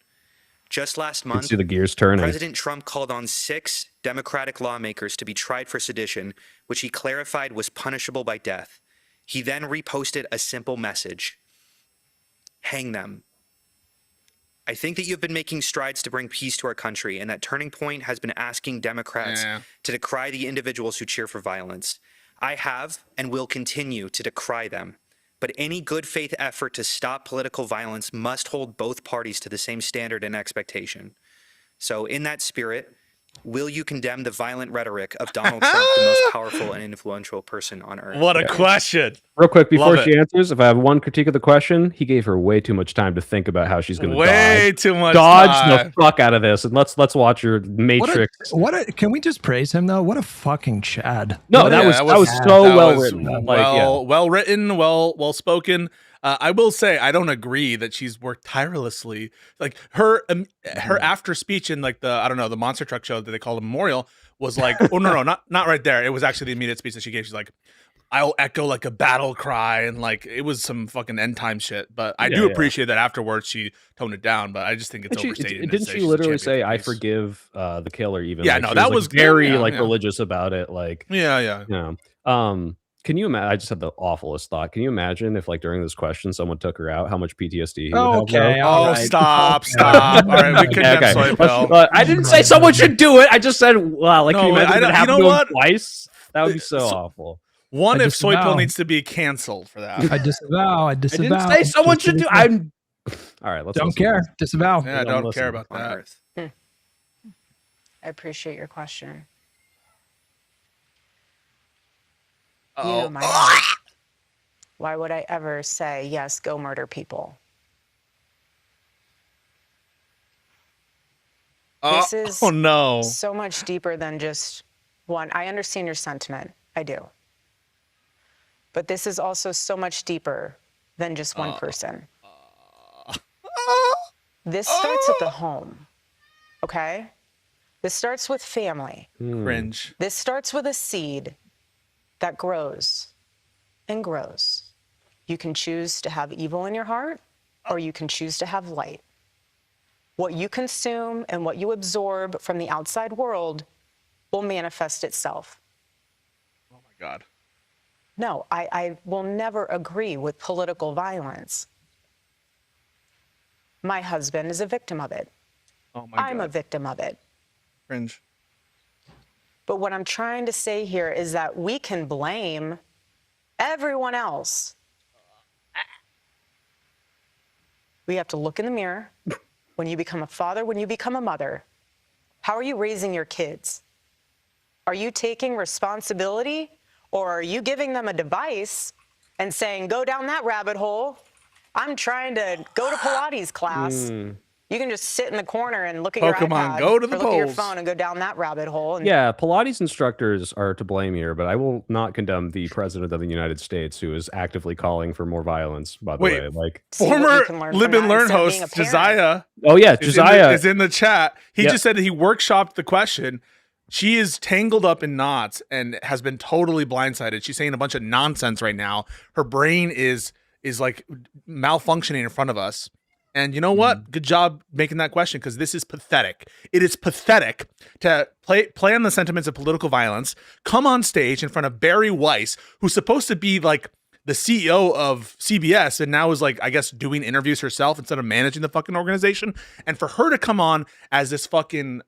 Just last month, see the gears turning. President Trump called on 6 Democratic lawmakers to be tried for sedition, which he clarified was punishable by death. He then reposted a simple message: hang them. I think that you've been making strides to bring peace to our country, and that Turning Point has been asking Democrats to decry the individuals who cheer for violence. I have and will continue to decry them. but any good faith effort to stop political violence must hold both parties to the same standard and expectation. So in that spirit, will you condemn the violent rhetoric of Donald Trump, the most powerful and influential person on earth? What a question. Real quick, before she answers, if I have one critique of the question, he gave her way too much time to think about how she's going to dodge the fuck out of this. And let's watch your Matrix. Can we just praise him though? What a fucking Chad. No, that was so well written. Well written, well spoken. I will say I don't agree that she's worked tirelessly. Like her after speech in like the monster truck show that they called a memorial was like, oh no, not right there. It was actually the immediate speech that she gave. She's like, I'll echo like a battle cry, and like it was some fucking end time shit. But I do appreciate that afterwards she toned it down. But I just think it's overstated. Didn't she literally say, "I forgive the killer"? Even yeah, no, that was very religious about it. Like yeah. Can you imagine? I just had the awfulest thought. Can you imagine if, like, during this question, someone took her out, how much PTSD he would have? Stop. All right, we can get soy pill. I didn't say someone should do it. I just said, wow, like, can you imagine that happened to him twice? That would be so awful. If soy pill needs to be canceled for that. I disavow. I didn't say someone should do. All right, let's don't care. Disavow. Yeah, I don't care about that. I appreciate your question. You know my heart. Why would I ever say, yes, go murder people? This is so much deeper than just one. I understand your sentiment. I do. But this is also so much deeper than just one person. This starts at the home, okay? This starts with family. Cringe. This starts with a seed that grows and grows. You can choose to have evil in your heart, or you can choose to have light. What you consume and what you absorb from the outside world will manifest itself. Oh my God. No, I will never agree with political violence. My husband is a victim of it. Oh my God. I'm a victim of it. Cringe. But what I'm trying to say here is that we can blame everyone else. We have to look in the mirror. When you become a father, when you become a mother, how are you raising your kids? Are you taking responsibility, or are you giving them a device and saying, go down that rabbit hole? I'm trying to go to Pilates class. You can just sit in the corner and look at your iPad, go to the look at your phone and go down that rabbit hole. And yeah, Pilates instructors are to blame here, but I will not condemn the president of the United States who is actively calling for more violence, by the way. Like former Live and Learn host Josiah. Oh yeah, Josiah is in the chat. He just said that he workshopped the question. She is tangled up in knots and has been totally blindsided. She's saying a bunch of nonsense right now. Her brain is like malfunctioning in front of us. And you know what? Good job making that question, because this is pathetic. It is pathetic to play on the sentiments of political violence, come on stage in front of Barry Weiss, who's supposed to be like the CEO of CBS and now is like, I guess, doing interviews herself instead of managing the fucking organization. And for her to come on as this fucking,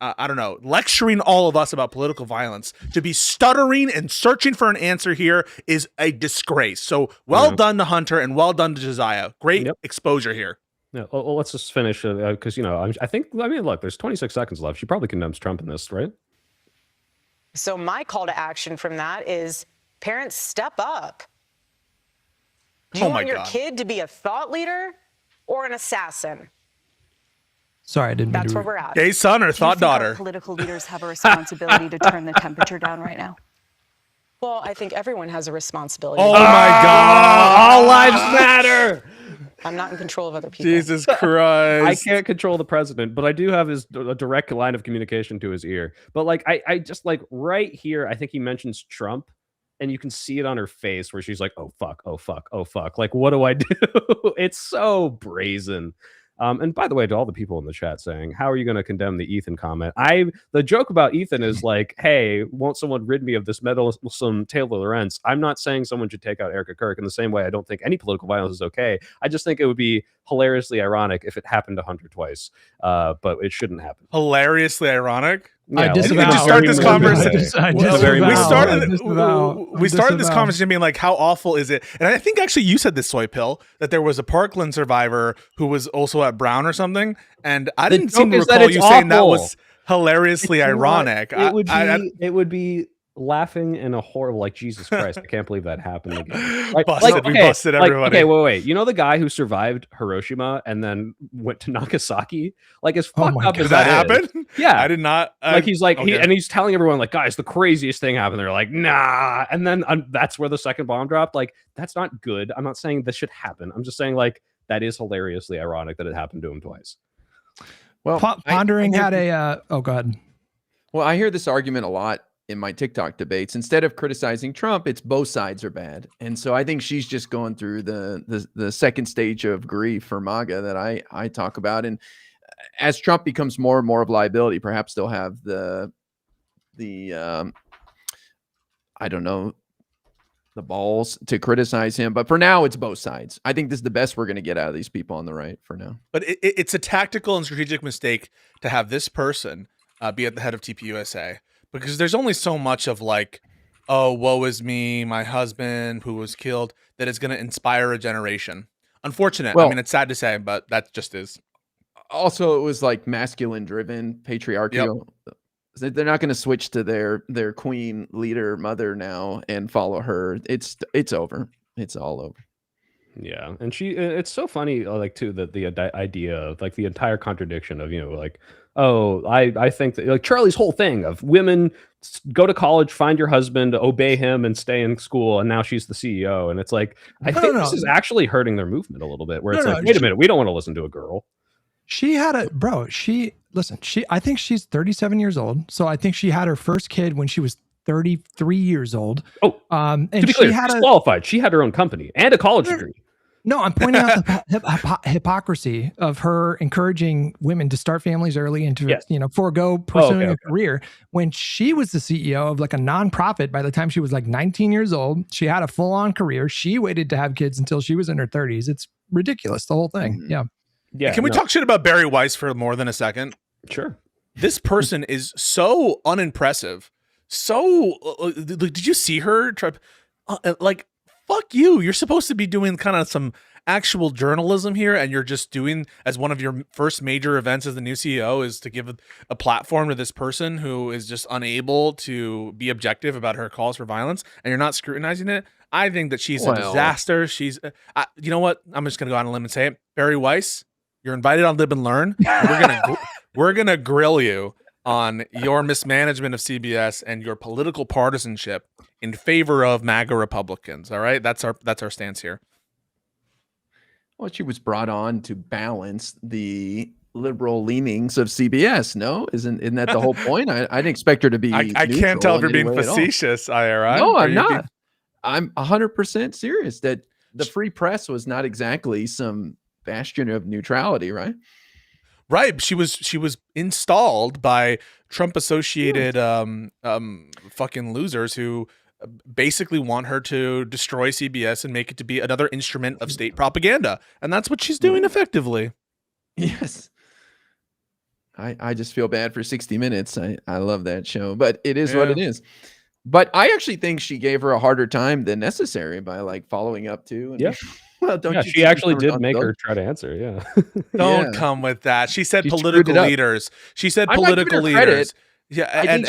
lecturing all of us about political violence, to be stuttering and searching for an answer here is a disgrace. So well done to Hunter and well done to Josiah. Great exposure here. Yeah, well, let's just finish because, I mean, look, there's 26 seconds left. She probably condemns Trump in this, right? So my call to action from that is parents, step up. Do you want your kid to be a thought leader or an assassin? Sorry, I didn't mean That's where we're at. Gay son or thought daughter? Political leaders have a responsibility to turn the temperature down right now. Well, I think everyone has a responsibility. Oh my God. All lives matter. I'm not in control of other people. Jesus Christ. I can't control the president, but I do have a direct line of communication to his ear. But like, I just like right here, I think he mentions Trump, and you can see it on her face where she's like, oh, fuck, oh, fuck, oh, fuck. Like, what do I do? It's so brazen. And by the way, to all the people in the chat saying, how are you going to condemn the Ethan comment? The joke about Ethan is like, hey, won't someone rid me of this meddlesome Taylor Lorenz? I'm not saying someone should take out Erica Kirk in the same way I don't think any political violence is okay. I just think it would be hilariously ironic if it happened to Hunter twice, but it shouldn't happen. Hilariously ironic? I disavow. We started this conversation. We started this conversation being like, how awful is it? And I think actually you said this, Soy Pill, that there was a Parkland survivor who was also at Brown or something, and I didn't seem to recall you saying that was hilariously ironic. It would be laughing in a horrible, like, Jesus Christ, I can't believe that happened again. We busted everybody. Okay, wait. You know the guy who survived Hiroshima and then went to Nagasaki? Like, as fucked up as that happened? Yeah. I did not. He's telling everyone, like, guys, the craziest thing happened. They're like, nah. And then that's where the second bomb dropped. Like, that's not good. I'm not saying this should happen. I'm just saying, like, that is hilariously ironic that it happened to him twice. Well, Pondering had a... oh, go ahead. Well, I hear this argument a lot in my TikTok debates. Instead of criticizing Trump, it's both sides are bad. And so I think she's just going through the second stage of grief for MAGA that I talk about. And as Trump becomes more and more of liability, perhaps they'll have the I don't know, the balls to criticize him. But for now, it's both sides. I think this is the best we're going to get out of these people on the right for now. But it's a tactical and strategic mistake to have this person be at the head of TPUSA. Because there's only so much of like, oh, woe is me, my husband who was killed, that is going to inspire a generation. Unfortunate. Well, I mean, it's sad to say, but that just is. Also, it was like masculine driven, patriarchal. Yep. They're not going to switch to their queen leader mother now and follow her. It's over. It's all over. Yeah, and it's so funny, like, too, that the idea of, like, the entire contradiction of, like, oh, I think that, like, Charlie's whole thing of women go to college, find your husband, obey him, and stay in school, and now she's the CEO, and it's like, I think this is actually hurting their movement a little bit, where it's like, wait a minute, we don't want to listen to a girl. She had I think she's 37 years old, so I think she had her first kid when she was 33 years old. Oh, and to be clear, she's qualified. She had her own company and a college degree. No, I'm pointing out the hypocrisy of her encouraging women to start families early and to, forego pursuing a career. When she was the CEO of like a nonprofit, by the time she was like 19 years old, she had a full-on career. She waited to have kids until she was in her 30s. It's ridiculous, the whole thing. Mm-hmm. Yeah. Yeah. Can we talk shit about Barry Weiss for more than a second? Sure. This person is so unimpressive. So, did you see her? Fuck you. You're supposed to be doing kind of some actual journalism here, and you're just doing, as one of your first major events as the new CEO, is to give a platform to this person who is just unable to be objective about her calls for violence, and you're not scrutinizing it. I think that she's a disaster. She's, you know what? I'm just going to go on a limb and say it. Barry Weiss, you're invited on Live and Learn. And we're gonna grill you on your mismanagement of CBS and your political partisanship in favor of MAGA Republicans. All right, that's our stance here. Well, she was brought on to balance the liberal leanings of CBS. No, isn't that the whole point? I didn't expect her to be. I can't tell if you're being facetious, IRI. No, I'm not. I'm 100% serious that the free press was not exactly some bastion of neutrality, right? Right. She was installed by Trump associated fucking losers who basically want her to destroy CBS and make it to be another instrument of state propaganda. And that's what she's doing effectively. Yes. I just feel bad for 60 Minutes. I love that show, but it is what it is. But I actually think she gave her a harder time than necessary by like following up to. And, well, she actually did make her try to answer. Yeah. Don't come with that. She said political leaders. She said political leaders. Yeah, and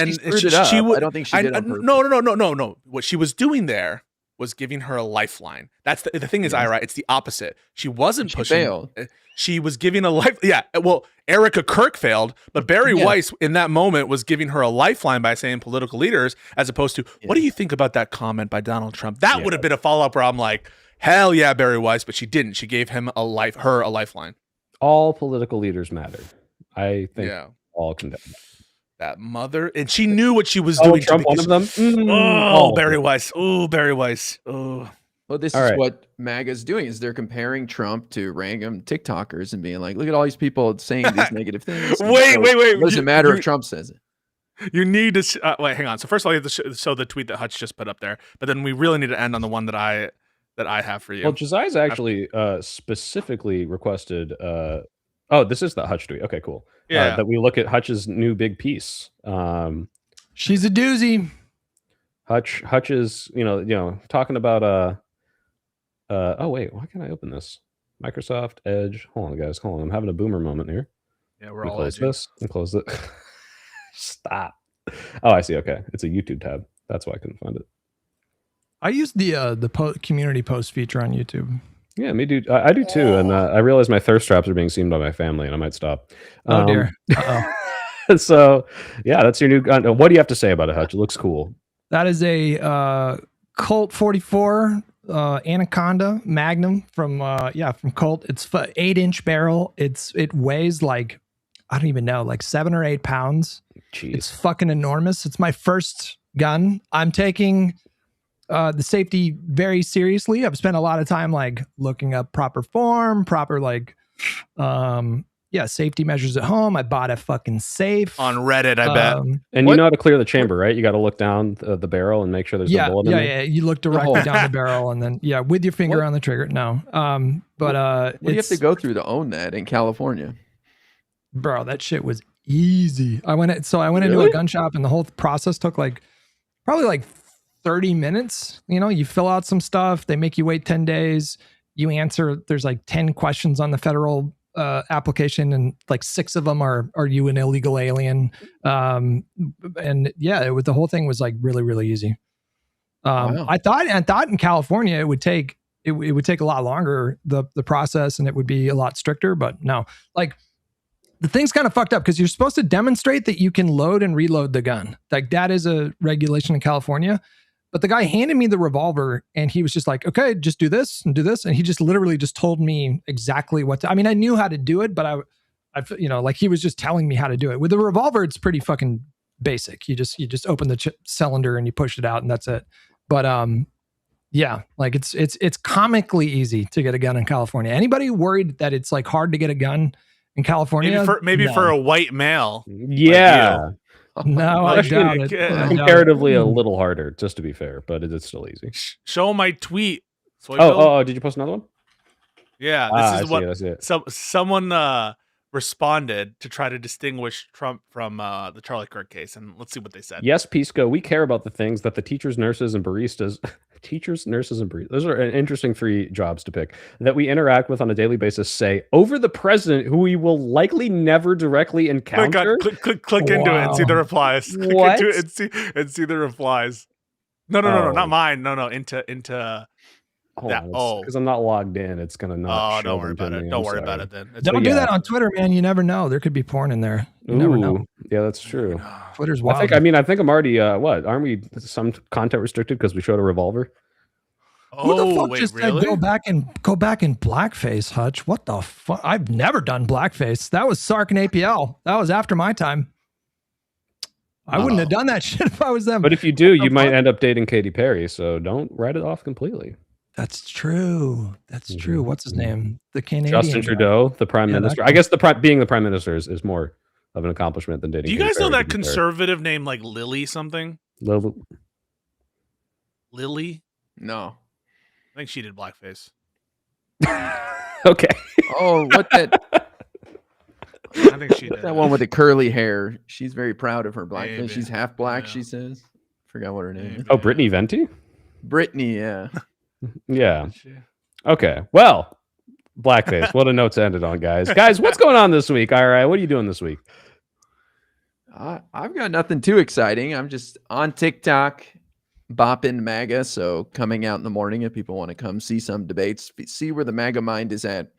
she would. I don't think she did. No. What she was doing there was giving her a lifeline. That's the thing is, Ira, it's the opposite. She wasn't pushing. Failed. She was giving a life. Yeah. Well, Erica Kirk failed, but Barry Weiss in that moment was giving her a lifeline by saying political leaders, as opposed to, what do you think about that comment by Donald Trump? That would have been a follow up where I'm like, hell yeah, Barry Weiss, but she didn't. She gave him a lifeline. All political leaders matter. I think all condemn that mother, and she knew what she was doing. Trump, one of them. Barry Weiss. Oh, Barry Weiss. Oh. Well, this is what MAGA's doing, is they're comparing Trump to random TikTokers and being like, look at all these people saying these negative things. Wait. It doesn't matter if Trump says it. You need to wait. Hang on. So first of all, you have to show the tweet that Hutch just put up there, but then we really need to end on the one that I have for you. Well, Josiah's actually specifically requested Oh, this is the Hutch tweet. Okay, cool. Yeah. That we look at Hutch's new big piece. She's a doozy. Hutch is, talking about oh wait, why can't I open this? Microsoft Edge. Hold on, guys. Hold on. I'm having a boomer moment here. Yeah, we're all close edging. this and close it. Stop. Oh, I see. Okay, it's a YouTube tab. That's why I couldn't find it. I use the community post feature on YouTube. Yeah, me do. I do too. And I realize my thirst traps are being seen by my family, and I might stop. Oh dear. So yeah, that's your new gun. What do you have to say about it, Hutch? It looks cool. That is a Colt 44 Anaconda Magnum from Colt. It's 8-inch barrel. It weighs like, I don't even know, like 7 or 8 pounds. Jeez. It's fucking enormous. It's my first gun. I'm taking the safety very seriously. I've spent a lot of time like looking up proper form, proper like safety measures at home. I bought a fucking safe On Reddit, I bet. And you know how to clear the chamber, right? You got to look down the barrel and make sure there's no bullet in there. Yeah. You look directly down the barrel and then with your finger on the trigger. No. What do you have to go through to own that in California? Bro, that shit was easy. I went into a gun shop and the whole process took probably 30 minutes. You fill out some stuff. They make you wait 10 days. You answer, there's like 10 questions on the federal application, and like 6 of them are you an illegal alien? The whole thing was like really, really easy. Wow. I thought in California it would take a lot longer, the process, and it would be a lot stricter, but no. Like, the thing's kind of fucked up because you're supposed to demonstrate that you can load and reload the gun. Like, that is a regulation in California. But the guy handed me the revolver and he was just like, okay, just do this and do this. And he just literally just told me exactly what to, I mean, I knew how to do it, but I he was just telling me how to do it. With the revolver, it's pretty fucking basic. You just open the cylinder and you push it out and that's it. But like it's comically easy to get a gun in California. Anybody worried that it's like hard to get a gun in California? Maybe for a white male. Yeah. No, I doubt it. Comparatively a little harder, just to be fair, but it's still easy. Show my tweet. Did you post another one? Yeah, this is what someone responded to try to distinguish Trump from the Charlie Kirk case, and let's see what they said. Yes, Pisco, we care about the things that the teachers, nurses, and baristas. Those are an interesting 3 jobs to pick that we interact with on a daily basis. Say over the president, who we will likely never directly encounter. Click into it and see the replies. What? Click into it and see the replies. No, not mine. No, into. Because I'm not logged in. It's gonna not. Don't worry about it. Don't worry about it then. Don't do that on Twitter, man. You never know. There could be porn in there. You never know. Yeah, that's true. Twitter's wild. I think I'm already. Aren't we some content restricted because we showed a revolver? Who the fuck just said go back in blackface, Hutch? What the fuck? I've never done blackface. That was Sark and APL. That was after my time. I wouldn't have done that shit if I was them. But if you do, you might end up dating Katy Perry. So don't write it off completely. That's true. That's true. What's his name? The Canadian Justin Trudeau, the prime minister. I guess being the prime minister is more of an accomplishment than dating. Do you guys know that conservative name like Lily something? Lily? No. I think she did blackface. Okay. Oh, what that? I think she did. That one with the curly hair. She's very proud of her blackface. Maybe. She's half black, Yeah. she says. Forgot what her name is. Oh, Brittany Venti? Brittany, yeah. Yeah. Okay. Well, blackface. What a note to end it on, guys. Guys, what's going on this week? All right. What are you doing this week? I've got nothing too exciting. I'm just on TikTok, bopping MAGA. So coming out in the morning if people want to come see some debates, see where the MAGA mind is at.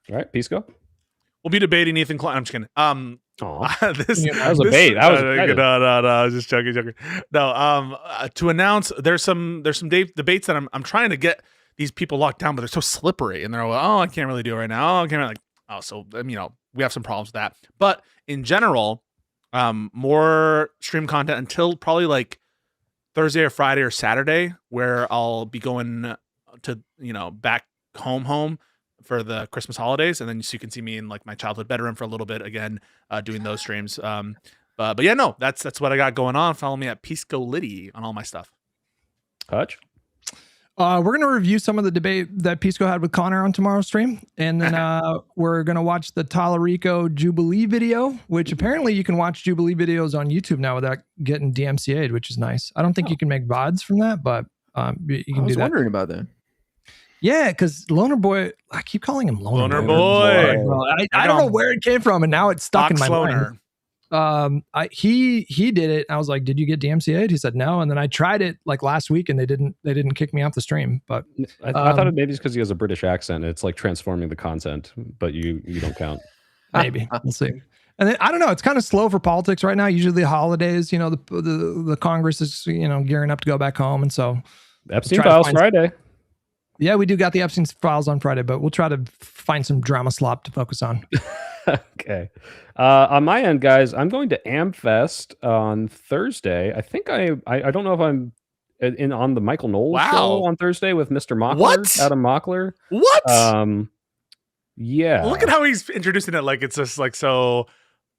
All right. Pisco? We'll be debating Ethan Klein. I'm just kidding. That was a bait. No, I was just joking. No, to announce there's some debates that I'm trying to get these people locked down, but they're so slippery, and they're like, I can't really do it right now. So we have some problems with that. But in general, more stream content until probably like Thursday or Friday or Saturday, where I'll be going to back home for the Christmas holidays, and then so you can see me in like my childhood bedroom for a little bit again, doing those streams. But yeah, no, that's what I got going on. Follow me at Pisco Liddy on all my stuff. Hutch? We're going to review some of the debate that Pisco had with Connor on tomorrow's stream. And then we're going to watch the Talarico Jubilee video, which apparently you can watch Jubilee videos on YouTube now without getting DMCA'd, which is nice. I don't think you can make VODs from that, but you can do that. I was wondering about that. Yeah, because Loner Boy, I keep calling him Loner Boy. I don't know where it came from, and now it's stuck in my Loner. mind. He did it. I was like, "Did you get DMCA'd?" He said no, and then I tried it like last week, and they didn't kick me off the stream. But I thought it maybe it's because he has a British accent. It's like transforming the content, but you don't count. Maybe we'll see. And then, I don't know. It's kind of slow for politics right now. Usually the holidays, the Congress is gearing up to go back home, and so Epstein Files Friday. Yeah, we do got the Epstein Files on Friday, but we'll try to find some drama slop to focus on. Okay. On my end, guys, I'm going to AmFest on Thursday. I think I don't know if I'm on the Michael Knowles show on Thursday with Mr. Mockler. What? Adam Mockler. What? Yeah. Look at how he's introducing it like it's just like so.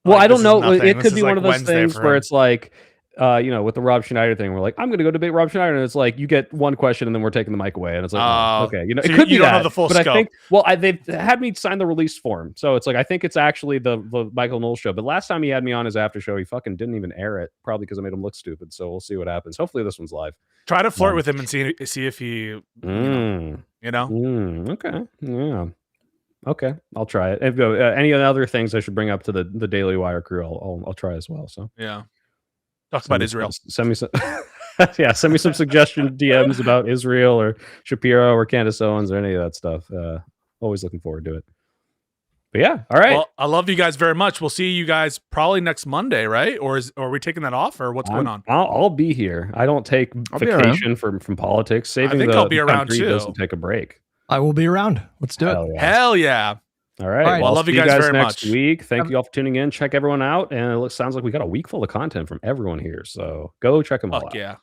Well, like, I don't know. It It could be one of those things where it's like, with the Rob Schneider thing, we're like, I'm going to go debate Rob Schneider, and it's like you get one question, and then we're taking the mic away, and it's like, okay, so it could be you don't that, know the full but scope. I think, they've had me sign the release form, so it's like I think it's actually the Michael Knowles show. But last time he had me on his after show, he fucking didn't even air it, probably because I made him look stupid. So we'll see what happens. Hopefully this one's live. Try to flirt with him and see if he, Okay, yeah. Okay, I'll try it. If, any other things I should bring up to the Daily Wire crew, I'll try as well. So yeah, talk about Israel. Send me some, send me some suggestion DMs about Israel or Shapiro or Candace Owens or any of that stuff. Always looking forward to it. But yeah, all right. Well, I love you guys very much. We'll see you guys probably next Monday, right? Or are we taking that off, or what's going on? I'll be here. I don't take vacation from politics. Saving I think I'll be around too. Doesn't take a break. I will be around. Let's do it. Hell yeah. All right. Well, I love you guys very next much. week. Thank you all for tuning in. Check everyone out. And it sounds like we got a week full of content from everyone here. So go check them all out. Yeah.